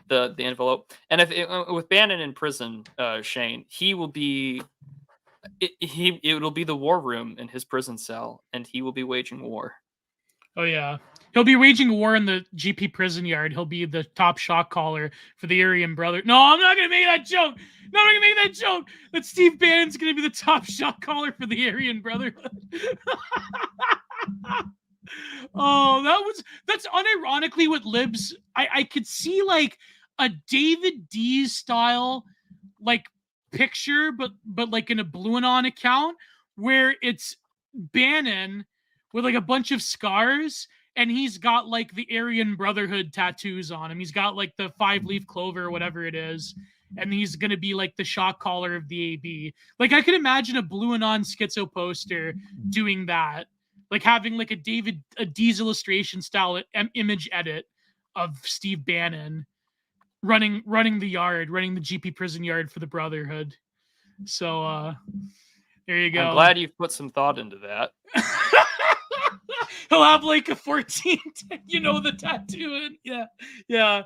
S2: the envelope. And if with Bannon in prison, Shane, he will be it'll be the war room in his prison cell, and he will be waging war.
S1: Oh yeah, he'll be waging a war in the GP prison yard. He'll be the top shot caller for the Aryan brother. No, I'm not gonna make that joke. No, I'm not gonna make that joke. That Steve Bannon's gonna be the top shot caller for the Aryan Brotherhood. Oh, that's unironically what libs. I could see like a David D style like picture, but like in a Blue Anon account where it's Bannon with like a bunch of scars, and he's got like the Aryan Brotherhood tattoos on him. He's got like the 5-leaf clover or whatever it is, and he's gonna be like the shot caller of the AB. Like I could imagine a Blue Anon schizo poster doing that, like having like a D's illustration style image edit of Steve Bannon running the yard, running the GP prison yard for the Brotherhood. So there you go.
S2: I'm glad you've put some thought into that.
S1: He'll have like a 14, the tattoo. And yeah.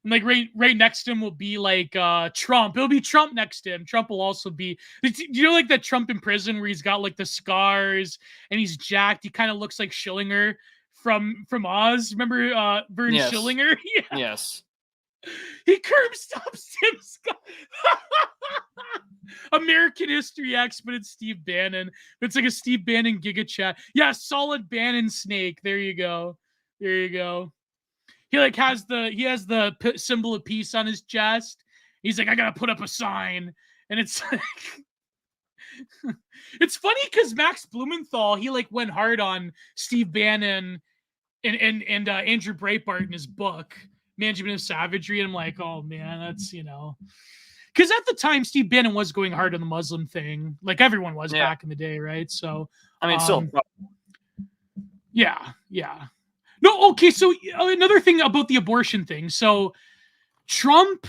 S1: And like right next to him will be like Trump. It'll be Trump next to him. Trump will also be. Like that Trump in prison where he's got like the scars and he's jacked. He kind of looks like Schillinger from Oz. Remember Vern Schillinger?
S2: Yeah. Yes.
S1: He curb stops Tim Scott. American History X, but it's Steve Bannon. It's like a Steve Bannon Giga Chat. Yeah, solid Bannon snake. There you go. He like has the symbol of peace on his chest. He's like, I gotta put up a sign, and it's like, it's funny because Max Blumenthal, he like went hard on Steve Bannon and Andrew Breitbart in his book Management of Savagery, and I'm like, oh man, that's because at the time Steve Bannon was going hard on the Muslim thing, like everyone was back in the day, right? So
S2: I mean, still,
S1: yeah. No, okay. So another thing about the abortion thing. So Trump,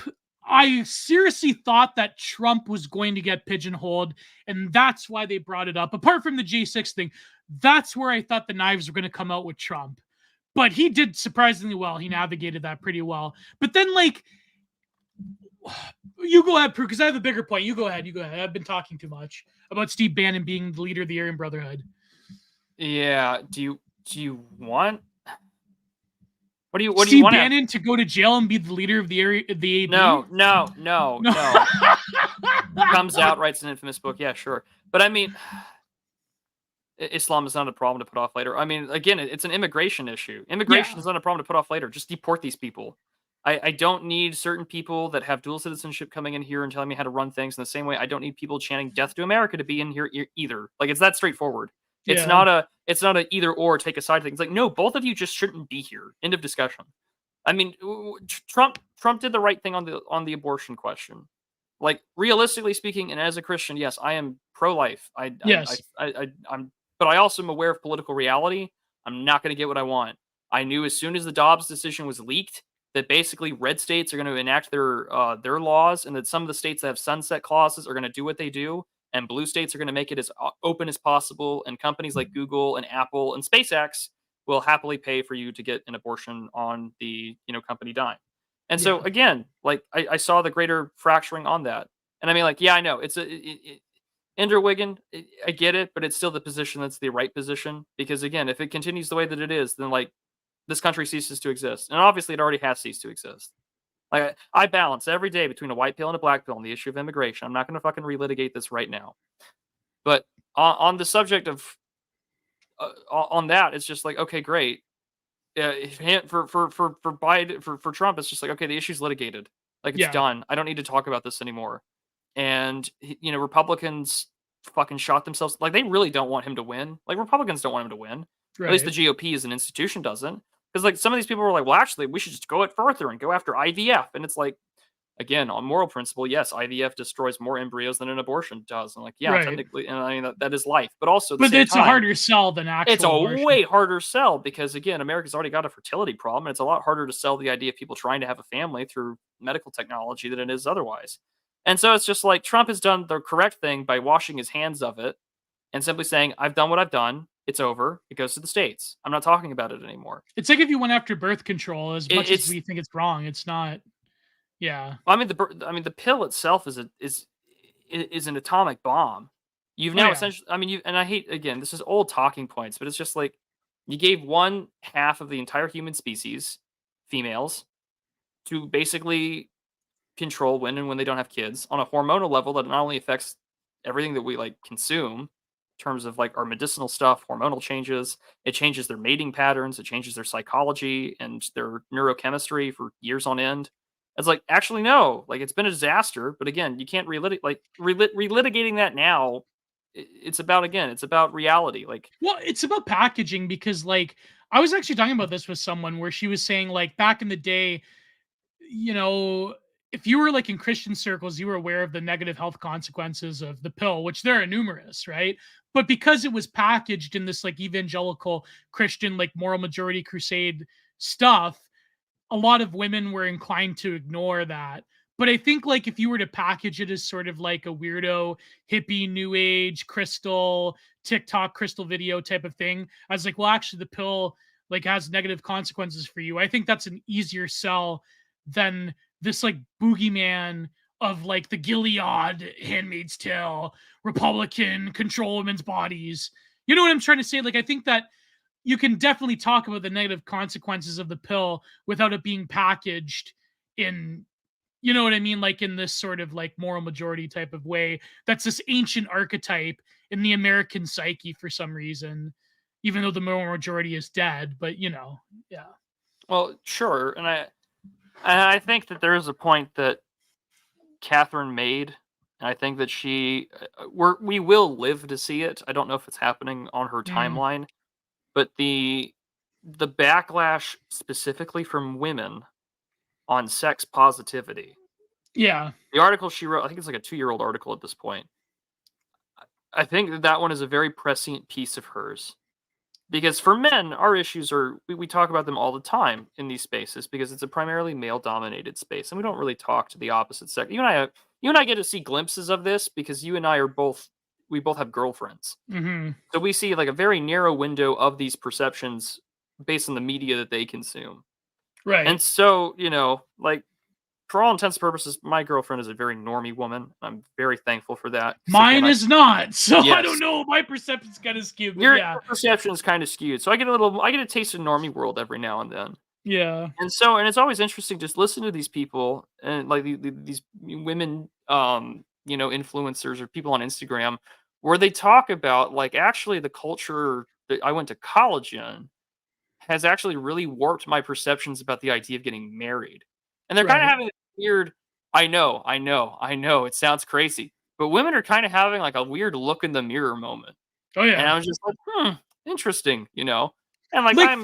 S1: I seriously thought that Trump was going to get pigeonholed, and that's why they brought it up. Apart from the J6 thing, that's where I thought the knives were going to come out with Trump. But he did surprisingly well. He navigated that pretty well. But then, like, you go ahead, Prue, because I have a bigger point. You go ahead. I've been talking too much about Steve Bannon being the leader of the Aryan Brotherhood.
S2: Yeah. Do you want? What do you
S1: Steve
S2: want?
S1: Bannon to go to jail and be the leader of the AB?
S2: No. Comes out, writes an infamous book. Yeah, sure. But I mean, Islam is not a problem to put off later. I mean, again, it's an immigration issue. Immigration is not a problem to put off later. Just deport these people. I don't need certain people that have dual citizenship coming in here and telling me how to run things in the same way I don't need people chanting death to America to be in here either. Like, it's that straightforward. It's not a either or, take a side thing. It's like, no, both of you just shouldn't be here. End of discussion. I mean, Trump did the right thing on the abortion question. Like, realistically speaking, and as a Christian, yes, I am pro-life. I'm, but I also am aware of political reality. I'm not going to get what I want. I knew as soon as the Dobbs decision was leaked that basically red states are going to enact their laws, and that some of the states that have sunset clauses are going to do what they do, and blue states are going to make it as open as possible, and companies like Google and Apple and SpaceX will happily pay for you to get an abortion on the company dime. And so again, like I saw the greater fracturing on that, and I mean, like, yeah, I know it's Ender Wiggin, I get it, but it's still the position that's the right position, because again, if it continues the way that it is, then like this country ceases to exist, and obviously it already has ceased to exist. Like, I balance every day between a white pill and a black pill on the issue of immigration. I'm not going to fucking relitigate this right now, but on the subject of on that, it's just like, okay, great. For Biden, for Trump, it's just like, okay, the issue's litigated, like it's done. I don't need to talk about this anymore. And Republicans fucking shot themselves. Like, they really don't want him to win. Like, Republicans don't want him to win. Right. At least the GOP as an institution doesn't. Because like some of these people were like, well, actually, we should just go it further and go after IVF. And it's like, again, on moral principle, yes, IVF destroys more embryos than an abortion does. And like, yeah, technically, and I mean that is life. But also,
S1: but it's a harder sell than actual.
S2: It's a way harder sell, because again, America's already got a fertility problem, and it's a lot harder to sell the idea of people trying to have a family through medical technology than it is otherwise. And so it's just like Trump has done the correct thing by washing his hands of it and simply saying, I've done what I've done. It's over. It goes to the states. I'm not talking about it anymore.
S1: It's like if you went after birth control, as much as we think it's wrong, it's not. Yeah.
S2: I mean, the pill itself is an atomic bomb. You've
S1: Oh
S2: now
S1: yeah.
S2: essentially, I mean, and I hate, again, this is old talking points, but it's just like you gave one half of the entire human species, females, to basically control when and when they don't have kids on a hormonal level that not only affects everything that we like consume in terms of like our medicinal stuff, hormonal changes, it changes their mating patterns, it changes their psychology and their neurochemistry for years on end. It's like, actually, no, like it's been a disaster. But again, you can't relitigating that now. It's about, again, it's about reality. Like,
S1: Well, it's about packaging because like I was actually talking about this with someone where she was saying like back in the day, you know, if you were like in Christian circles, you were aware of the negative health consequences of the pill, which there are numerous, right? But because it was packaged in this like evangelical Christian, like moral majority crusade stuff, a lot of women were inclined to ignore that. But I think like if you were to package it as sort of like a weirdo, hippie, new age, crystal, TikTok, crystal video type of thing, I was like, well, actually, the pill like has negative consequences for you. I think that's an easier sell than this like boogeyman of like the Gilead, Handmaid's Tale, Republican control women's bodies. You know what I'm trying to say? Like, I think that you can definitely talk about the negative consequences of the pill without it being packaged in, you know what I mean, like in this sort of like moral majority type of way. That's this ancient archetype in the American psyche for some reason, even though the moral majority is dead. But you know, yeah.
S2: well, sure, and I think that there is a point that Catherine made. And I think that we will live to see it. I don't know if it's happening on her
S1: Mm,
S2: timeline, but the backlash specifically from women on sex positivity.
S1: yeah.
S2: The article she wrote, I think it's like a 2-year-old article at this point. I think that one is a very prescient piece of hers. Because for men, our issues we talk about them all the time in these spaces because it's a primarily male dominated space and we don't really talk to the opposite sex. You and I get to see glimpses of this because you and I we both have girlfriends.
S1: Hmm.
S2: So we see like a very narrow window of these perceptions based on the media that they consume. And
S1: Right.
S2: so, like, for all intents and purposes, my girlfriend is a very normie woman. I'm very thankful for that. Because again,
S1: Mine is not. So I
S2: yes,
S1: don't know. My perception's kind of skewed, but
S2: your
S1: yeah.
S2: perception is kind of skewed. So I get a taste of normie world every now and then.
S1: Yeah.
S2: And it's always interesting just listen to these people and like these women, influencers or people on Instagram where they talk about like actually the culture that I went to college in has actually really warped my perceptions about the idea of getting married. And they're kind of
S1: Right.
S2: having this weird, I know, it sounds crazy, but women are kind of having like a weird look in the mirror moment.
S1: Oh
S2: And
S1: yeah.
S2: I was just like, interesting. And like
S1: Like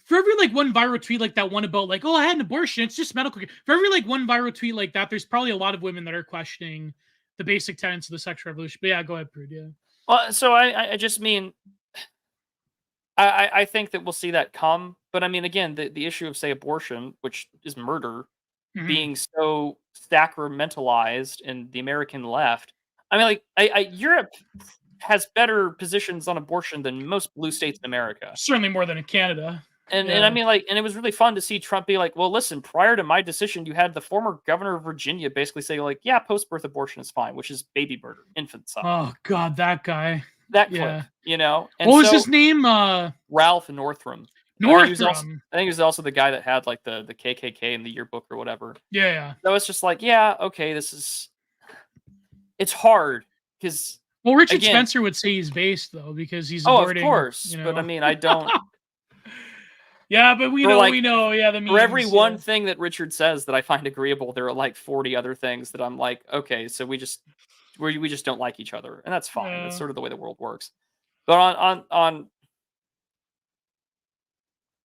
S1: for every like one viral tweet like that one about like, oh, I had an abortion, it's just medical care. For every like one viral tweet like that, there's probably a lot of women that are questioning the basic tenets of the sexual revolution. But yeah, go ahead, Prude. Yeah.
S2: well, so I just mean I think that we'll see that come. But I mean, again, the issue of say abortion, which is murder,
S1: Hmm.
S2: being so sacramentalized in the American left. I mean, like Europe has better positions on abortion than most blue states in America.
S1: Certainly more than in Canada.
S2: And I
S1: Yeah.
S2: mean, like, and it was really fun to see Trump be like, well, listen, prior to my decision, you had the former governor of Virginia basically say, like, yeah, post birth abortion is fine, which is baby murder, infanticide.
S1: Oh God, that guy.
S2: That
S1: Yeah.
S2: clip. And
S1: What was his
S2: so
S1: name?
S2: Ralph Northam.
S1: Northrum.
S2: I think he was also the guy that had like the KKK in the yearbook or whatever.
S1: Yeah, yeah.
S2: So it's just like, yeah, okay, it's hard because
S1: Well, Richard
S2: again,
S1: Spencer would say he's based though, because he's
S2: oh, of
S1: aborting,
S2: course,
S1: you
S2: but I
S1: know.
S2: mean, I don't
S1: Yeah, but we
S2: for
S1: know,
S2: like
S1: yeah, the
S2: for every
S1: memes.
S2: one
S1: Yeah.
S2: thing that Richard says that I find agreeable, there are like 40 other things that I'm like, okay, so we just don't like each other, and that's fine. That's sort of the way the world works. But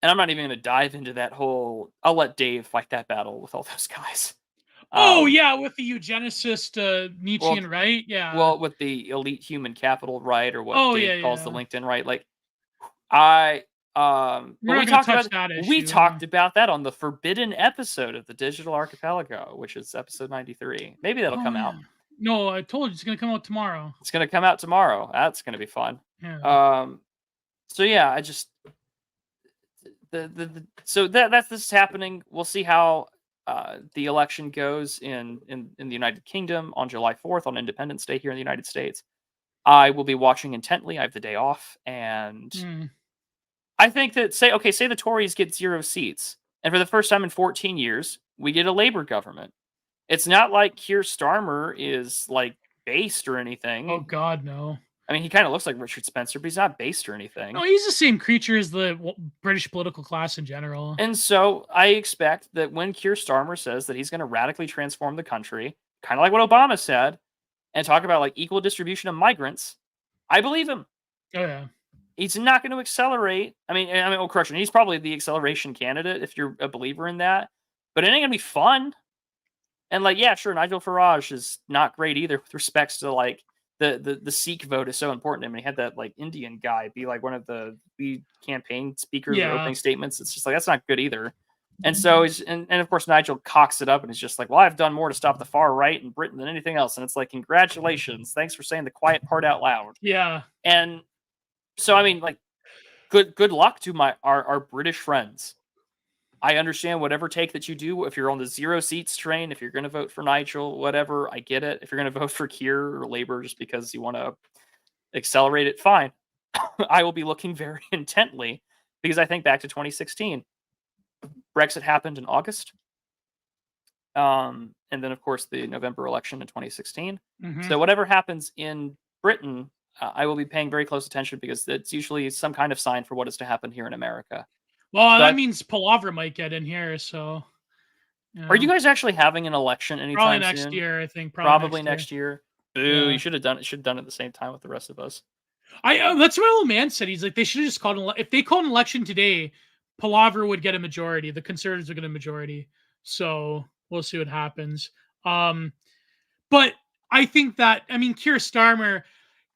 S2: and I'm not even going to dive into that whole. I'll let Dave fight that battle with all those guys.
S1: Oh
S2: Um,
S1: yeah, with the eugenicist
S2: well,
S1: Nietzschean right? Yeah.
S2: well, with the elite human capital right, or what
S1: Oh
S2: Dave
S1: yeah,
S2: calls the
S1: yeah.
S2: LinkedIn right, like I
S1: We're
S2: but
S1: not gonna touch that
S2: we
S1: issue. Yeah.
S2: talked about that on the forbidden episode of the Digital Archipelago, which is episode 93. Maybe that'll
S1: Oh
S2: come out.
S1: yeah. No, I told you it's gonna come out tomorrow.
S2: It's gonna come out tomorrow. That's gonna be fun.
S1: Yeah.
S2: Um, so yeah, I just so that's this is happening. We'll see how. the election goes in the United Kingdom on July 4th on Independence Day here in the United States, I will be watching intently. I have the day off, and
S1: Hmm.
S2: I think that say the Tories get 0 seats, and for the first time in 14 years, we get a Labour government. It's not like Keir Starmer is like based or
S1: Oh
S2: anything.
S1: God, no.
S2: I mean, he kind of looks like Richard Spencer, but he's not based or
S1: No,
S2: anything.
S1: he's the same creature as the British political class in general.
S2: And so I expect that when Keir Starmer says that he's going to radically transform the country, kind of like what Obama said, and talk about like equal distribution of migrants, I believe him.
S1: Oh yeah.
S2: He's not going to accelerate. Oh, correction. He's probably the acceleration candidate if you're a believer in that. But it ain't going to be fun. And like, yeah, sure, Nigel Farage is not great either with respects to like the Sikh vote is so important to him. And he had that like Indian guy be like one of the lead campaign speakers or
S1: Yeah.
S2: opening statements. It's just like that's not good either. And so and of course Nigel cocks it up and is just like, well, I've done more to stop the far right in Britain than anything else. And it's like, congratulations, thanks for saying the quiet part out loud.
S1: Yeah.
S2: And so I mean, like, good luck to our British friends. I understand whatever take that you do. If you're on the 0 seats train, if you're going to vote for Nigel, whatever, I get it. If you're going to vote for Keir or Labour just because you want to accelerate it, fine. I will be looking very intently because I think back to 2016. Brexit happened in August. And then, of course, the November election in 2016.
S1: Mm-hmm.
S2: So whatever happens in Britain, I will be paying very close attention because it's usually some kind of sign for what is to happen here in America.
S1: Well, that means Palaver might get in here, so.
S2: Are you guys actually having an election anytime
S1: probably next
S2: soon?
S1: year, I think.
S2: Probably next year. Boo!
S1: Yeah.
S2: You should have done it. Should have done it at the same time with the rest of us.
S1: That's what my old man said. He's like, they should have just called if they called an election today, Palaver would get a majority. The Conservatives would get a majority. So we'll see what happens. But I think that Keir Starmer,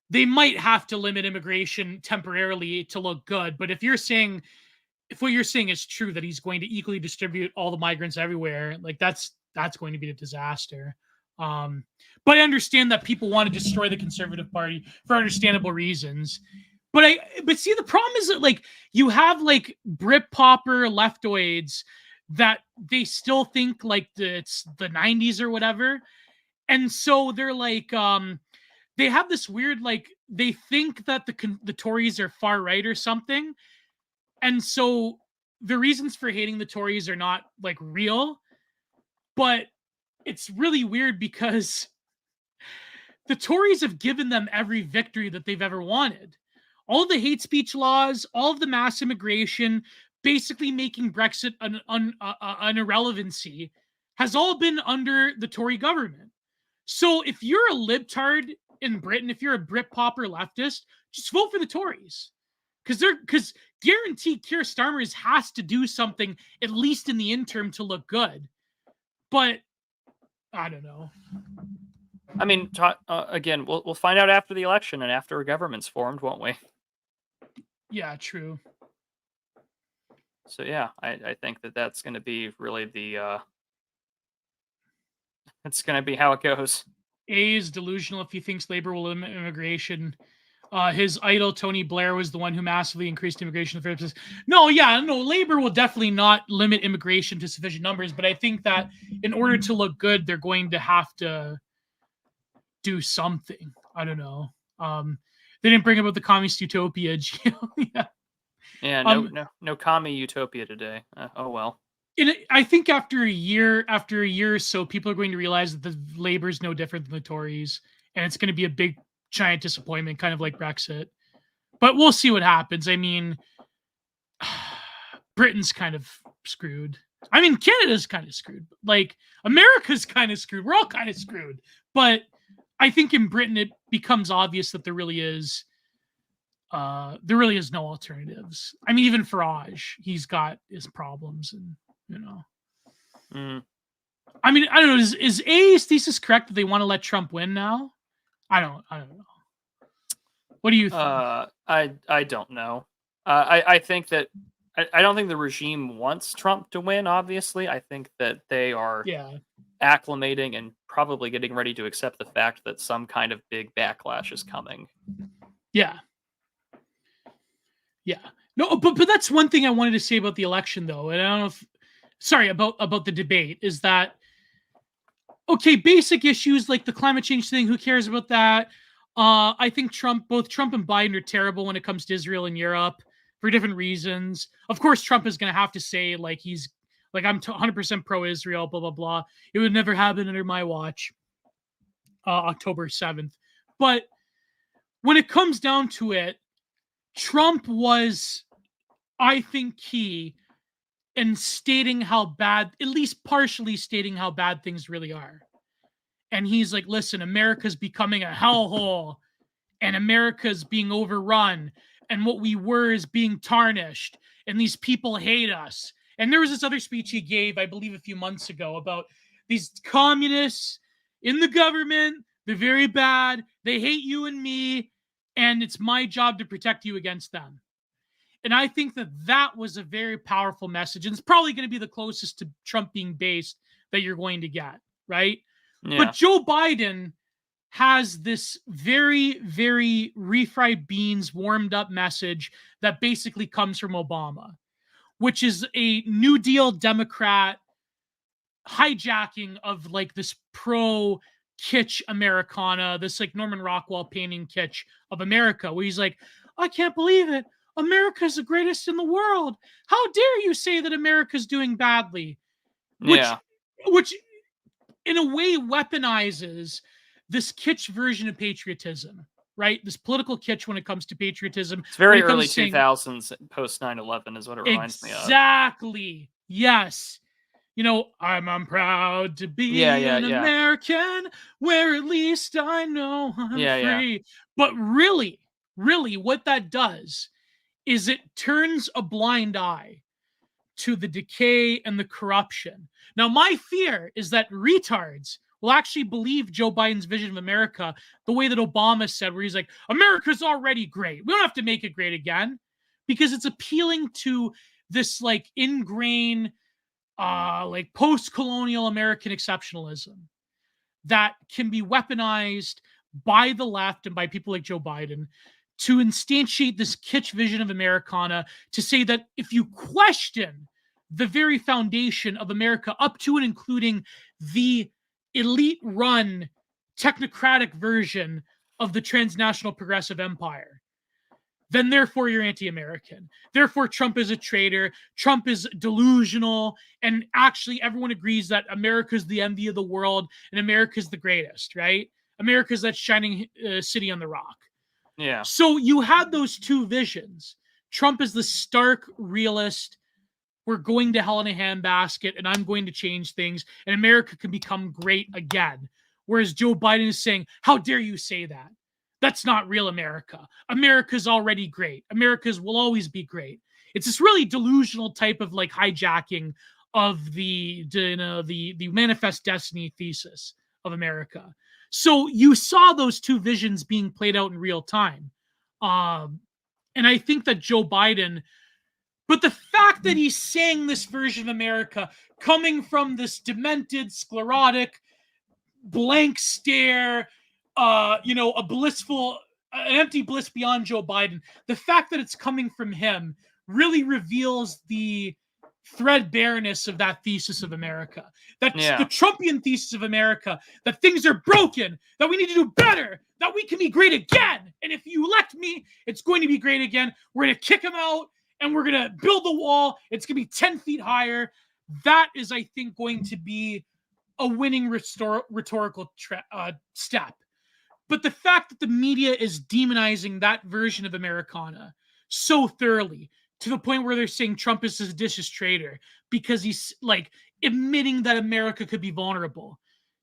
S1: they might have to limit immigration temporarily to look good. But if what you're saying is true, that he's going to equally distribute all the migrants everywhere, like that's going to be a disaster. But I understand that people want to destroy the Conservative Party for understandable reasons. But see, the problem is that like you have like Britpopper leftoids that they still think like it's the 90s or whatever. And so they're like, they have this weird, like, they think that the Tories are far right or something. And so the reasons for hating the Tories are not like real, but it's really weird because the Tories have given them every victory that they've ever wanted. All the hate speech laws, all of the mass immigration, basically making Brexit an irrelevancy, has all been under the Tory government. So if you're a libtard in Britain, if you're a Britpopper leftist, just vote for the Tories. Because guaranteed Keir Starmer has to do something, at least in the interim, to look good. But I don't know.
S2: I mean, again, we'll find out after the election and after a government's formed, won't we?
S1: Yeah, true.
S2: So yeah, I think that's going to be really the it's going to be how it goes.
S1: A is delusional if he thinks Labour will limit immigration. His idol Tony Blair was the one who massively increased immigration. No, Labour will definitely not limit immigration to sufficient numbers, but I think that in order to look good, they're going to have to do something. I don't know. They didn't bring about the communist utopia.
S2: Yeah, no commie utopia today. Oh well.
S1: I think after a year or so, people are going to realize that the Labour is no different than the Tories, and it's going to be a big, giant disappointment, kind of like Brexit. But we'll see what happens. I mean, Britain's kind of screwed. I mean, Canada's kind of screwed. Like, America's kind of screwed. We're all kind of screwed. But I think in Britain, it becomes obvious that there really is no alternatives. I mean, even Farage, he's got his problems, and I mean, I don't know. Is A's thesis correct that they want to let Trump win now? I don't know. What do you think?
S2: I don't know. I think that I don't think the regime wants Trump to win. Obviously, I think that they are acclimating and probably getting ready to accept the fact that some kind of big backlash is coming.
S1: Yeah. No, but that's one thing I wanted to say about the election, though. And I don't know if sorry, about the debate is that, okay, basic issues like the climate change thing, who cares about that? I think both Trump and Biden are terrible when it comes to Israel and Europe for different reasons. Of course, Trump is going to have to say like he's like, I'm 100% pro-Israel, blah blah blah. It would never happen under my watch, October 7th. But when it comes down to it, Trump was, I think, key in stating how bad, at least partially stating how bad things really are. And he's like, listen, America's becoming a hellhole and America's being overrun and what we were is being tarnished and these people hate us. And there was this other speech he gave, I believe a few months ago, about these communists in the government. They're very bad. They hate you and me. And it's my job to protect you against them. And I think that was a very powerful message. And it's probably going to be the closest to Trump being based that you're going to get, right? Yeah. But Joe Biden has this very, very refried beans, warmed up message that basically comes from Obama, which is a New Deal Democrat hijacking of like this pro kitsch Americana, this like Norman Rockwell painting kitsch of America, where he's like, I can't believe it. America's the greatest in the world. How dare you say that America's doing badly? Which in a way weaponizes this kitsch version of patriotism, right? This political kitsch when it comes to patriotism.
S2: It's very early 2000s, post 9/11 is what it reminds me of.
S1: Exactly. Yes. You know, I'm proud to be an American where at least I know I'm free. But really, what that does is it turns a blind eye to the decay and the corruption. Now, my fear is that retards will actually believe Joe Biden's vision of America the way that Obama said, where he's like, America's already great. We don't have to make it great again, because it's appealing to this like ingrained, like post-colonial American exceptionalism that can be weaponized by the left and by people like Joe Biden to instantiate this kitsch vision of Americana, to say that if you question the very foundation of America up to and including the elite-run technocratic version of the transnational progressive empire, then therefore you're anti-American. Therefore, Trump is a traitor. Trump is delusional. And actually, everyone agrees that America's the envy of the world and America's the greatest, right? America's that shining city on the rock.
S2: Yeah.
S1: So you had those two visions. Trump is the stark realist. We're going to hell in a handbasket, and I'm going to change things, and America can become great again. Whereas Joe Biden is saying, how dare you say that? That's not real America. America's already great. America's will always be great. It's this really delusional type of like hijacking of the manifest destiny thesis of America. So you saw those two visions being played out in real time. And I think that Joe Biden, but the fact that he's saying this version of America coming from this demented, sclerotic, blank stare, an empty bliss beyond Joe Biden, the fact that it's coming from him really reveals the threadbareness of that thesis of America. That's the Trumpian thesis of America, that things are broken, that we need to do better, that we can be great again. And if you elect me, it's going to be great again. We're going to kick him out and we're going to build the wall. It's going to be 10 feet higher. That is, I think, going to be a winning rhetorical step. But the fact that the media is demonizing that version of Americana so thoroughly, to the point where they're saying Trump is a seditious traitor because he's like admitting that America could be vulnerable.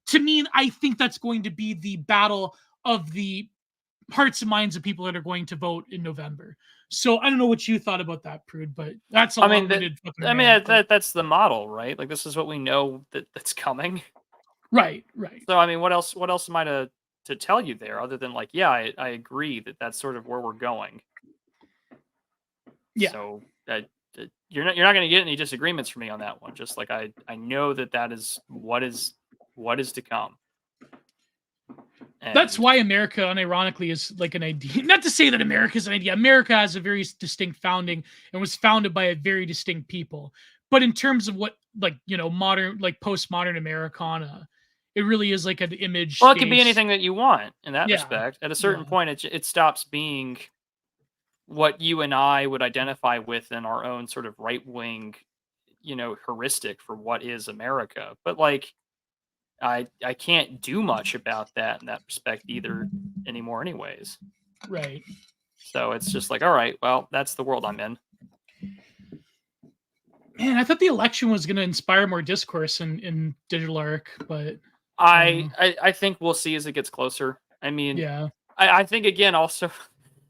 S1: To me, I think that's going to be the battle of the hearts and minds of people that are going to vote in November. So I don't know what you thought about that, Prude, but that's
S2: that's the model, right? Like, this is what we know that's coming.
S1: Right.
S2: So I mean, what else am I to tell you there, other than like, I agree that that's sort of where we're going.
S1: Yeah.
S2: So you're not going to get any disagreements from me on that one. Just like I know that is what is to come. And
S1: that's why America, unironically, is like an idea. Not to say that America is an idea. America has a very distinct founding and was founded by a very distinct people. But in terms of what, like, modern, like postmodern Americana, it really is like an image.
S2: Well, it can be anything that you want in that
S1: Yeah.
S2: respect. At a certain
S1: Yeah.
S2: point, it stops being what you and I would identify with in our own sort of right wing, heuristic for what is America. But like, I can't do much about that in that respect either anymore, anyways.
S1: Right.
S2: So it's just like, all right, well, that's the world I'm in.
S1: Man, I thought the election was going to inspire more discourse in digital arc, but
S2: I think we'll see as it gets closer. I mean,
S1: yeah.
S2: I think again also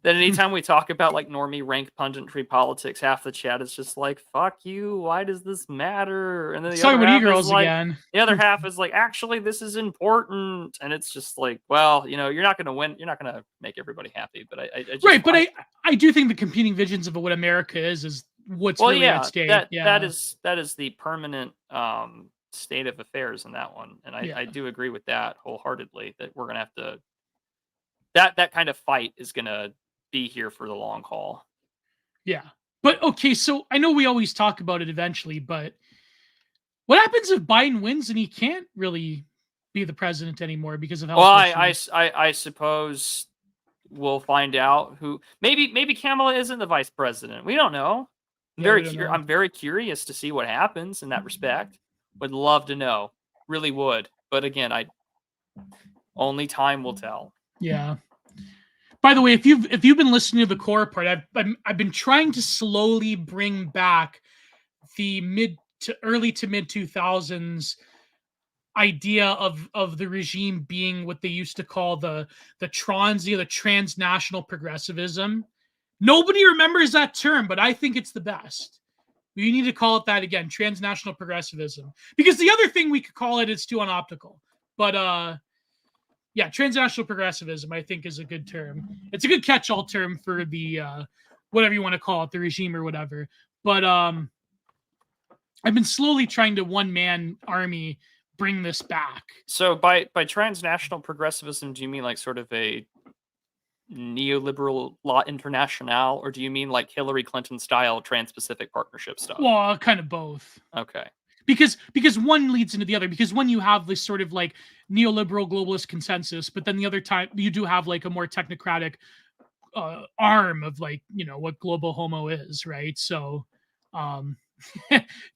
S2: that anytime we talk about like normie rank punditry politics, half the chat is just like, "Fuck you! Why does this matter?" And then
S1: Let's
S2: the
S1: talk
S2: other
S1: about
S2: half
S1: e-girls
S2: is like,
S1: again.
S2: the other half is like, "Actually, this is important." And it's just like, well, you're not going to win. You're not going to make everybody happy. But I just
S1: right. But I do think the competing visions of what America is what's really at stake.
S2: That is the permanent state of affairs in that one, and I do agree with that wholeheartedly. That we're gonna have to that kind of fight is gonna be here for the long haul.
S1: Yeah, but okay, so I know we always talk about it eventually, but what happens if Biden wins and he can't really be the president anymore because of health issues?
S2: I suppose we'll find out who. Maybe Kamala isn't the vice president. We don't know. I'm very curious to see what happens in that respect. Would love to know. Really would. But again, only time will tell.
S1: Yeah. By the way, if you've been listening to the core part, I've been trying to slowly bring back the early to mid 2000s idea of the regime being what they used to call the transnational progressivism. Nobody remembers that term, but I think it's the best. You need to call it that again, transnational progressivism. Because the other thing we could call it is too unoptical. But yeah, transnational progressivism, I think, is a good term. It's a good catch-all term for the whatever you want to call it, the regime or whatever. But I've been slowly trying to one-man army bring this back.
S2: So by transnational progressivism, do you mean like sort of a neoliberal law international, or do you mean like Hillary Clinton style trans-Pacific partnership stuff?
S1: Well, kind of both.
S2: Okay.
S1: Because one leads into the other. Because one, you have this sort of like neoliberal globalist consensus, but then the other time you do have like a more technocratic arm of like, what global homo is, right? So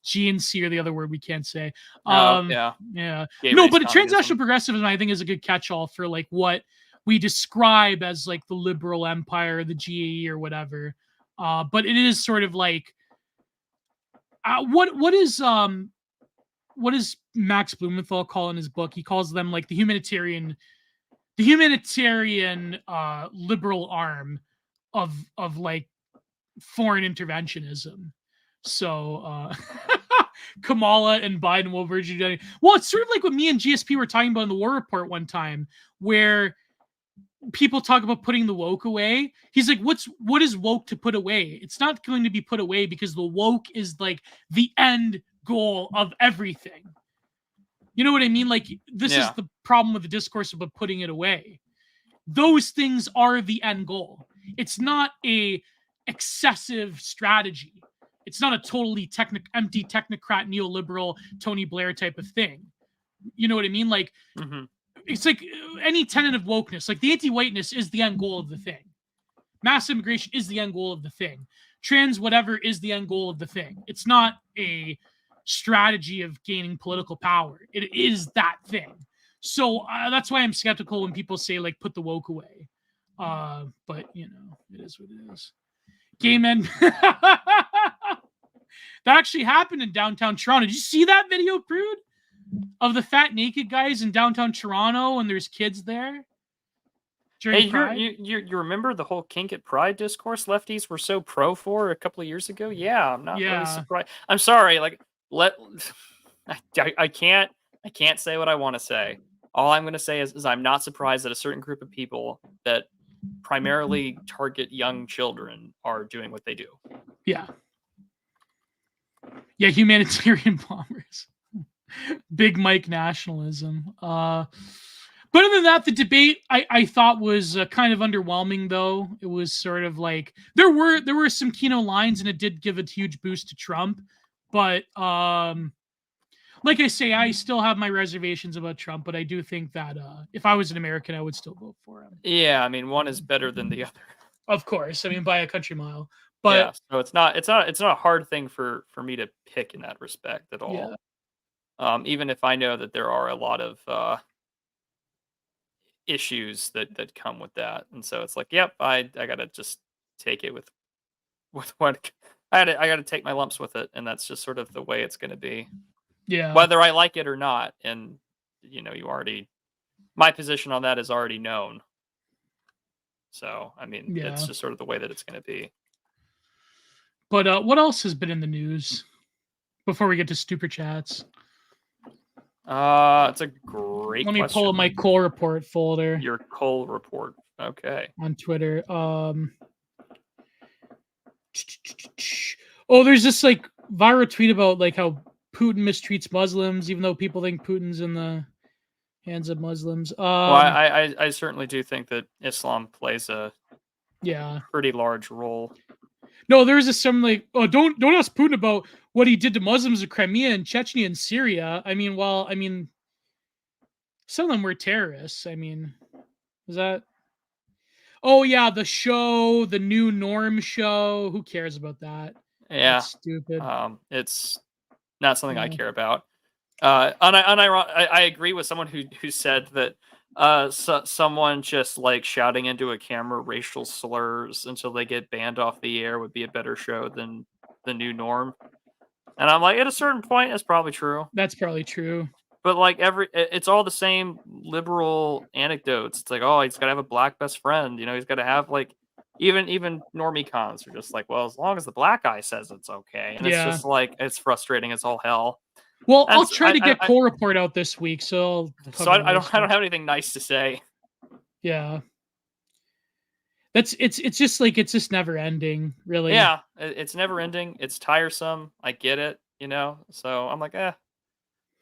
S1: G and C are the other word we can't say.
S2: Yeah.
S1: No, but transnational progressivism, I think, is a good catch-all for like what we describe as like the liberal empire, the GAE or whatever. But it is sort of like what does Max Blumenthal call in his book? He calls them like the humanitarian liberal arm of like foreign interventionism. So Kamala and Biden will verge you. Well, it's sort of like what me and GSP were talking about in the War Report one time, where people talk about putting the woke away. He's like, what is woke to put away? It's not going to be put away because the woke is like the end goal of everything. You know what I mean? Like, this is the problem with the discourse about putting it away. Those things are the end goal. It's not a excessive strategy. It's not a totally empty technocrat, neoliberal, Tony Blair type of thing. You know what I mean? Like, it's like any tenet of wokeness. Like, the anti-whiteness is the end goal of the thing. Mass immigration is the end goal of the thing. Trans whatever is the end goal of the thing. It's not a strategy of gaining political power. It is that thing. So that's why I'm skeptical when people say, like, put the woke away. But, it is what it is. Gay men. That actually happened in downtown Toronto. Did you see that video, Prude? Of the fat naked guys in downtown Toronto and there's kids there?
S2: Hey, you remember the whole kink at Pride discourse lefties were so pro for a couple of years ago? Yeah, I'm not really surprised. I'm sorry, like I can't say what I want to say. All I'm going to say is I'm not surprised that a certain group of people that primarily target young children are doing what they do.
S1: Yeah, humanitarian bombers. Big Mike nationalism. But other than that, the debate I thought was kind of underwhelming. Though it was sort of like there were some keynote lines, and it did give a huge boost to Trump. But like I say, I still have my reservations about Trump, but I do think that if I was an American, I would still vote for him.
S2: Yeah, I mean, one is better than the other.
S1: Of course, I mean by a country mile.
S2: Yeah,
S1: But
S2: so it's not a hard thing for me to pick in that respect at
S1: yeah,
S2: all. Even if I know that there are a lot of issues that come with that, and so it's like, yep, I gotta just take it with what I gotta take my lumps with it, and that's just sort of the way it's gonna be,
S1: yeah,
S2: whether I like it or not. And you already my position on that is already known. So I mean, it's
S1: yeah.
S2: just sort of the way that it's gonna be.
S1: But what else has been in the news before we get to super chats?
S2: It's a great
S1: Let me pull up
S2: question.
S1: my Cole report folder
S2: Your Cole report. Okay.
S1: on Twitter. Oh, there's this like viral tweet about like how Putin mistreats Muslims, even though people think Putin's in the hands of Muslims.
S2: Well, I certainly do think that Islam plays a
S1: Yeah.
S2: pretty large role.
S1: No, there's this some like, oh, don't ask Putin about what he did to Muslims in Crimea and Chechnya and Syria. I mean, some of them were terrorists. I mean, is that? Oh yeah, the new Norm show. Who cares about that?
S2: Yeah.
S1: That's stupid.
S2: It's not something I
S1: Yeah.
S2: care about. I agree with someone who said that someone just like shouting into a camera racial slurs until they get banned off the air would be a better show than the new Norm. And I'm like, at a certain point, it's probably true.
S1: That's probably true.
S2: But like it's all the same liberal anecdotes. It's like, oh, he's gotta have a black best friend. He's gotta have like even normie cons are just like, well, as long as the black guy says it's okay. And it's
S1: Yeah.
S2: just like it's frustrating as all hell.
S1: Well, I'll
S2: That's
S1: try to get Cole report out this week, so I'll
S2: so
S1: cover
S2: I
S1: most
S2: don't
S1: of it.
S2: have anything nice to say.
S1: Yeah. It's just like it's just never ending, really.
S2: Yeah, it's never ending. It's tiresome. I get it, So I'm like,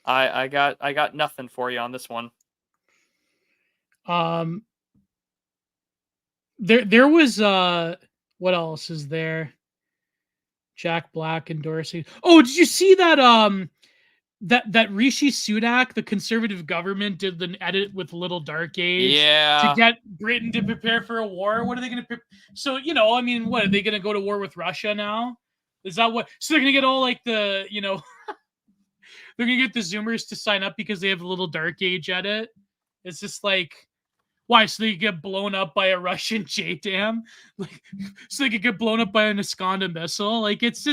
S2: I got nothing for you on this one.
S1: Um there was what else is there? Jack Black endorsing. Oh, did you see that that Rishi Sunak, the conservative government, did an edit with Little Dark Age to
S2: Yeah.
S1: get Britain to prepare for a war? What are they going to? So I mean, what are they going to go to war with Russia now? Is that what? So they're going to get all like the they're going to get the Zoomers to sign up because they have a Little Dark Age edit. It's just like. Why? So they could get blown up by a Russian JDAM? Like, so they could get blown up by an Iskander missile? Like, it's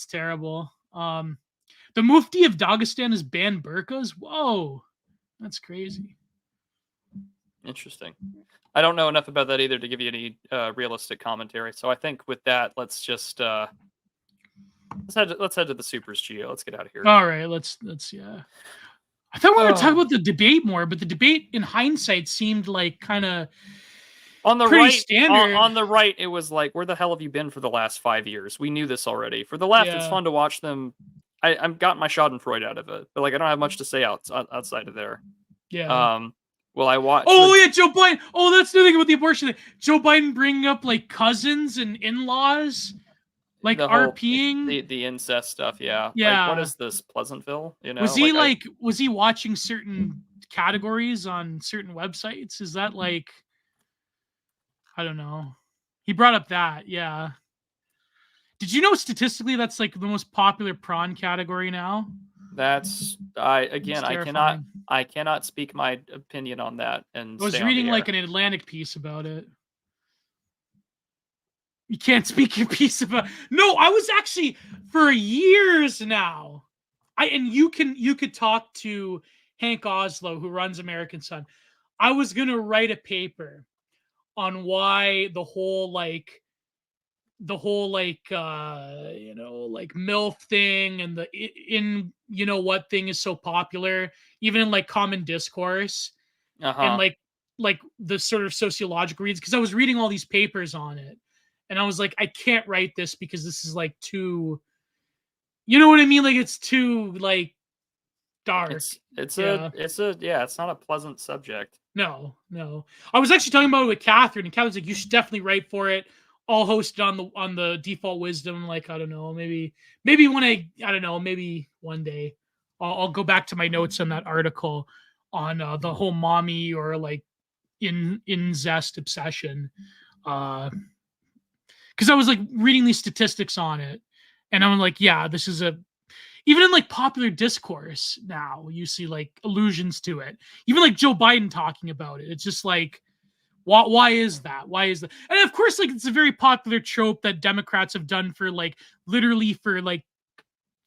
S1: terrible. The Mufti of Dagestan has banned burqas? Whoa. That's crazy.
S2: Interesting. I don't know enough about that either to give you any realistic commentary. So I think with that, let's just let's head to the supers, Geo. Let's get out of here.
S1: All right, let's yeah. I thought we were going to talk about the debate more, but the debate in hindsight seemed like kind of
S2: on the
S1: pretty
S2: right.
S1: standard.
S2: On the right, it was like, where the hell have you been for the last 5 years? We knew this already. For the left, it's fun to watch them. I've got my Schadenfreude out of it, but like I don't have much to say outside of there.
S1: Yeah.
S2: Well, I watched.
S1: Oh yeah, Joe Biden. Oh, that's the thing about the abortion. Joe Biden bringing up like cousins and in-laws. Like
S2: the whole,
S1: RPing
S2: the incest stuff, yeah.
S1: Yeah.
S2: Like, what is this, Pleasantville?
S1: Was he was he watching certain categories on certain websites? Is that like, I don't know. He brought up that, yeah. Did you know statistically that's like the most popular prawn category now?
S2: That's I cannot speak my opinion on that. And
S1: I was reading like an Atlantic piece about it. You can't speak your piece about. No, I was actually for years now. You could talk to Hank Oslo, who runs American Sun. I was gonna write a paper on why the whole like MILF thing and the in what thing is so popular, even in like common discourse and like the sort of sociological reads, because I was reading all these papers on it. And I was like, I can't write this because this is like too, you know what I mean? Like it's too like dark.
S2: It's not a pleasant subject.
S1: No. I was actually talking about it with Catherine, and Catherine's like, you should definitely write for it all hosted on the default wisdom. Like, I don't know, maybe when I don't know, maybe one day I'll go back to my notes on that article on the whole mommy or like incest obsession. Because I was like reading these statistics on it, and I'm like, yeah, this is even in like popular discourse now, you see like allusions to it. Even like Joe Biden talking about it. It's just like, why is that? Why is that? And of course, like it's a very popular trope that Democrats have done for like literally for like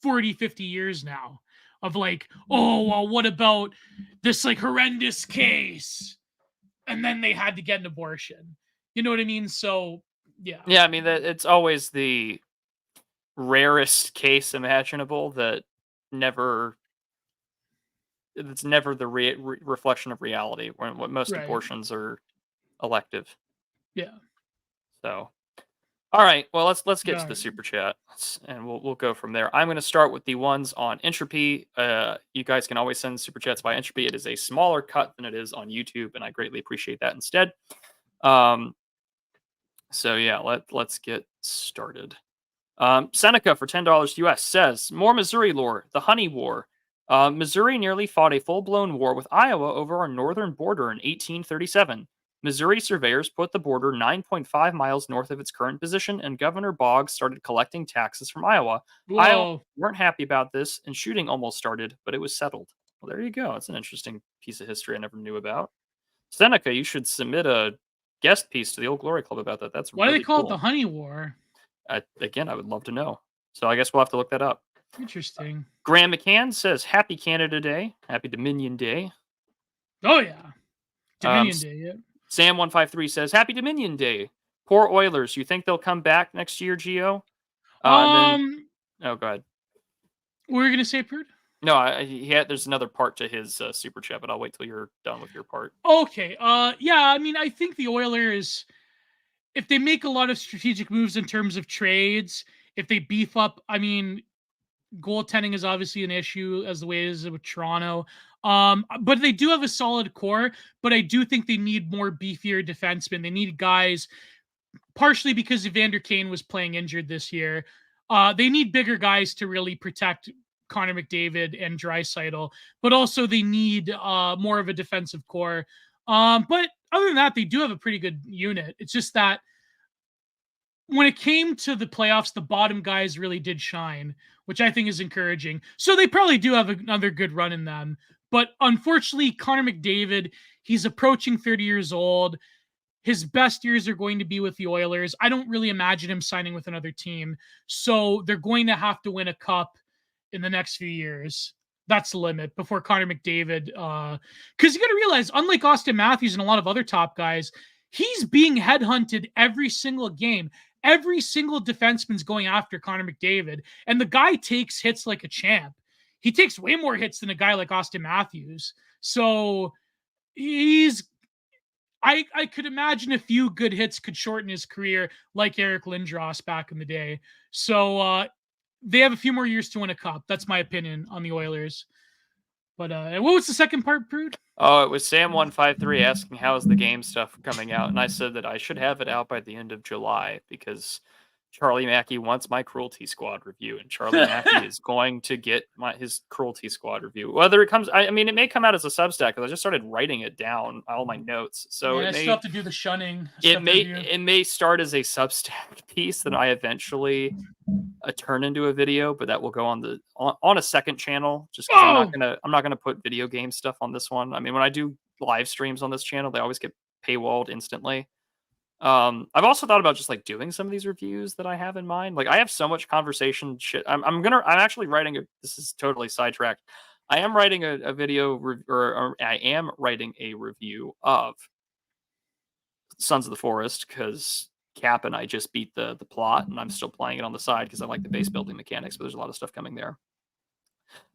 S1: 40, 50 years now. Of like, oh well, what about this like horrendous case? And then they had to get an abortion. You know what I mean? So yeah.
S2: Yeah, I mean that it's always the rarest case imaginable that never it's never the reflection of reality when what most
S1: Right.
S2: abortions are elective.
S1: Yeah.
S2: So, all right, well let's get
S1: All
S2: to the
S1: right.
S2: super chat and we'll go from there. I'm going to start with the ones on Entropy. You guys can always send super chats by Entropy. It is a smaller cut than it is on YouTube, and I greatly appreciate that instead. So yeah, let's get started. Seneca for $10 US says, more Missouri lore, the Honey War. Missouri nearly fought a full-blown war with Iowa over our northern border in 1837. Missouri surveyors put the border 9.5 miles north of its current position, and Governor Boggs started collecting taxes from Iowa. Iowa
S1: Whoa.
S2: weren't happy about this, and shooting almost started, but it was settled. Well, there you go. It's an interesting piece of history I never knew about. Seneca, you should submit a guest piece to the Old Glory Club about that. That's
S1: Why do they
S2: really
S1: call it the
S2: cool.
S1: Honey War?
S2: Again, I would love to know. So I guess we'll have to look that up.
S1: Interesting.
S2: Graham McCann says, Happy Canada Day. Happy Dominion Day.
S1: Oh yeah. Dominion Day, yeah.
S2: Sam153 says, Happy Dominion Day. Poor Oilers. You think they'll come back next year, Geo? Oh, go ahead.
S1: What were you gonna say, Prude?
S2: No, there's another part to his super chat, but I'll wait till you're done with your part.
S1: Okay. Yeah, I mean, I think the Oilers, if they make a lot of strategic moves in terms of trades, if they beef up, I mean, goaltending is obviously an issue as the way it is with Toronto. But they do have a solid core, but I do think they need more beefier defensemen. They need guys, partially because Evander Kane was playing injured this year. They need bigger guys to really protect Connor McDavid and Draisaitl, but also they need more of a defensive core. But other than that, they do have a pretty good unit. It's just that when it came to the playoffs, the bottom guys really did shine, which I think is encouraging. So they probably do have another good run in them. But unfortunately, Connor McDavid, he's approaching 30 years old. His best years are going to be with the Oilers. I don't really imagine him signing with another team. So they're going to have to win a cup in the next few years. That's the limit before Connor McDavid. Because you got to realize, unlike Austin Matthews and a lot of other top guys, he's being headhunted every single game. Every single defenseman's going after Connor McDavid, and the guy takes hits like a champ. He takes way more hits than a guy like Austin Matthews. So I could imagine a few good hits could shorten his career, like Eric Lindros back in the day. So they have a few more years to win a cup. That's my opinion on the Oilers. But what was the second part, Prude?
S2: Oh, it was Sam153 asking how is the game stuff coming out, and I said that I should have it out by the end of July because Charlie Mackey wants my Cruelty Squad review, and Charlie Mackey is going to get his Cruelty Squad review. Whether it comes, I mean, it may come out as a Substack because I just started writing it down, all my notes. So
S1: I still have to do the shunning.
S2: It may start as a Substack piece that I eventually turn into a video, but that will go on a second channel. Just because I'm not gonna put video game stuff on this one. I mean, when I do live streams on this channel, they always get paywalled instantly. I've also thought about just like doing some of these reviews that I have in mind. Like I have so much conversation shit. I'm actually writing this is totally sidetracked. I am writing a video or I am writing a review of Sons of the Forest because Cap and I just beat the plot, and I'm still playing it on the side because I like the base building mechanics, but there's a lot of stuff coming there.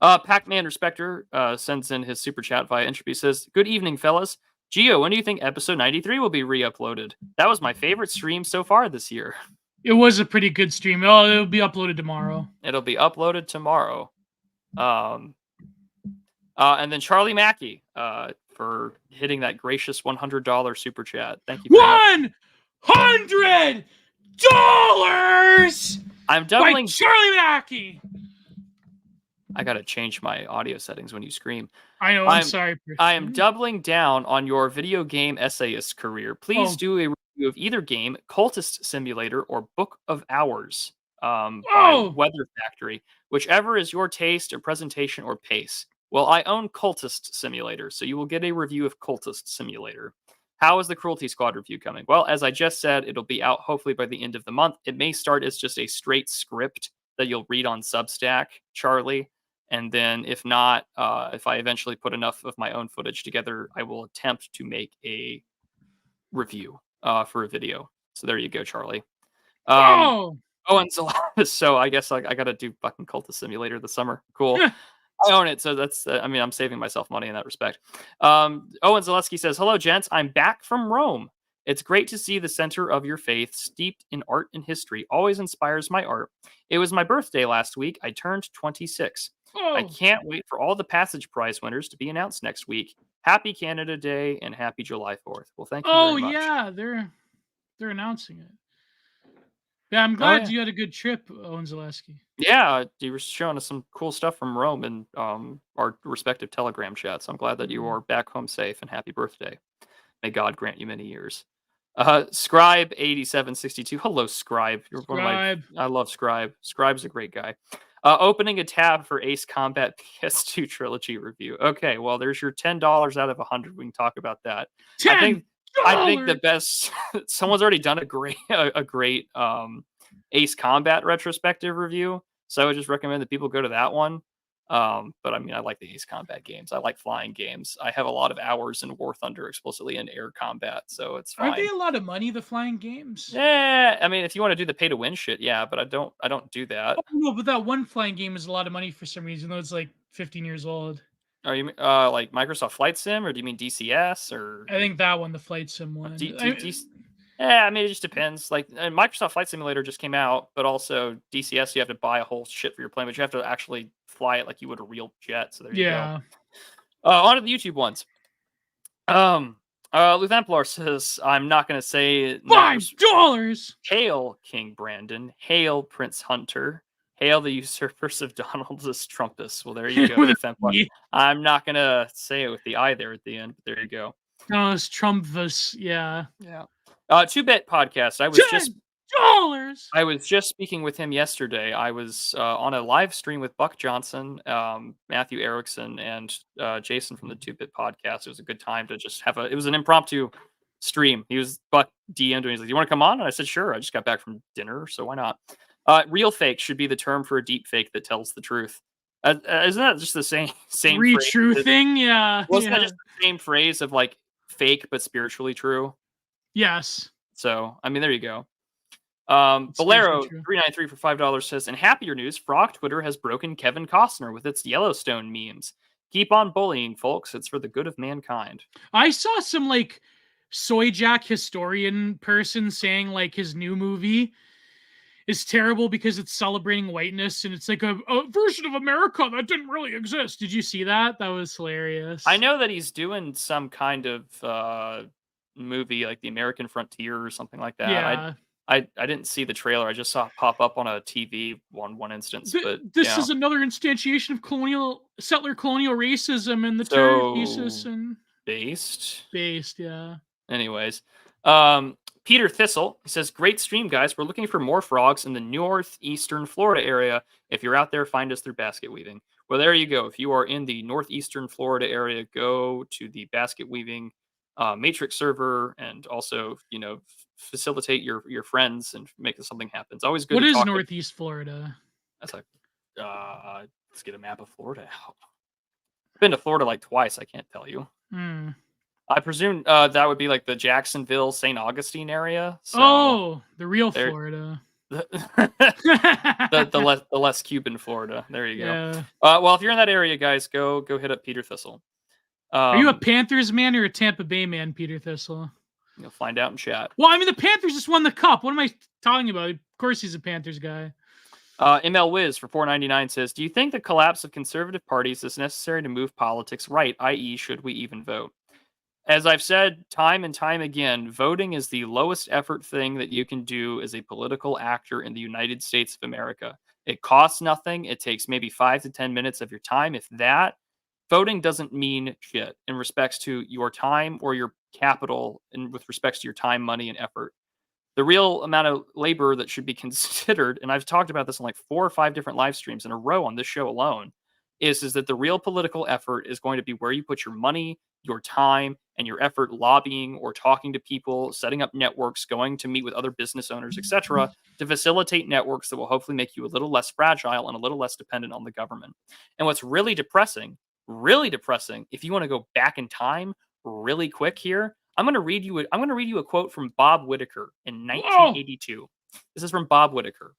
S2: Pac-Man Respector sends in his super chat via Entropy, says, Good evening, fellas. Geo, when do you think episode 93 will be re-uploaded? That was my favorite stream so far this year.
S1: It was a pretty good stream. It'll be uploaded tomorrow.
S2: It'll be uploaded tomorrow. And then Charlie Mackey for hitting that gracious $100 super chat. Thank you. $100!
S1: dollars
S2: I'm
S1: by
S2: doubling.
S1: Charlie Mackey.
S2: I gotta change my audio settings when you scream.
S1: I know. I'm sorry.
S2: I am doubling down on your video game essayist career. Please
S1: Oh.
S2: do a review of either game, Cultist Simulator or Book of Hours by
S1: Oh.
S2: Weather Factory, whichever is your taste or presentation or pace. Well, I own Cultist Simulator, so you will get a review of Cultist Simulator. How is the Cruelty Squad review coming? Well, as I just said, it'll be out hopefully by the end of the month. It may start as just a straight script that you'll read on Substack, Charlie. And then if not, if I eventually put enough of my own footage together, I will attempt to make a review for a video. So there you go, Charlie.
S1: Oh.
S2: And so I guess I got to do fucking Cultist Simulator this summer. Cool. I own it, so that's. I mean, I'm saving myself money in that respect. Owen Zaleski says, "Hello, gents. I'm back from Rome. It's great to see the center of your faith steeped in art and history. Always inspires my art. It was my birthday last week. I turned 26. I can't wait for all the Passage Prize winners to be announced next week. Happy Canada Day and happy July 4th. Well, thank you very much.
S1: Oh, yeah, they're announcing it. Yeah, I'm glad you had a good trip, Owen Zaleski.
S2: Yeah, you were showing us some cool stuff from Rome and our respective Telegram chats. I'm glad that you are back home safe and happy birthday. May God grant you many years. Scribe8762. Hello, Scribe. You're one of my. I love Scribe. Scribe's a great guy. Opening a tab for Ace Combat PS2 trilogy review. Okay, well, there's your $10 out of 100. We can talk about that.
S1: $10.
S2: I think the best. Someone's already done a great Ace Combat retrospective review, so I would just recommend that people go to that one. But I mean, I like the Ace Combat games. I like flying games. I have a lot of hours in War Thunder explicitly in air combat, so it's fine.
S1: Are they a lot of money, the flying games?
S2: Yeah, I mean, if you want to do the pay to win shit, yeah, but I don't do that.
S1: Oh, no, but that one flying game is a lot of money for some reason, though it's like 15 years old.
S2: Are you like Microsoft Flight Sim, or do you mean DCS, or?
S1: I think that one, the Flight Sim one.
S2: Yeah, I mean, it just depends. Like, Microsoft Flight Simulator just came out, but also DCS, you have to buy a whole shit for your plane, but you have to actually fly it like you would a real jet. So there you go. On to the YouTube ones. Luthemplar says, "I'm not going to say
S1: $5.
S2: Hail King Brandon. Hail Prince Hunter. Hail the usurpers of Donald's Trumpus." Well, there you go, Luthemplar. I'm not going to say it with the I there at the end, but there you go.
S1: Donald's Trumpus, yeah.
S2: 2-Bit Podcast. I was
S1: $10.
S2: I was just speaking with him yesterday. I was on a live stream with Buck Johnson, Matthew Erickson, and Jason from the 2-Bit Podcast. It was a good time to just have it was an impromptu stream. Buck DM'd me. He's like, "You want to come on?" And I said, "Sure." I just got back from dinner, so why not? Real fake should be the term for a deep fake that tells the truth. Isn't that just the same
S1: Re-truthing? Yeah.
S2: Wasn't that just the same phrase of like fake but spiritually true?
S1: Yes.
S2: So, I mean, there you go. Bolero393 for $5 says, "In happier news, Frog Twitter has broken Kevin Costner with its Yellowstone memes. Keep on bullying, folks. It's for the good of mankind."
S1: I saw some like soy jack historian person saying like his new movie is terrible because it's celebrating whiteness and it's like a version of America that didn't really exist. Did you see that? That was hilarious.
S2: I know that he's doing some kind of movie like The American Frontier or something like that.
S1: Yeah.
S2: I didn't see the trailer. I just saw it pop up on a TV one instance. But
S1: this is another instantiation of settler colonial racism and the terror thesis and based, yeah.
S2: Anyways, Peter Thistle, he says, "Great stream, guys. We're looking for more frogs in the northeastern Florida area. If you're out there, find us through basket weaving." Well, there you go. If you are in the northeastern Florida area, go to the basket weaving Matrix server and also, facilitate your friends and make something happen. It's always good.
S1: What is Northeast Florida?
S2: That's like, let's get a map of Florida out. I've been to Florida like twice. I can't tell you. I presume that would be like the Jacksonville, St. Augustine area. So
S1: the real Florida.
S2: the less Cuban Florida. There you go.
S1: Yeah.
S2: Well, if you're in that area, guys, go hit up Peter Thistle.
S1: Are you a Panthers man or a Tampa Bay man, Peter Thistle?
S2: You'll find out in chat.
S1: Well, I mean, the Panthers just won the cup. What am I talking about? Of course he's a Panthers guy.
S2: ML Wiz for $4.99 says, "Do you think the collapse of conservative parties is necessary to move politics right, i.e., should we even vote?" As I've said time and time again, voting is the lowest effort thing that you can do as a political actor in the United States of America. It costs nothing. It takes maybe 5 to 10 minutes of your time, if that. Voting doesn't mean shit in respects to your time or your capital, and with respects to your time, money, and effort. The real amount of labor that should be considered, and I've talked about this on like 4 or 5 different live streams in a row on this show alone, is that the real political effort is going to be where you put your money, your time, and your effort lobbying or talking to people, setting up networks, going to meet with other business owners, etc., to facilitate networks that will hopefully make you a little less fragile and a little less dependent on the government. And what's really depressing, if you want to go back in time really quick here, I'm going to read you a quote from Bob Whitaker in 1982. This is from Bob Whitaker.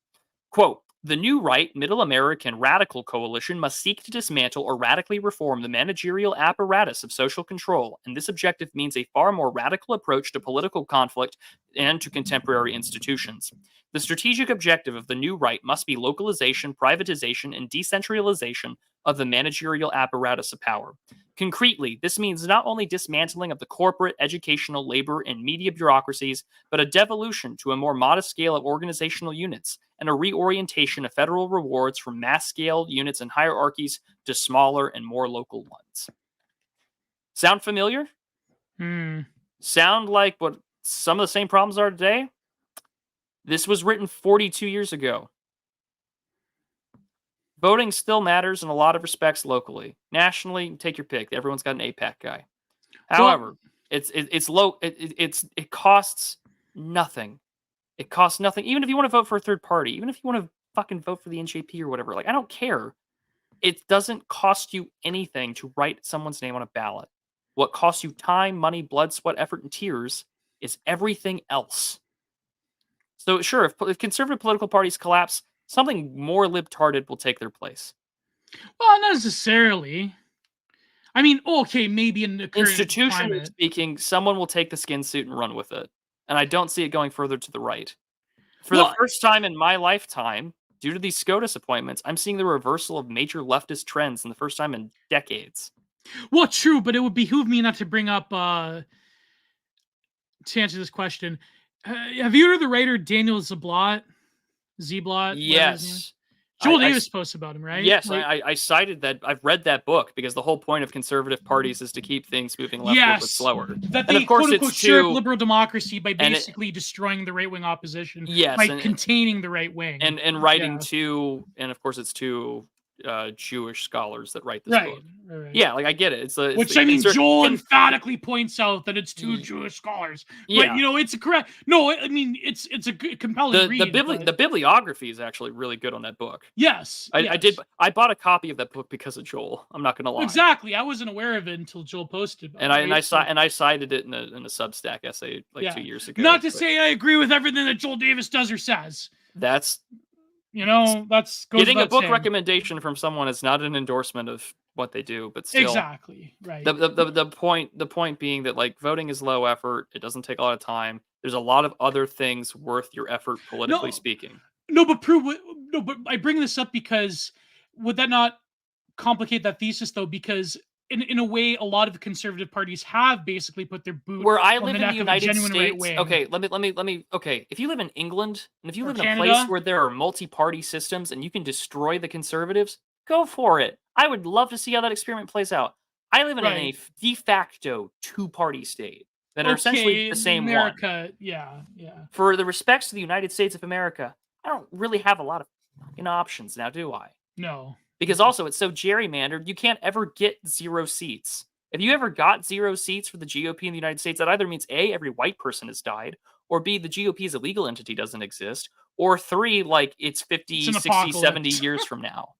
S2: Quote, "The new right, middle American radical coalition must seek to dismantle or radically reform the managerial apparatus of social control, and this objective means a far more radical approach to political conflict and to contemporary institutions. The strategic objective of the new right must be localization, privatization, and decentralization of the managerial apparatus of power. Concretely, this means not only dismantling of the corporate, educational, labor, and media bureaucracies, but a devolution to a more modest scale of organizational units and a reorientation of federal rewards from mass-scale units and hierarchies to smaller and more local ones." Sound familiar? Sound like what some of the same problems are today? This was written 42 years ago. Voting still matters in a lot of respects locally. Nationally, take your pick. Everyone's got an APAC guy. However, it's low. It costs nothing. It costs nothing. Even if you want to vote for a third party, even if you want to fucking vote for the NJP or whatever, like I don't care. It doesn't cost you anything to write someone's name on a ballot. What costs you time, money, blood, sweat, effort, and tears is everything else. So sure, if conservative political parties collapse, something more libtarded will take their place.
S1: Well, not necessarily. I mean, okay, maybe in the current
S2: Institutionally
S1: climate.
S2: speaking, someone will take the skin suit and run with it. And I don't see it going further to the right. For the first time in my lifetime, due to these SCOTUS appointments, I'm seeing the reversal of major leftist trends in the first time in decades.
S1: Well, true, but it would behoove me not to bring up, to answer this question. Have you heard of the writer Daniel Zblot?
S2: Yes.
S1: Joel Davis posts about him, right?
S2: Yes, I cited that. I've read that book because the whole point of conservative parties is to keep things moving leftward but slower.
S1: That they quote-unquote shirk liberal democracy by basically destroying the right-wing opposition.
S2: Yes,
S1: by containing the right wing.
S2: And writing to, and of course it's two Jewish scholars that write this book.
S1: Right.
S2: Yeah, like I get it.
S1: Joel emphatically points out that it's two Jewish scholars.
S2: Yeah.
S1: But it's a correct. No, I mean it's a compelling read.
S2: The bibliography is actually really good on that book.
S1: Yes,
S2: I bought a copy of that book because of Joel. I'm not gonna lie.
S1: Exactly. I wasn't aware of it until Joel posted about
S2: it. I cited it in a Substack essay 2 years ago.
S1: Not to say I agree with everything that Joel Davis does or says.
S2: That's
S1: that's
S2: getting a book recommendation from someone is not an endorsement of what they do, but still
S1: exactly right.
S2: The point being that like voting is low effort. It doesn't take a lot of time. There's a lot of other things worth your effort politically speaking.
S1: But I bring this up because would that not complicate that thesis though? Because in a way, a lot of the conservative parties have basically put their boot
S2: where I live
S1: on
S2: in
S1: the
S2: the United States.
S1: Right,
S2: okay, let me. Okay, if you live in England and if you live in a
S1: Canada,
S2: place where there are multi-party systems and you can destroy the conservatives, go for it. I would love to see how that experiment plays out. I live in a de facto two-party state that are essentially the same
S1: America,
S2: one.
S1: Yeah.
S2: For the respects to the United States of America, I don't really have a lot of fucking options now, do I?
S1: No.
S2: Because also it's so gerrymandered, you can't ever get 0 seats. If you ever got 0 seats for the GOP in the United States, that either means A, every white person has died, or B, the GOP as a legal entity doesn't exist, or 3, like it's 50, 60, 70 years from now.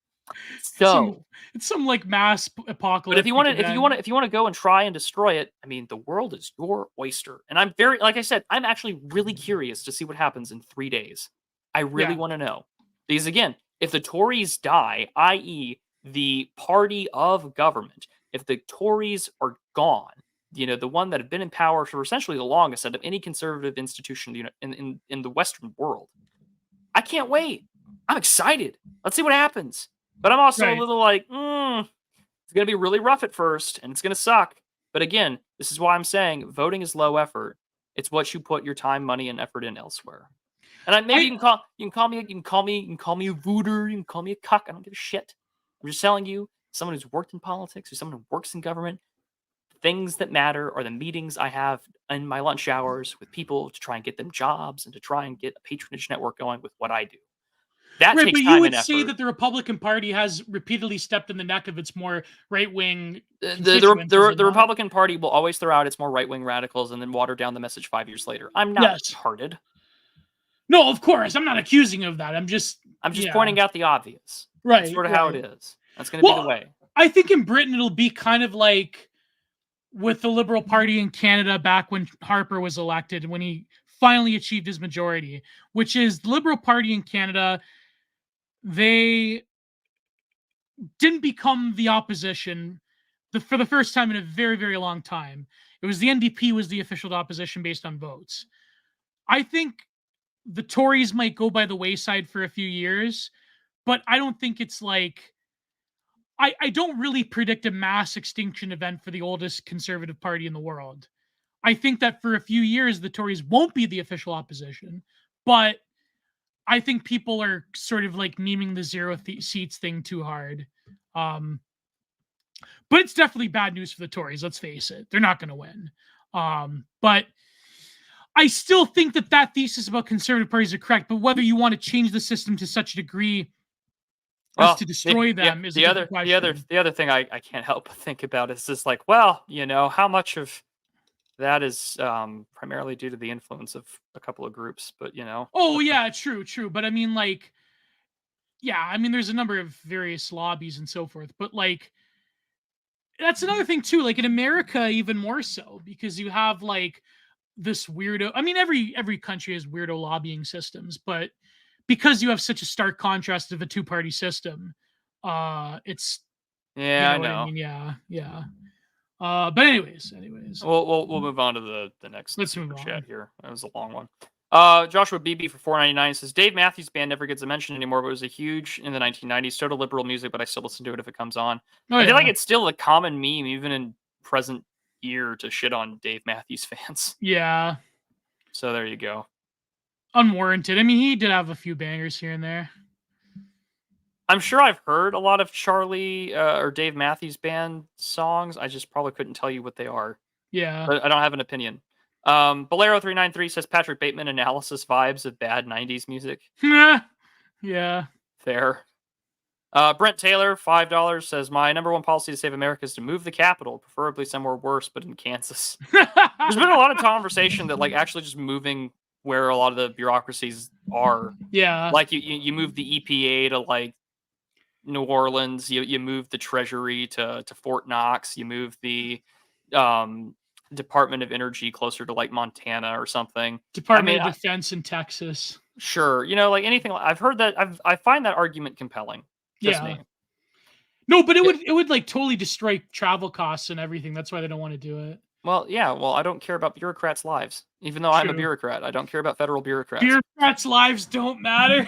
S2: So
S1: it's some like mass apocalypse.
S2: But if you want to go and try and destroy it, I mean, the world is your oyster. And I'm like I said, I'm actually really curious to see what happens in 3 days. I really want to know. Because again, if the Tories die, i.e. the party of government, if the Tories are gone, the one that have been in power for essentially the longest out of any conservative institution in the Western world, I can't wait. I'm excited. Let's see what happens. But I'm also a little like, it's going to be really rough at first, and it's going to suck. But again, this is why I'm saying voting is low effort. It's what you put your time, money, and effort in elsewhere. And maybe you can call me a voter, you can call me a cuck. I don't give a shit. I'm just telling you, someone who's worked in politics or someone who works in government, things that matter are the meetings I have in my lunch hours with people to try and get them jobs and to try and get a patronage network going with what I do. That
S1: Right,
S2: takes
S1: but you
S2: time
S1: would
S2: and
S1: say
S2: effort.
S1: that the Republican Party has repeatedly stepped in the neck of its more right-wing
S2: The
S1: constituents, is it not?
S2: Republican Party will always throw out its more right-wing radicals and then water down the message 5 years later. I'm not
S1: Yes.
S2: retarded.
S1: No, of course. I'm not accusing of that. I'm just
S2: pointing out the obvious.
S1: Right.
S2: That's sort of how it is. That's going to be the way.
S1: I think in Britain it'll be kind of like with the Liberal Party in Canada back when Harper was elected, when he finally achieved his majority, which is the Liberal Party in Canada, they didn't become the opposition for the first time in a very, very long time. It was the NDP was the official opposition based on votes. I think the Tories might go by the wayside for a few years, but I don't think it's like I don't really predict a mass extinction event for the oldest conservative party in the world. I think that for a few years, the Tories won't be the official opposition, but I think people are sort of like memeing the zero seats thing too hard. But it's definitely bad news for the Tories. Let's face it. They're not going to win. But I still think that thesis about conservative parties are correct, but whether you want to change the system to such a degree as to destroy them is a different question.
S2: The other thing I can't help but think about is just like, well, how much of that is primarily due to the influence of a couple of groups, but
S1: Oh yeah, true. But I mean, like, yeah, I mean, there's a number of various lobbies and so forth, but like, that's another thing too. Like in America, even more so because you have like this weirdo. I mean, every country has weirdo lobbying systems, but because you have such a stark contrast of a two-party system, it's
S2: I know.
S1: What I mean? Yeah. But anyways,
S2: we'll move on to the next super chat here. That was a long one. Joshua BB for $4.99 says Dave Matthews Band never gets a mention anymore, but it was a huge in the 1990s. Total liberal music, but I still listen to it if it comes on. I feel like it's still a common meme, even in present year, to shit on Dave Matthews fans.
S1: Yeah.
S2: So there you go.
S1: Unwarranted. I mean, he did have a few bangers here and there.
S2: I'm sure I've heard a lot of Charlie or Dave Matthews Band songs. I just probably couldn't tell you what they are.
S1: Yeah.
S2: But I don't have an opinion. Bolero393 says Patrick Bateman analysis vibes of bad 90s music.
S1: Yeah.
S2: Fair. Brent Taylor, $5, says my number one policy to save America is to move the capital, preferably somewhere worse, but in Kansas. There's been a lot of conversation that like actually just moving where a lot of the bureaucracies are.
S1: Yeah.
S2: Like you move the EPA to like New Orleans, you move the Treasury to Fort Knox, you move the Department of Energy closer to like Montana or something.
S1: Department of Defense in Texas.
S2: Sure, like anything. I've heard that. I find that argument compelling. Just me.
S1: No, but it would like totally destroy travel costs and everything. That's why they don't want to do it.
S2: Well, yeah. Well, I don't care about bureaucrats' lives, even though I'm a bureaucrat. I don't care about federal bureaucrats.
S1: Bureaucrats' lives don't matter.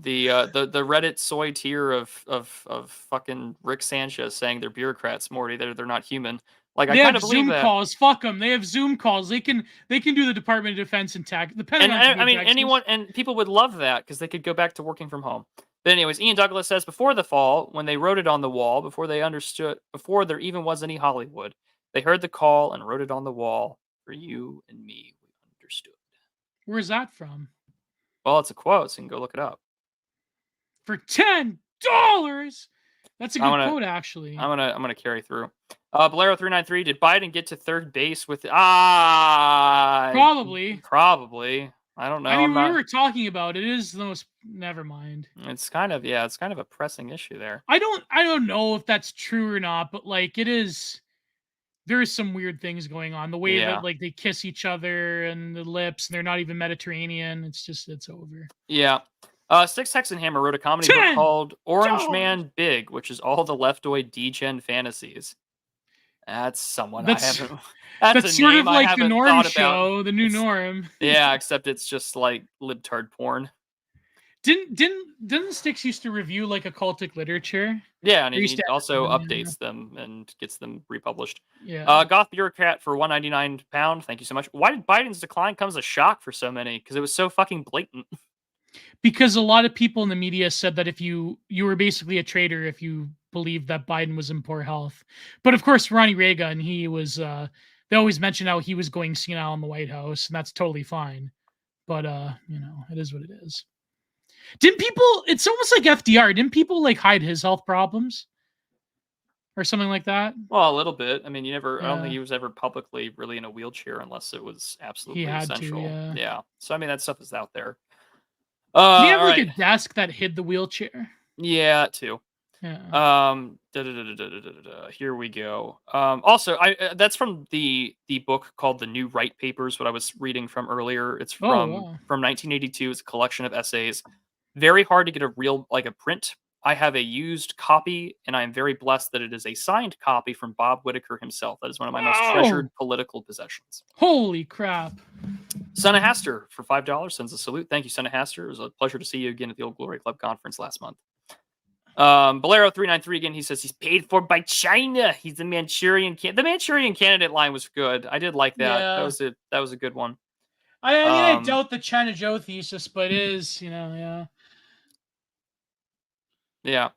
S2: The Reddit soy tier of fucking Rick Sanchez saying they're bureaucrats, Morty. They're not human. Like I kind of believe that.
S1: Zoom calls. Fuck them. They have Zoom calls. They can do the Department of Defense and tech.
S2: And I mean, anyone and people would love that because they could go back to working from home. But anyways, Ian Douglas says before the fall, when they wrote it on the wall, before there even was any Hollywood, they heard the call and wrote it on the wall for you and me. We understood.
S1: Where's that from?
S2: Well, it's a quote, so you can go look it up.
S1: For $10. That's a good quote, actually.
S2: I'm gonna carry through. Bolero393, did Biden get to third base with probably? I don't know.
S1: I mean, we were talking about it is the most. Never mind.
S2: It's kind of a pressing issue there.
S1: I don't know if that's true or not, but like it is. There is some weird things going on. The way that like they kiss each other and the lips, and they're not even Mediterranean. It's over.
S2: Yeah. Six Texan Hammer wrote a comedy book called Orange Man Big, which is all the leftoid degen fantasies. That's someone I haven't.
S1: That's sort of like the Norm show, the new Norm.
S2: Yeah, except it's just like libtard porn.
S1: Didn't Styx used to review like occultic literature?
S2: Yeah, and
S1: Or
S2: he also
S1: yeah.
S2: updates them and gets them republished.
S1: Yeah.
S2: Goth Bureaucrat for £1.99. Thank you so much. Why did Biden's decline come as a shock for so many? Because it was so fucking blatant.
S1: Because a lot of people in the media said that if you were basically a traitor if you believed that Biden was in poor health. But of course, Ronnie Reagan, he was they always mention how he was going senile in the White House, and that's totally fine. But it is what it is. Didn't people, it's almost like FDR, didn't people like hide his health problems? Or something like that?
S2: Well, a little bit. I mean, I don't think
S1: Yeah.
S2: he was ever publicly really in a wheelchair unless it was
S1: He
S2: absolutely
S1: had to,
S2: essential.
S1: yeah.
S2: Yeah. So I mean, that stuff is out there.
S1: Did he have
S2: All
S1: like
S2: right.
S1: a desk that hid the wheelchair?
S2: Yeah, too.
S1: Yeah.
S2: Here we go. Also, that's from the book called The New Right Papers, what I was reading from earlier. It's
S1: Oh, wow.
S2: from 1982. It's a collection of essays. Very hard to get a real like a print. I have a used copy, and I am very blessed that it is a signed copy from Bob Whitaker himself. That is one of my most treasured political possessions.
S1: Holy crap.
S2: Son of Haster for $5 sends a salute. Thank you, Son of Haster. It was a pleasure to see you again at the Old Glory Club conference last month. Bolero393 again, he says he's paid for by China. He's the Manchurian the Manchurian candidate line was good. I did like that.
S1: Yeah.
S2: That was a good one.
S1: I mean, I doubt the China Joe thesis, but it is, yeah.
S2: Yeah.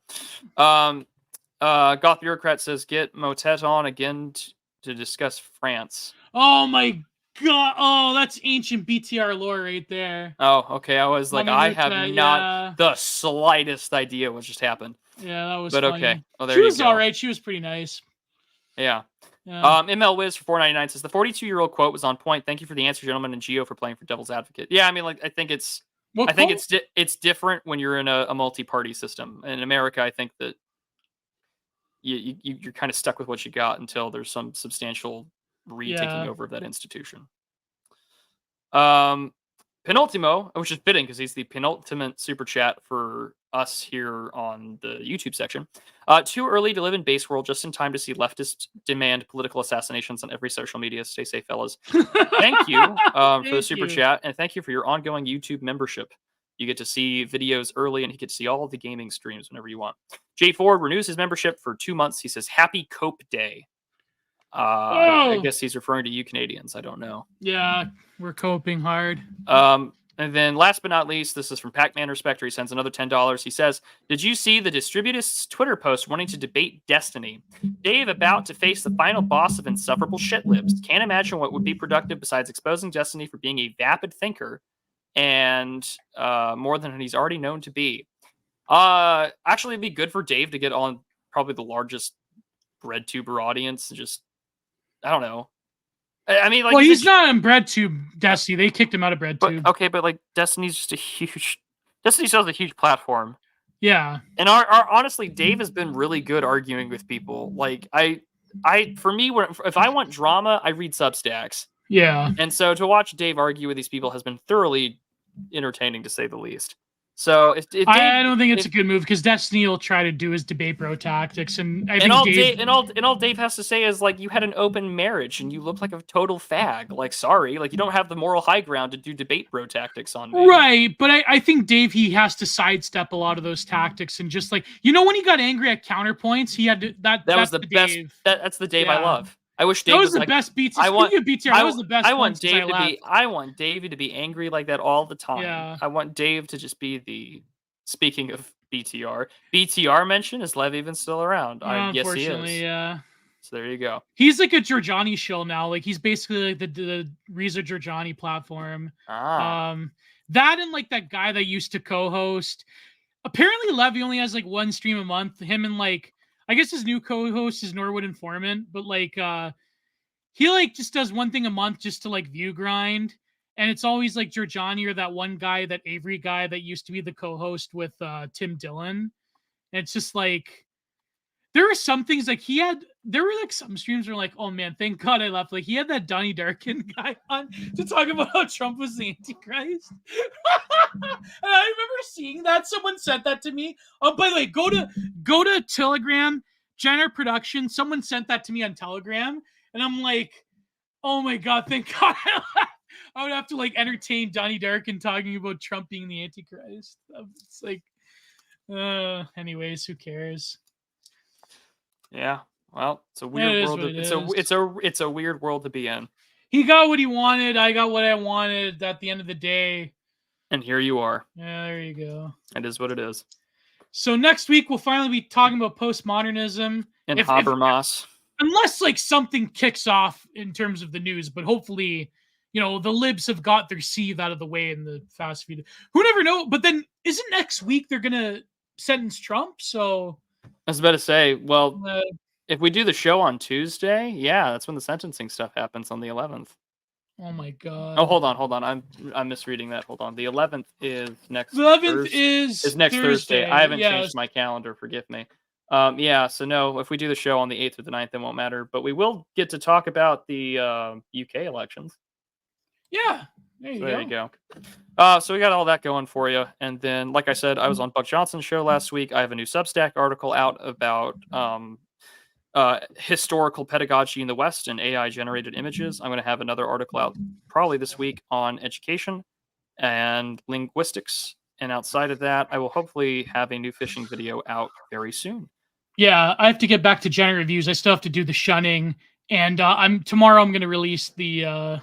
S2: Goth Bureaucrat says get Motet on again to discuss France.
S1: Oh my god. Oh, that's ancient BTR lore right there.
S2: Oh, okay. I was like, I have not
S1: yeah.
S2: the slightest idea what just happened.
S1: Yeah, that was
S2: but
S1: funny.
S2: Okay. Oh, there
S1: she
S2: you
S1: was
S2: go.
S1: all right. She was pretty nice.
S2: Yeah.
S1: Yeah.
S2: ML Wiz for $4.99 says the 42-year-old quote was on point. Thank you for the answer, gentlemen, and Geo for playing for Devil's Advocate. Yeah, I mean, like, I think it's it's different when you're in a multi-party system. In America, I think that you're kind of stuck with what you got until there's some substantial taking over of that institution. Penultimo, which is fitting because he's the penultimate super chat for us here on the YouTube section. Too early to live in base world, just in time to see leftists demand political assassinations on every social media. Stay safe, fellas. Thank you for the super chat, and thank you for your ongoing YouTube membership. You get to see videos early, and you get to see all of the gaming streams whenever you want. Jay Ford renews his membership for 2 months. He says, "Happy Cope Day." I guess he's referring to you Canadians. I don't know.
S1: Yeah, we're coping hard.
S2: And then last but not least, this is from Pac-Man Respector. He sends another $10. He says, did you see the Distributists Twitter post wanting to debate Destiny? Dave about to face the final boss of insufferable shitlibs. Can't imagine what would be productive besides exposing Destiny for being a vapid thinker and more than he's already known to be. Actually, it'd be good for Dave to get on probably the largest breadtuber audience. Just, I don't know. I mean, like,
S1: well, he's not on BreadTube, Destiny. They kicked him out of BreadTube.
S2: Okay, but like, Destiny's just a huge. Destiny sells a huge platform.
S1: Yeah,
S2: and honestly, Dave has been really good arguing with people. Like, for me, if I want drama, I read Substacks.
S1: Yeah,
S2: and so to watch Dave argue with these people has been thoroughly entertaining, to say the least. So if Dave,
S1: I don't think it's a good move because Destiny will try to do his debate bro tactics, and I think
S2: all Dave has to say is like, you had an open marriage and you look like a total fag. Like, sorry, like, you don't have the moral high ground to do debate bro tactics on me.
S1: Right, but I think Dave, he has to sidestep a lot of those tactics and just like, when he got angry at counterpoints, he had to that was the best.
S2: That's the Dave I love. I wish Dave
S1: that was the best BTR. That was the best.
S2: I want Dave to be angry like that all the time.
S1: Yeah.
S2: I want Dave to just be the. Speaking of BTR mention, is Lev even still around? Yes, he is.
S1: Yeah.
S2: So there you go.
S1: He's like a Giorgiani shill now. Like, he's basically like the Reza Giorgiani platform. That and like that guy that used to co-host. Apparently, Levy only has like one stream a month. Him and like, I guess his new co-host is Norwood Informant, but like he like just does one thing a month just to like view grind, and it's always like Giorgiani or that one guy, that Avery guy that used to be the co-host with Tim Dillon. And it's just like, there were some things like there were like some streams where like, oh man, thank God I left. Like, he had that Donnie Darkin guy on to talk about how Trump was the Antichrist. And I remember seeing that. Someone sent that to me. Oh, by the way, go to Telegram, Jenner Production. Someone sent that to me on Telegram, and I'm like, oh my God, thank God I left. I would have to like entertain Donnie Darkin talking about Trump being the Antichrist. It's like, anyways, who cares?
S2: Yeah. Well, it's a weird world. It's a weird world to be in.
S1: He got what he wanted. I got what I wanted. At the end of the day,
S2: and here you are.
S1: Yeah, there you go.
S2: It is what it is.
S1: So next week we'll finally be talking about postmodernism
S2: and Habermas.
S1: Unless like something kicks off in terms of the news, but hopefully, the libs have got their sieve out of the way in the fast feed. Who never know? But then isn't next week they're gonna sentence Trump? So
S2: I was about to say, well, if we do the show on Tuesday, yeah, that's when the sentencing stuff happens on the 11th.
S1: Oh my god!
S2: Oh, hold on. I'm misreading that. Hold on. The 11th is next.
S1: The 11th is
S2: next Thursday. I haven't changed
S1: yes.
S2: my calendar. Forgive me. Yeah. So no, if we do the show on the 8th or the 9th, it won't matter. But we will get to talk about the UK elections.
S1: Yeah. There you
S2: go. So we got all that going for you. And then, like I said, I was on Buck Johnson's show last week. I have a new Substack article out about historical pedagogy in the West and AI-generated images. I'm going to have another article out probably this week on education and linguistics. And outside of that, I will hopefully have a new fishing video out very soon.
S1: Yeah, I have to get back to genre reviews. I still have to do the shunning. And tomorrow I'm going to release the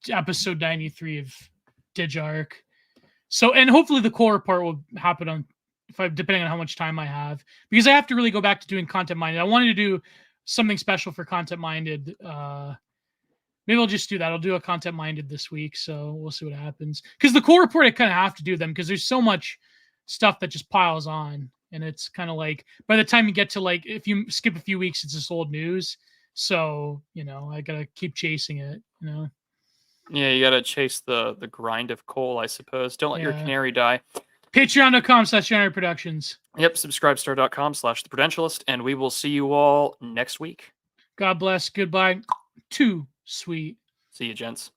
S1: episode 93 of Digarc. So, and hopefully the core part will happen on depending on how much time I have, because I have to really go back to doing content minded. I wanted to do something special for content minded. Maybe I'll just do that. I'll do a content minded this week. So we'll see what happens. Because the core report, I kind of have to do them because there's so much stuff that just piles on. And it's kind of like, by the time you get to like, if you skip a few weeks, it's just old news. So, I got to keep chasing it,
S2: Yeah, you got to chase the grind of coal, I suppose. Don't let your canary die.
S1: Patreon.com/genreproductions.
S2: Yep, subscribestar.com/theprudentialist, and we will see you all next week.
S1: God bless. Goodbye. Too sweet.
S2: See you, gents.